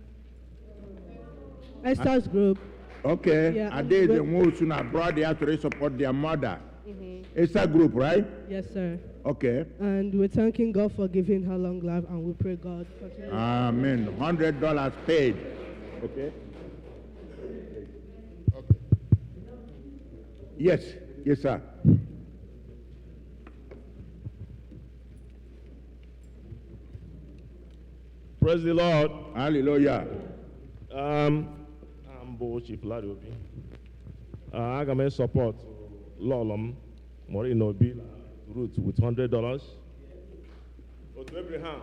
S14: Esther's group.
S9: Okay.
S14: Yeah,
S9: and they the most soon abroad they actually support their mother. Esther group, right?
S14: Yes, sir.
S9: Okay.
S14: And we're thanking God for giving her long life, and we pray God continue.
S9: Amen. $100 paid. Okay. Okay. Yes. Yes, sir.
S15: Praise the Lord.
S9: Hallelujah.
S15: I'm Chief Lariobi. I'm going to support Lolom Morino Bill Ruth with $100. Otu Abraham,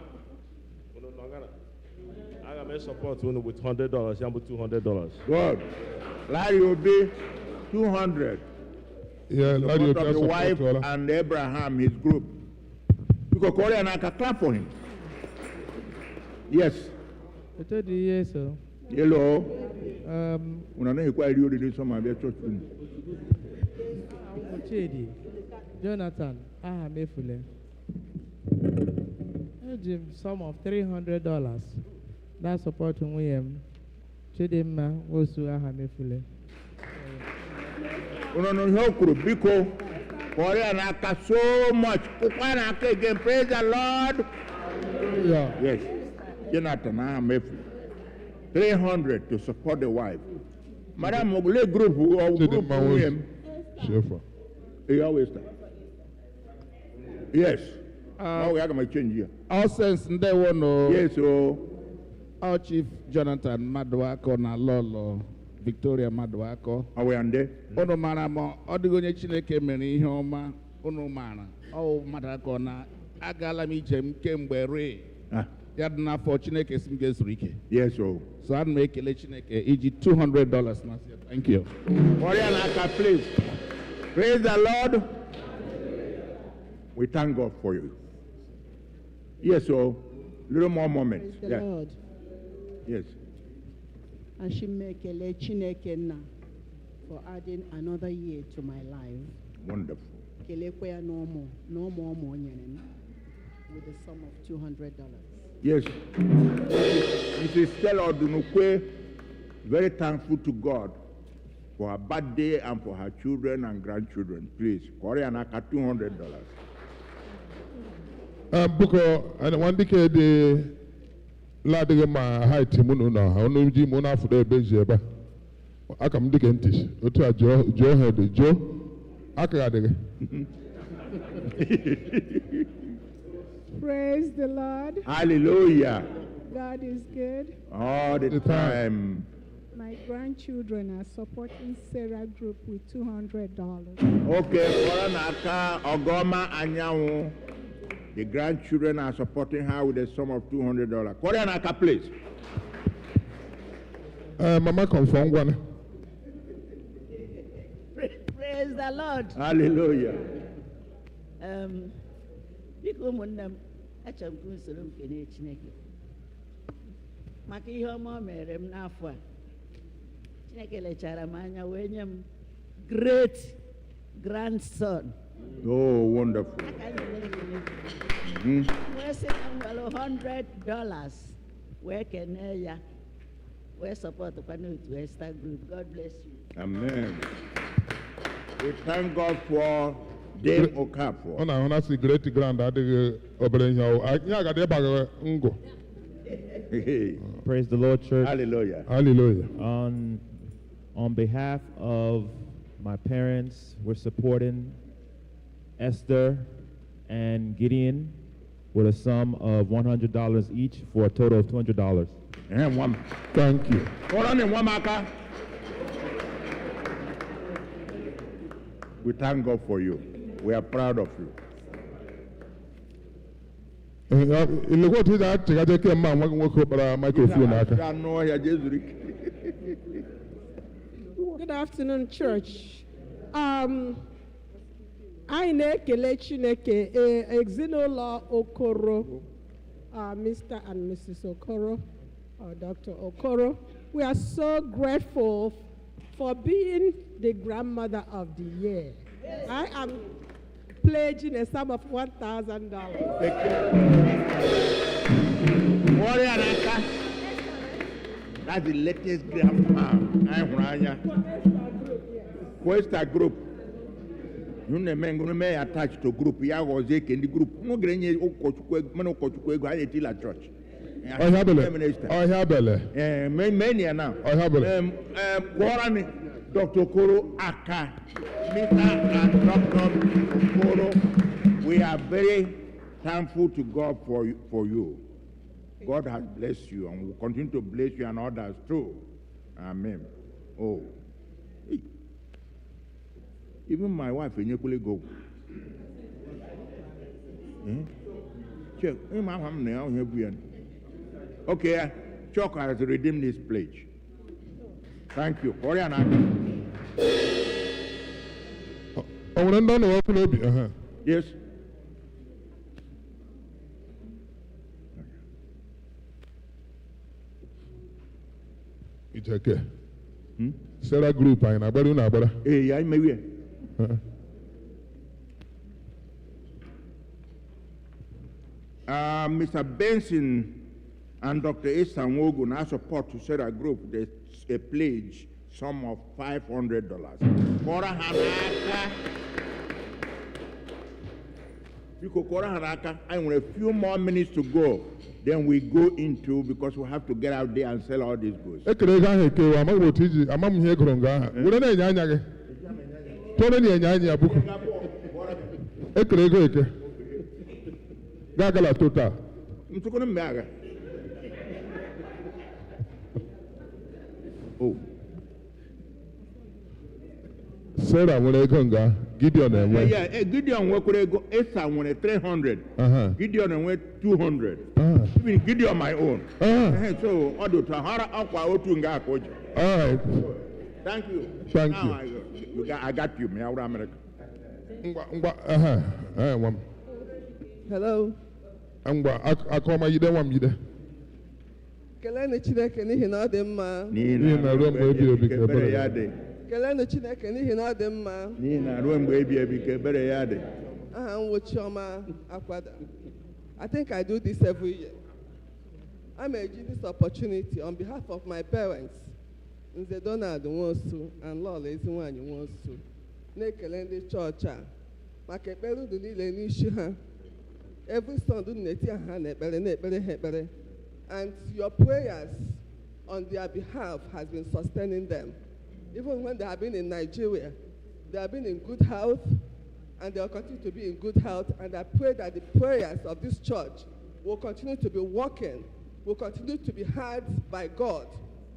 S15: I'm going to support with $100. I'm $200.
S9: Good. Larry will be 200.
S10: Yeah, Larry will
S9: the wife and Abraham, his group. Because Korea and I can clap for him. Yes.
S13: Yes, sir.
S9: Hello.
S13: Jonathan, Mefule. Jim, sum of $300. That's supporting William. Chidema was to Mefule.
S9: Because Korea and I so much. Again, praise the Lord.
S13: Yeah.
S9: Yes. Jonathan, Mefule. 300 to support the wife. Madam Mogule group or group William. He always yes. Now we are going to change here.
S2: All sense they want to.
S9: Yes, so
S2: our Chief Jonathan Maduako na Lolo Victoria Maduako.
S9: Awe ande.
S2: Ono mara mo odigonye Chineke mere ihe ọma ono mara. O Maduako na agala m ije m kemgbe re. Yadna for Chineke sim gezuru ike.
S9: Yes, so.
S2: So I'd make a Chineke iji $200 na. Thank you.
S9: Please. Praise the Lord. We thank God for you. Yes, so little more moments.
S16: Praise the Lord.
S9: Yes.
S16: Ashimekele Chineke Nna for adding another year to my life.
S9: Wonderful.
S16: Kelekwe no more with a sum of $200.
S9: Yes. Mrs. Stella Odunukwe, very thankful to God for her birthday and for her children and grandchildren. Please, Koreanaka $200.
S10: Buko, and one decade the Ladima High Timununa, how no Jim Mona for the Bezeba. I come Dickentis, Otu Joe had Joe Akade.
S17: Praise the Lord.
S9: Hallelujah.
S17: God is good.
S9: All the time.
S17: My grandchildren are supporting Sarah Group with $200.
S9: Okay, Koranaka, Ogoma, Anyawu. The grandchildren are supporting her with a sum of $200. Koranaka, please.
S10: Mama, confirm one.
S18: Praise the Lord.
S9: Hallelujah.
S18: Biko munam acham ku soro mkene Chineke. Maka ihe ọma mere m n'afọ a. Chineke lechara m anya wee nye m great grandson.
S9: Oh, wonderful.
S18: We're saying $100. Where can I? We support the Otu Ester group. God bless you.
S9: Amen. We thank God for Dame Okafor.
S10: That's a great grand.
S6: Praise the Lord, church.
S9: Hallelujah.
S10: Hallelujah.
S6: On behalf of my parents, we're supporting Esther and Gideon with a sum of $100 each for a total of $200.
S9: And one.
S10: Thank you.
S9: Hold on in one, Maka. We thank God for you. We are proud of you.
S10: Good
S13: afternoon, church. I na-ekele Chineke ezinụlọ Okoro, Mr. and Mrs. Okoro, Dr. Okoro. We are so grateful for being the grandmother of the year. I am pledging a sum of $1,000.
S9: That's the latest grandma. Questa group. You may attach to group. Ya was a candy group. No granny Okwu I tell a church.
S10: I have
S9: many now. I have Dr. Koro Aka, Mr. and Dr. Koro, we are very thankful to God for you. God has blessed you and will continue to bless you and others too. Amen. Oh. Even my wife, go. Check. Okay, Chuck has redeemed this pledge. Thank you. Yes.
S10: It's okay. Sarah group, I know.
S9: Hey, I may. Mr. Benson and Dr. Esa Nwogu now support to Sarah group. There's a pledge sum of $500. I want a few more minutes to go. Then we go into, because we have to get out there and sell all these goods. Oh.
S10: Sarah will go Gideon and
S9: yeah, Gideon will go Esther went 300. Gideon went 200. Even Gideon my own. So Odu Tahara Aqua Otunga coach.
S10: All right.
S9: Thank you.
S10: Thank
S9: now
S10: you.
S9: I got you, me out America.
S13: Hello.
S10: I call my ide one ide.
S13: Kelene Chineke n'ihi na ọ dị mma.
S9: N'ihi na ruo mgbe ebi ebi ka ebere ya dị.
S13: Kelene Chineke n'ihi na ọ dị mma.
S9: N'ihi na ruo mgbe ebi ebi ka ebere ya dị.
S13: Aha m wụ Chioma Akwada. I think I do this every year. I may use this opportunity on behalf of my parents, Nze Donald Nwosu and Lola Ezinwanyi Nwosu, na-ekele ndị chọọchị a maka ekpere unu niile n'isi ha. Every Sunday na-eti ha na-ekpere ha ekpere. And your prayers on their behalf has been sustaining them. Even when they have been in Nigeria, they have been in good health, and they will continue to be in good health. And I pray that the prayers of this church will continue to be working, will continue to be heard by God,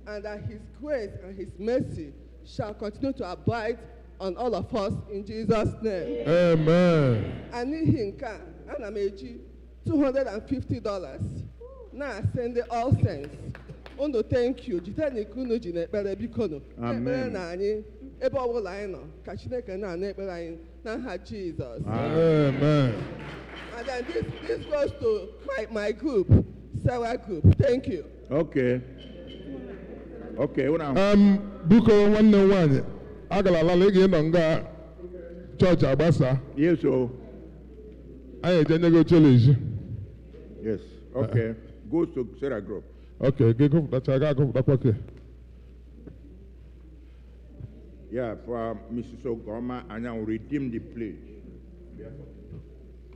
S13: and that His grace and His mercy shall continue to abide on all of us in Jesus' name.
S10: Amen.
S13: And in Hinka, and I'm $250. Now send the all saints. Ondo thank you. Jitani kunu jine pere bikono.
S9: Amen.
S13: Na anyị ebe ọbụla anyị nọ ka Chineke na ekpere anyị n'aha Jesus.
S10: Amen.
S13: And then this goes to my group, Sarah group. Thank you.
S9: Okay. Okay.
S10: Buko one. Agala legi nonga. chọọchị agbasa.
S9: Yes, so.
S10: Anyị ejenye gị oche n'ezi.
S9: Yes, okay. Go to Sarah Group.
S10: Okay, gị gụpụtacha gaa gụpụtakwa ke.
S9: Yeah, for Mrs. Ogoma, and I will redeem the pledge.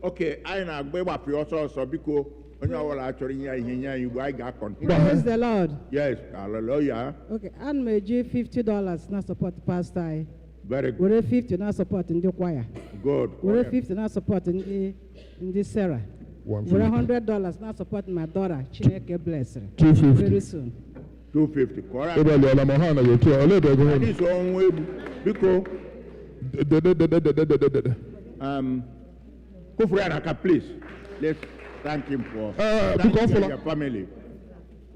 S9: Okay, I na agba ịgbapụ ọsọ because onye ọbụla achọrọ inye ihe nye anyị Igbo anyị ga-akọntinue.
S19: Praise the Lord.
S9: Yes, hallelujah.
S19: Okay, ana m eji $50 na support pastor anyị.
S9: Very good.
S19: Were 50 na support ndị kwaya.
S9: Good.
S19: Were 50 na support ndị Sarah. Were $100 na support my daughter. Chineke bless her.
S10: 250.
S19: Very soon.
S9: 250. Correct.
S10: Ebali ala ma ha na yotu ole ebe ego.
S9: This one way because Kufrianaka, please. Let's thank him for your family.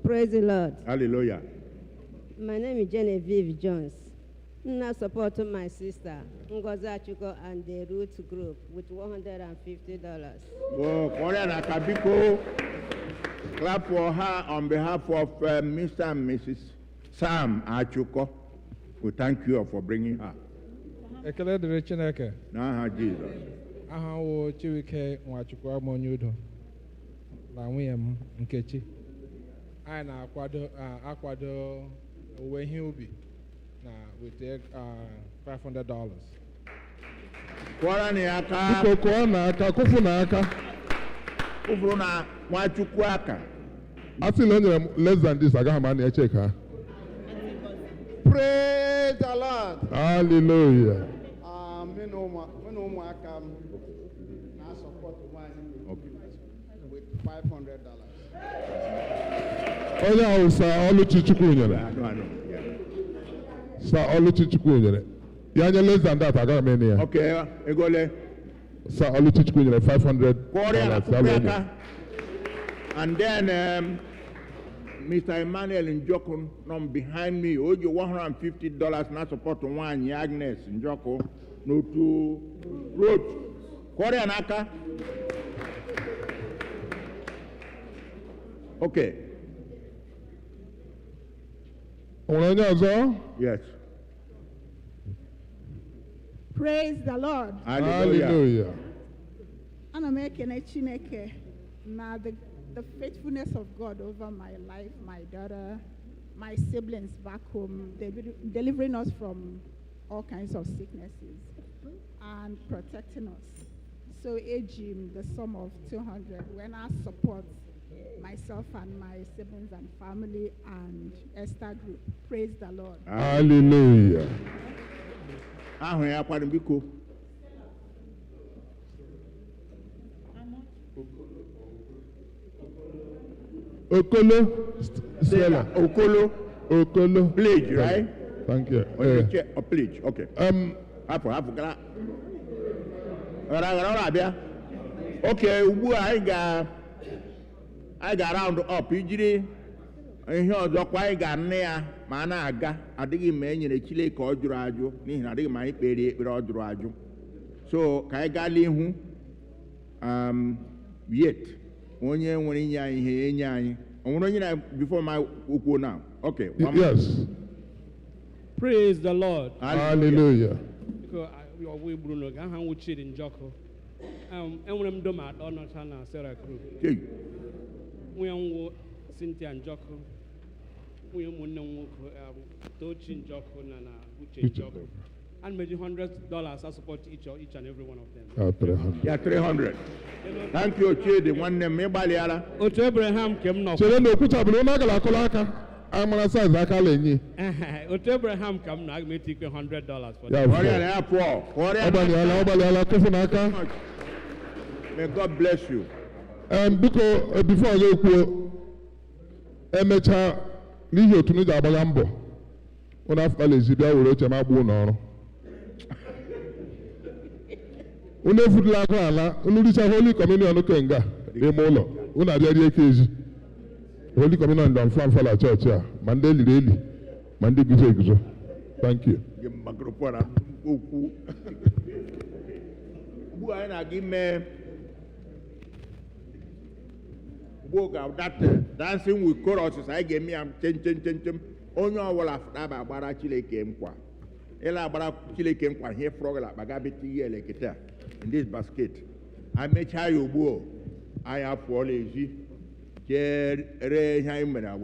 S20: Praise the Lord.
S9: Hallelujah.
S20: My name is Genevieve Jones. I support my sister, Ngozi Achuko, and the Ruth group with $150.
S9: Oh, Kufrianaka, because clap for her on behalf of Mr. and Mrs. Sam Achuko. We thank you for bringing her.
S21: Ekele dịrị Chineke.
S9: N'aha Jesus.
S21: Aha wo Chiwike Nwachukwu Amonye Udo na nwunye m Nkechi. Anyị na-akwado owuwe ihe ubi na with $500.
S9: Kwara ni aka.
S10: Biko kụọ n'aka, kụfụ n'aka.
S9: Kụfụrụ na Nwachukwu aka.
S10: Asị na o nyere m less than this, agaghị m a na-eche ka.
S22: Praise the Lord.
S10: Hallelujah.
S22: With $500.
S10: Onye ahụ sa Oluchi Chukwu nyere. Sa Oluchi Chukwu nyere. Ya nye less than that, agaghị m enye ya.
S9: Okay, egole.
S10: Sa Oluchi Chukwu nyere $500.
S9: And then Mr. Emmanuel Njoko, behind me, owed you $150 na support one Agnes Njoko, no Otu Ruth. Korea naka. Okay. Yes.
S17: Praise the Lord.
S10: Hallelujah.
S17: Ana m ekene Chineke na the faithfulness of God over my life, my daughter, my siblings back home, delivering us from all kinds of sicknesses and protecting us. So Ejim, the sum of 200, when I support myself and my siblings and family and Esther group. Praise the Lord.
S10: Hallelujah. Okolo, Stella. Okolo.
S9: Pledge, right?
S10: Thank you.
S9: A pledge, okay. Okay, I got round up. Ijiri ihe ọzọ kwa anyị ga nne ya ma na-aga adịghị ma enyere Chineke ọ jụrụ ajụ n'ihi na adịghị ma anyị kpere ekpere ọ jụrụ ajụ. So ka anyị gaa n'ihu yet onye nwere inye anyị ihe enye anyị. Onwere onye na before my ukwu now. Okay.
S10: Yes.
S23: Praise the Lord.
S10: Hallelujah.
S23: Because we Bruno ga ha nwuchiri njọkụ. Enwere m doma atọ nọcha na Sarah group. Nwunye nwo Cynthia Njọkụ. Nwunye ụmụnne m nwoke Tochi Njọkụ na Uche Njọkụ. And maybe $100 I support each and every one of them.
S10: 300.
S9: Yeah, 300. Thank you, Chidi. One name, Mebaliara.
S23: Otu Abraham came now.
S10: Chere no kucha bulu na gala kolaka. Amara size aka lenyi.
S23: Otu Abraham come now. I may take $100 for
S10: that.
S9: May God bless you.
S10: Because before I go, emecha n'ihi otu n'iji agbaga mbọ. Una afọ ezibia were oche ma gbuo n'ọrụ. Unu efudula aka ala, unu richa Holy Communion kenga n'ime ụlọ. Unu abịa rie ezi. Holy Communion don fala church a, ma ndị eliri eli, ma ndị guzo eguzo. Thank you.
S9: Okwu. Ugbu anyị na-aga ime that dancing with choruses, I gave me chen. Onye ọbụla fụtaba agbara Chineke nkwa Ela bara chile ken kwa here frog la bagabiti yele kita in this basket. I make chayobo. I have for lazy. We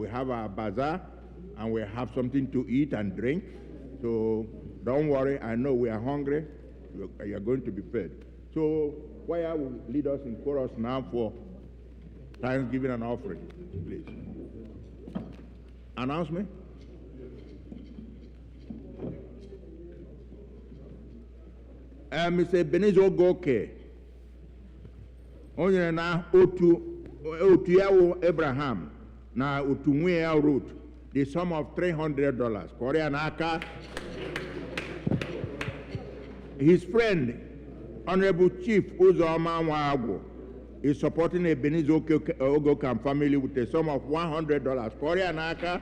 S9: have a bazaar and we have something to eat and drink. So don't worry, I know we are hungry. You are going to be fed. So choir will lead us in chorus now for thanksgiving and offering, please. Announcement? Mr. Benizo Goke. Onye na Otu Abraham na Otu Ruth, the sum of $300. Korea Naka. His friend, Honorable Chief Uzoma Wago, is supporting a Benizo Ogokan family with a sum of $100. Korea Naka.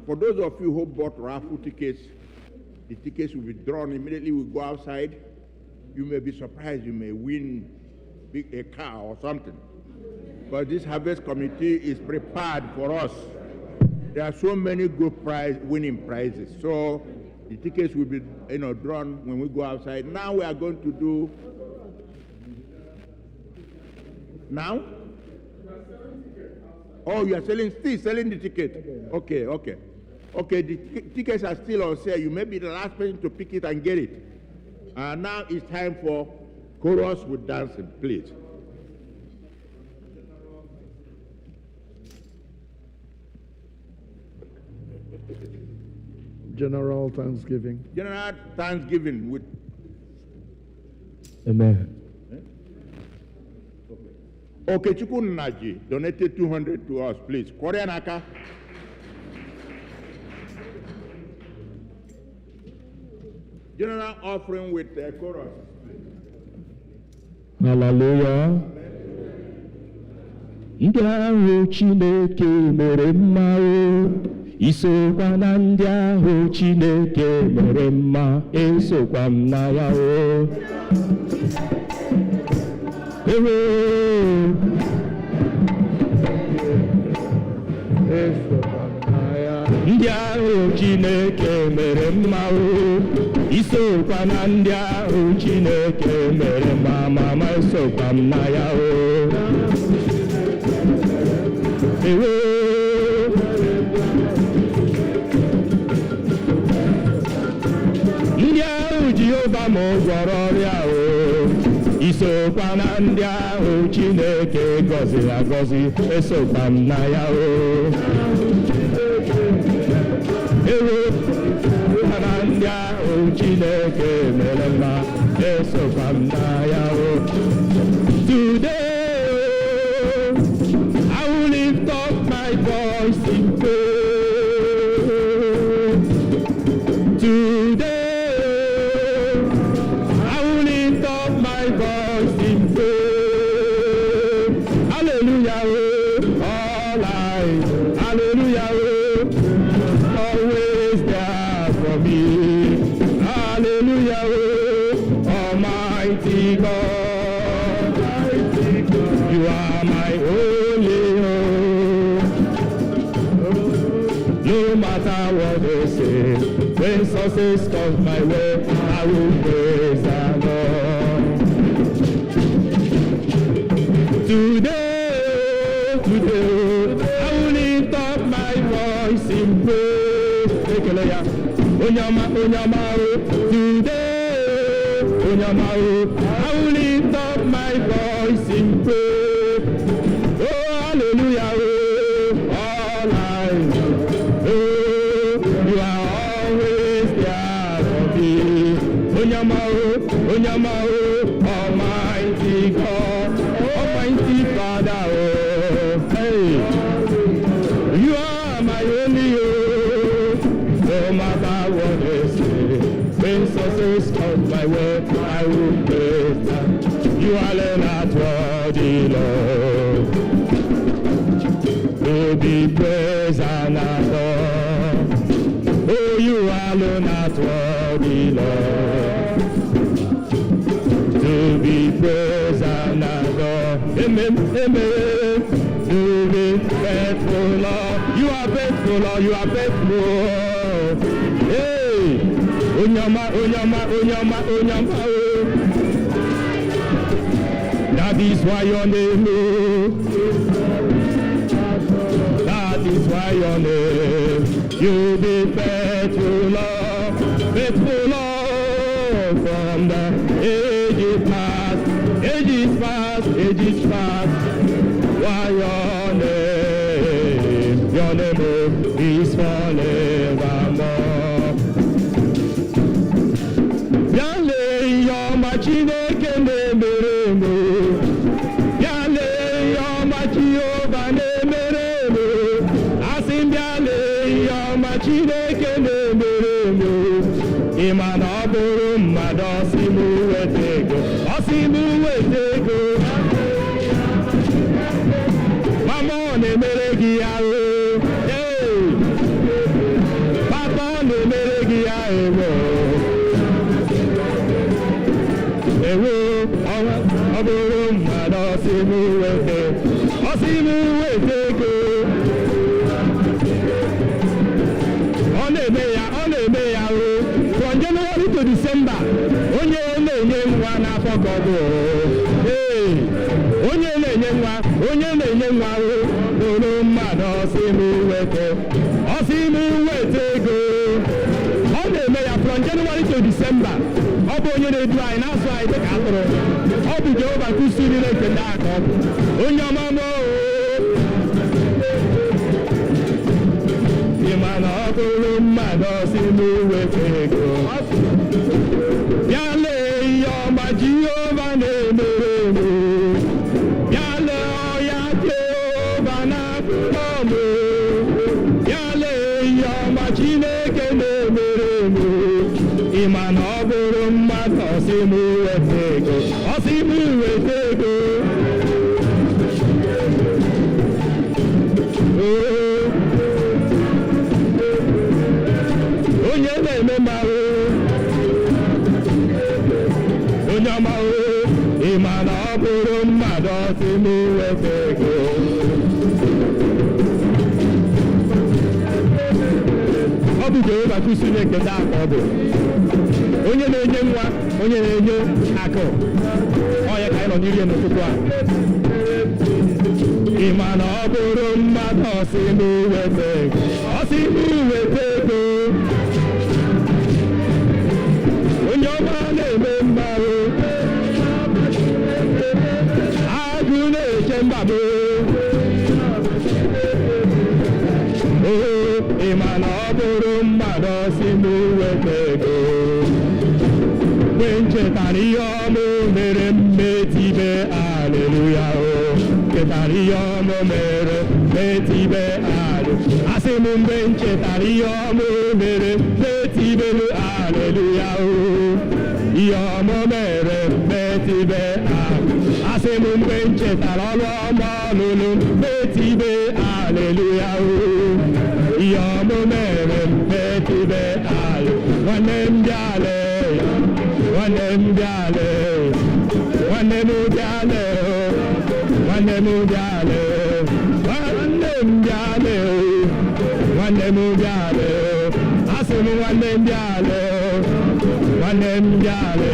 S9: For those of you who bought raffle tickets, the tickets will be drawn immediately. We go outside. You may be surprised. You may win a car or something. But this harvest committee is prepared for us. There are so many good winning prizes. So the tickets will be drawn when we go outside. Now we are going to do. Now? Oh, you are still selling the ticket. Okay. Okay, the tickets are still on sale. You may be the last person to pick it and get it. Now it's time for chorus with dancing, please.
S1: General Thanksgiving.
S9: General Thanksgiving with.
S1: Amen.
S9: Okay, Chukwu Nnaji donated 200 to us, please. Korea Naka. General offering with the chorus.
S3: Hallelujah. Ndị ahụ Chineke mere mma o, isokwa na ndị ahụ Chineke mere mma, esokwa m na ya o. Ndị ahụ Chineke mere mma o, isokwa na ndị ahụ Chineke mere mma, mama esokwa m na ya o. Ndị ahụ Jehova m gwọrọ ọrịa o, isokwa na ndị ahụ Chineke gọziri agọzi, esokwa m na ya o. Na ndị ahụ Chineke mere mma, esokwa m na ya o. Today I will lift up my voice in praise. Today I will lift up my voice in praise. Hallelujah, all eyes, hallelujah, always there for me. Hallelujah, Almighty God, you are my only hope. No matter what they say, when success comes my way, I will praise the Lord. Today, I will lift up my voice in praise. Onyama, today, Onyama, I will lift up my voice in praise. Oh, hallelujah, all eyes, you are always there for me. Onyama, Almighty God, Almighty Father, hey, you are my only hope. No matter what they say, when success comes my way, I will praise them. You are not worthy, Lord. To be praised and adored. Amen, amen. To be faithful, Lord. You are faithful, Lord. You are faithful. Hey, Onyama, Onyama, Onyama, Onyama. That is why your name is. That is why your name. You be faithful, Lord. Faithful, Lord. From the ages past, ages past, ages past. Why your name is forevermore. Yale yoma Chineke na-emereme. Yale yoma Jehova na-emereme. Asị m yale yoma Chineke na-emereme. Ịma na ọ bụrụ mmadụ ọsị m weta ego. Ọsị m weta ego. Mama ọ na-emere gị ahụ. Papa ọ na-emere gị ahụ. Ewo, ọ bụrụ mmadụ ọsị m weta ego. Ọ na-eme ya ahụ. From January to December, onye na-enye nwa n'afọ ka ọ bụ. Onye na-enye nwa ahụ bụrụ mmadụ ọsị m weta ego. Ọ na-eme ya from January to December. Ọ bụ onye na-edu anyị na-asụ anyị dịka atụrụ. Ọ bụ Jehova Kristi niile nke ndị aka ọ bụ. Onye ọma m ị ma na ọ bụrụ mmadụ ọsị m weta ego. Ya lee ihe ọma Jehova na-emere eme. Ya lee ọya Jehova na-akpọ m. Ya lee ihe ọma Chineke na-emere eme. Ị ma na ọ bụrụ mmadụ ọsị m weta ego. Ọsị m weta ego. Onye na-eme mmarụ. Onye ọma ị ma na ọ bụrụ mmadụ ọsị m weta ego. Ọ bụ Jehova Kristi nke ndị aka ọ bụ. Onye na-enye nwa, onye na-enye akụ. Ọ ya ka anyị nọ n'iri n'ụtụtụ a. Ị ma na ọ bụrụ mmadụ ọsị m weta ego. Ọsị m weta ego. Onye ọma na-eme mmarụ. Agụ na-eche mgbagbo. Ị ma na ọ bụrụ mmadụ ọsị m weta ego. Mgbe m chetara ihe ọma mere mmetibe aleluya o. Chetara ihe ọma mere mmetibe aleluya. Asị m mgbe m chetara ihe ọma mere mmetibe aleluya o. Ihe ọma mere mmetibe aleluya. Asị m mgbe m chetara ọrụ ọma ọlụlụ mmetibe aleluya o. Ihe ọma mere mmetibe aleluya. Nwanne m bịale. Nwanne m bịale. Nwanne m bịale. Nwanne m bịale. Nwanne m bịale. Nwanne m bịale. Asị m nwanne m bịale. Nwanne m bịale.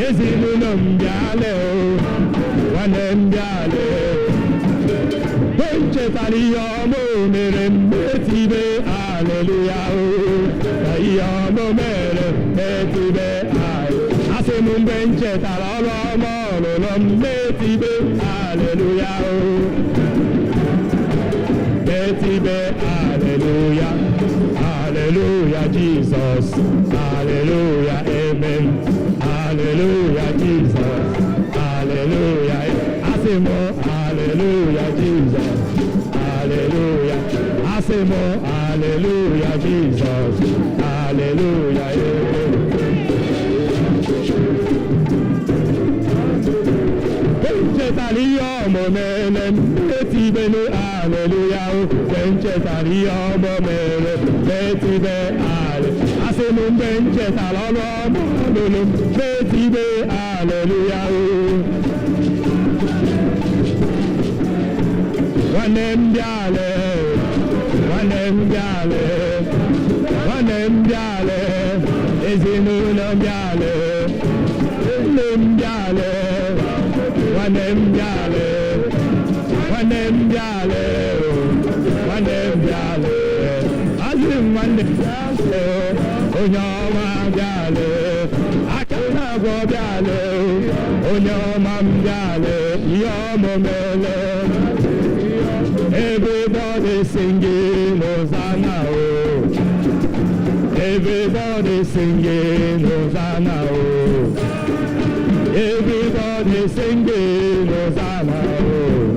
S3: Ezinụlọ m bịale. Nwanne m bịale. Mgbe m chetara ihe ọma o mere mmetibe aleluya o. Na ihe ọma o mere mmetibe aleluya. Asị m mgbe m chetara ọrụ ọma ọlụlụ mmetibe aleluya o. Mmetibe aleluya. Hallelujah, Jesus. Hallelujah, amen. Hallelujah, Jesus. Hallelujah. Asị m hallelujah, Jesus. Hallelujah. Asị m hallelujah, Jesus. Hallelujah, amen. Chetara ihe ọmụ mere mmetibe aleluya o. Chetara ihe ọmụ mere mmetibe aleluya. Asị elu mgbe m chetara ọrụ ọma lụrụ metibe aleluya o nwanne m bịale nwanne m bịale nwanne m bịale ezinụlọ m bịale nne m bịale nwanne m bịale nwanne m bịale nwanne m bịale asị m nwanne m bịale onye ọma bịale aka na-agwọ bịale onye ọma m bịale ihe ọma mele everybody singing Hosanna oh everybody singing Hosanna oh everybody singing Hosanna oh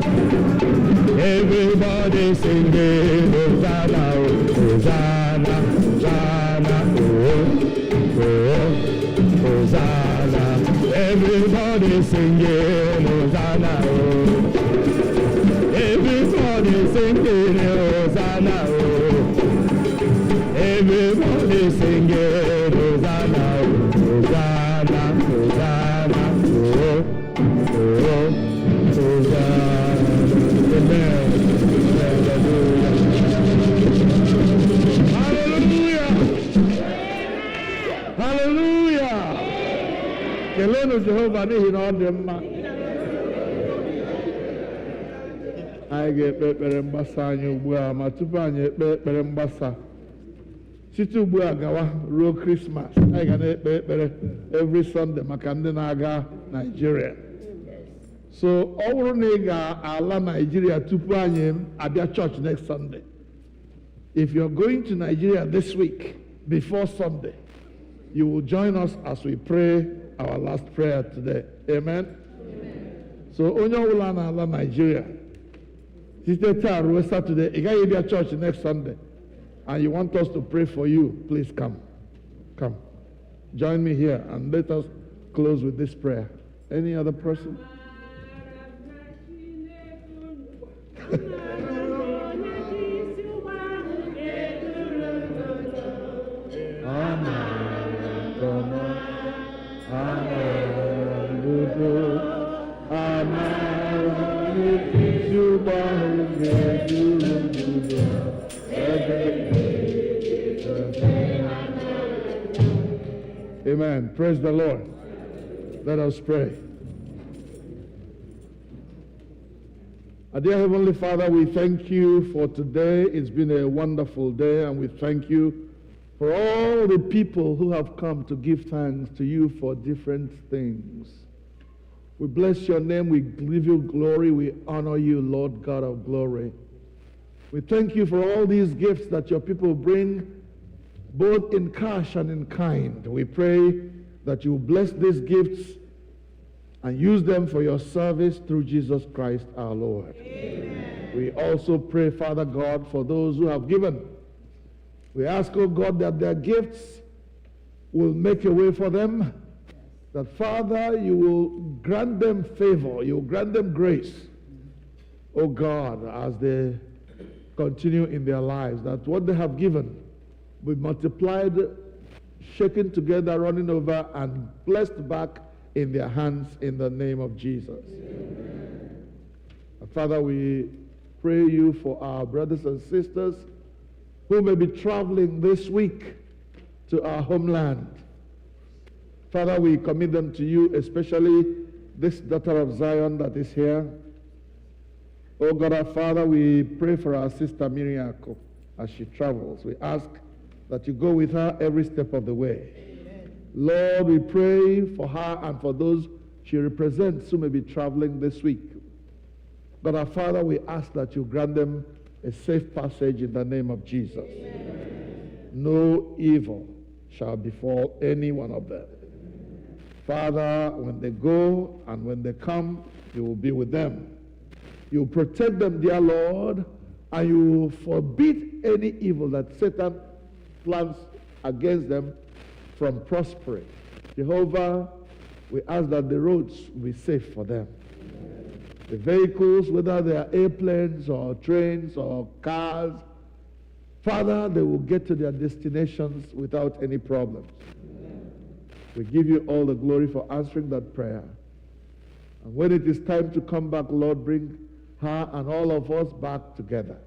S3: everybody singing Hosanna oh Hosanna Hosanna oh oh Hosanna everybody singing Hosanna oh everybody singing Hosanna oh everybody singing Hosanna oh Hosanna Hosanna oh oh Hosanna amen hallelujah hallelujah kelenu Jehova n'ihi na ọ dị mma anyị ga-ekpe ekpere mgbasa anyị ugbu a ma tupu anyị ekpe ekpere mgbasa site ugbu a gawa ruo Christmas anyị ga na-ekpe ekpere every Sunday maka ndị na-aga Nigeria so ọ bụrụ na ị ga-ala Nigeria tupu anyị abịa church next Sunday if you're going to Nigeria this week before Sunday you will join us as we pray our last prayer today amen so onye ọbụla na-ala Nigeria site taa ruo Saturday ị gaghị bịa church next Sunday and you want us to pray for you please come join me here and let us close with this prayer. Any other person? Amen. Praise the Lord. Let us pray. Our dear Heavenly Father, we thank you for today. It's been a wonderful day, and we thank you for all the people who have come to give thanks to you for different things. We bless your name. We give you glory. We honor you, Lord God of glory. We thank you for all these gifts that your people bring, both in cash and in kind. We pray that you bless these gifts and use them for your service through Jesus Christ our Lord. Amen. We also pray, Father God, for those who have given. We ask, oh God, that their gifts will make a way for them, that, Father, you will grant them favor, you will grant them grace, oh God, as they continue in their lives, that what they have given will be multiplied, shaken together, running over, and blessed back in their hands in the name of Jesus. Amen. Father, we pray you for our brothers and sisters who may be traveling this week to our homeland. Father, we commit them to you, especially this daughter of Zion that is here. Oh God, our Father, we pray for our sister Miriam as she travels. We ask that you go with her every step of the way. Amen. Lord, we pray for her and for those she represents who may be traveling this week. God, our Father, we ask that you grant them a safe passage in the name of Jesus. Amen. No evil shall befall any one of them. Father, when they go and when they come, you will be with them. You protect them, dear Lord, and you forbid any evil that Satan plans against them from prospering. Jehovah, we ask that the roads will be safe for them. The vehicles, whether they are airplanes or trains or cars,
S1: Father, they will get to their destinations without any problems. We give you all the glory for answering that prayer. And when it is time to come back, Lord, bring her and all of us back together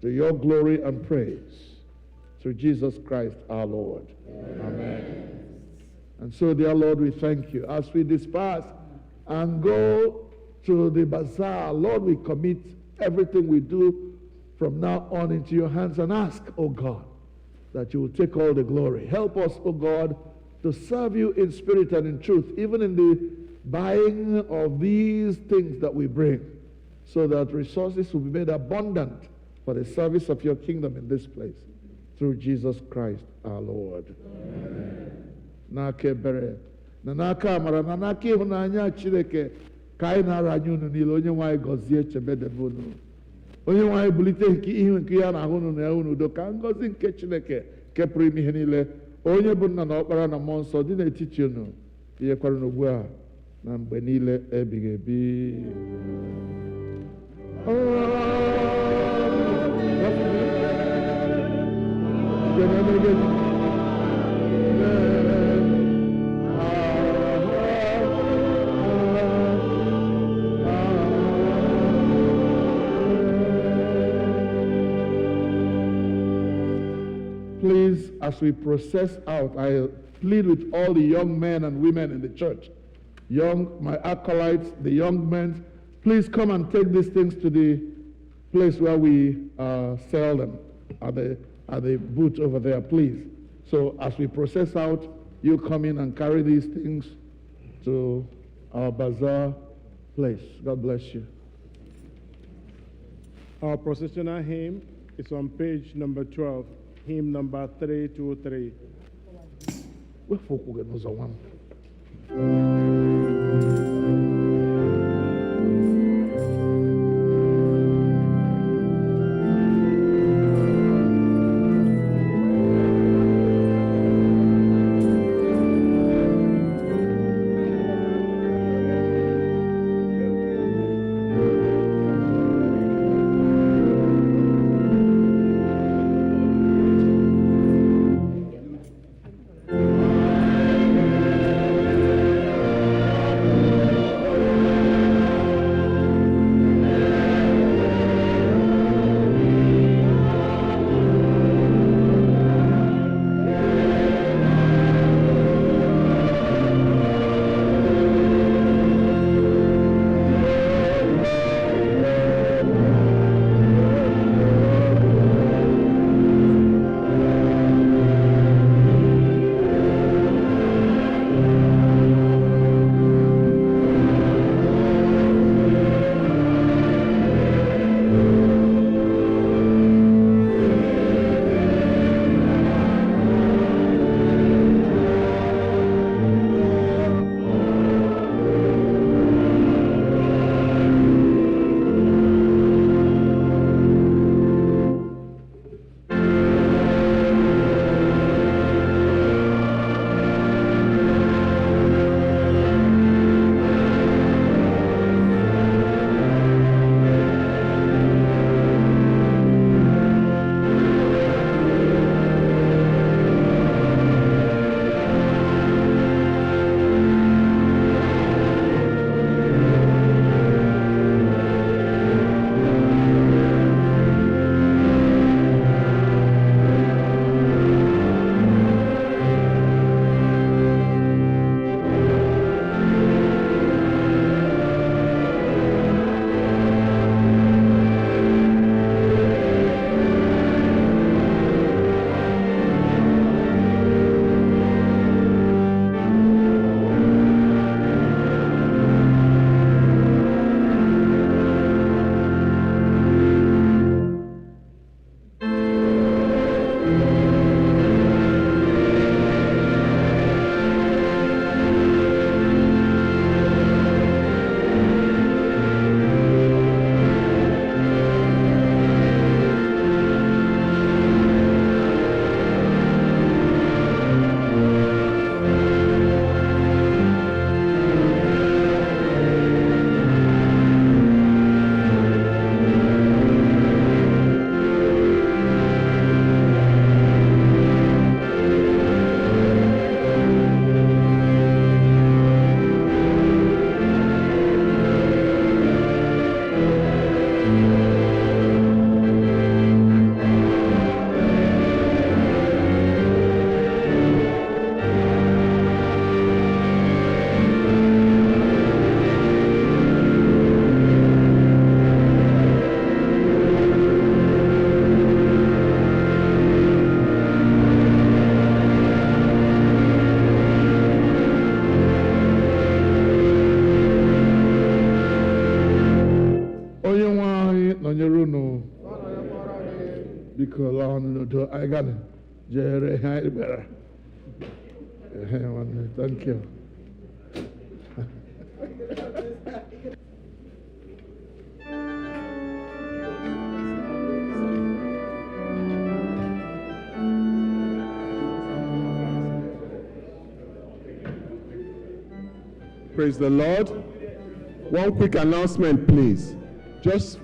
S1: to your glory and praise. Through Jesus Christ our Lord. Amen. And so, dear Lord, we thank you. As we disperse and go to the bazaar, Lord, we commit everything we do from now on into your hands and ask, oh God, that you will take all the glory. Help us, oh God, to serve you in spirit and in truth, even in the buying of these things that we bring, so that resources will be made abundant for the service of your kingdom in this place. Through Jesus Christ our Lord. N'aka ebere na n'aka amara na n'aka ịhụnanya Chineke ka anyị na-ara anyị unu niile, onye nwe anyị gọzie chebedebe unu, onye nwe anyị bulite nke ihu nke ya na-ahụ unu na ya unu udo, ka ngọzi nke Chineke nke pụrụ ime ihe niile, onye bụ Nna na Ọkpara na Mmụọ Nsọ dị n'etiti unu, tinyekwara n'ugbu a na mgbe niile ebighị ebi. Please, as we process out, I plead with all the young men and women in the church, my acolytes, the young men, please come and take these things to the place where we sell them, at the booth over there, please. So as we process out, you come in and carry these things to our bazaar place. God bless you.
S2: Our processional hymn is on page number 12, hymn number 323.
S1: biko laa ọnụ n'udo anyị gara jere ihe anyị kpere. Thank you.
S2: Praise the Lord. One quick announcement, please. Just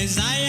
S3: Isaiah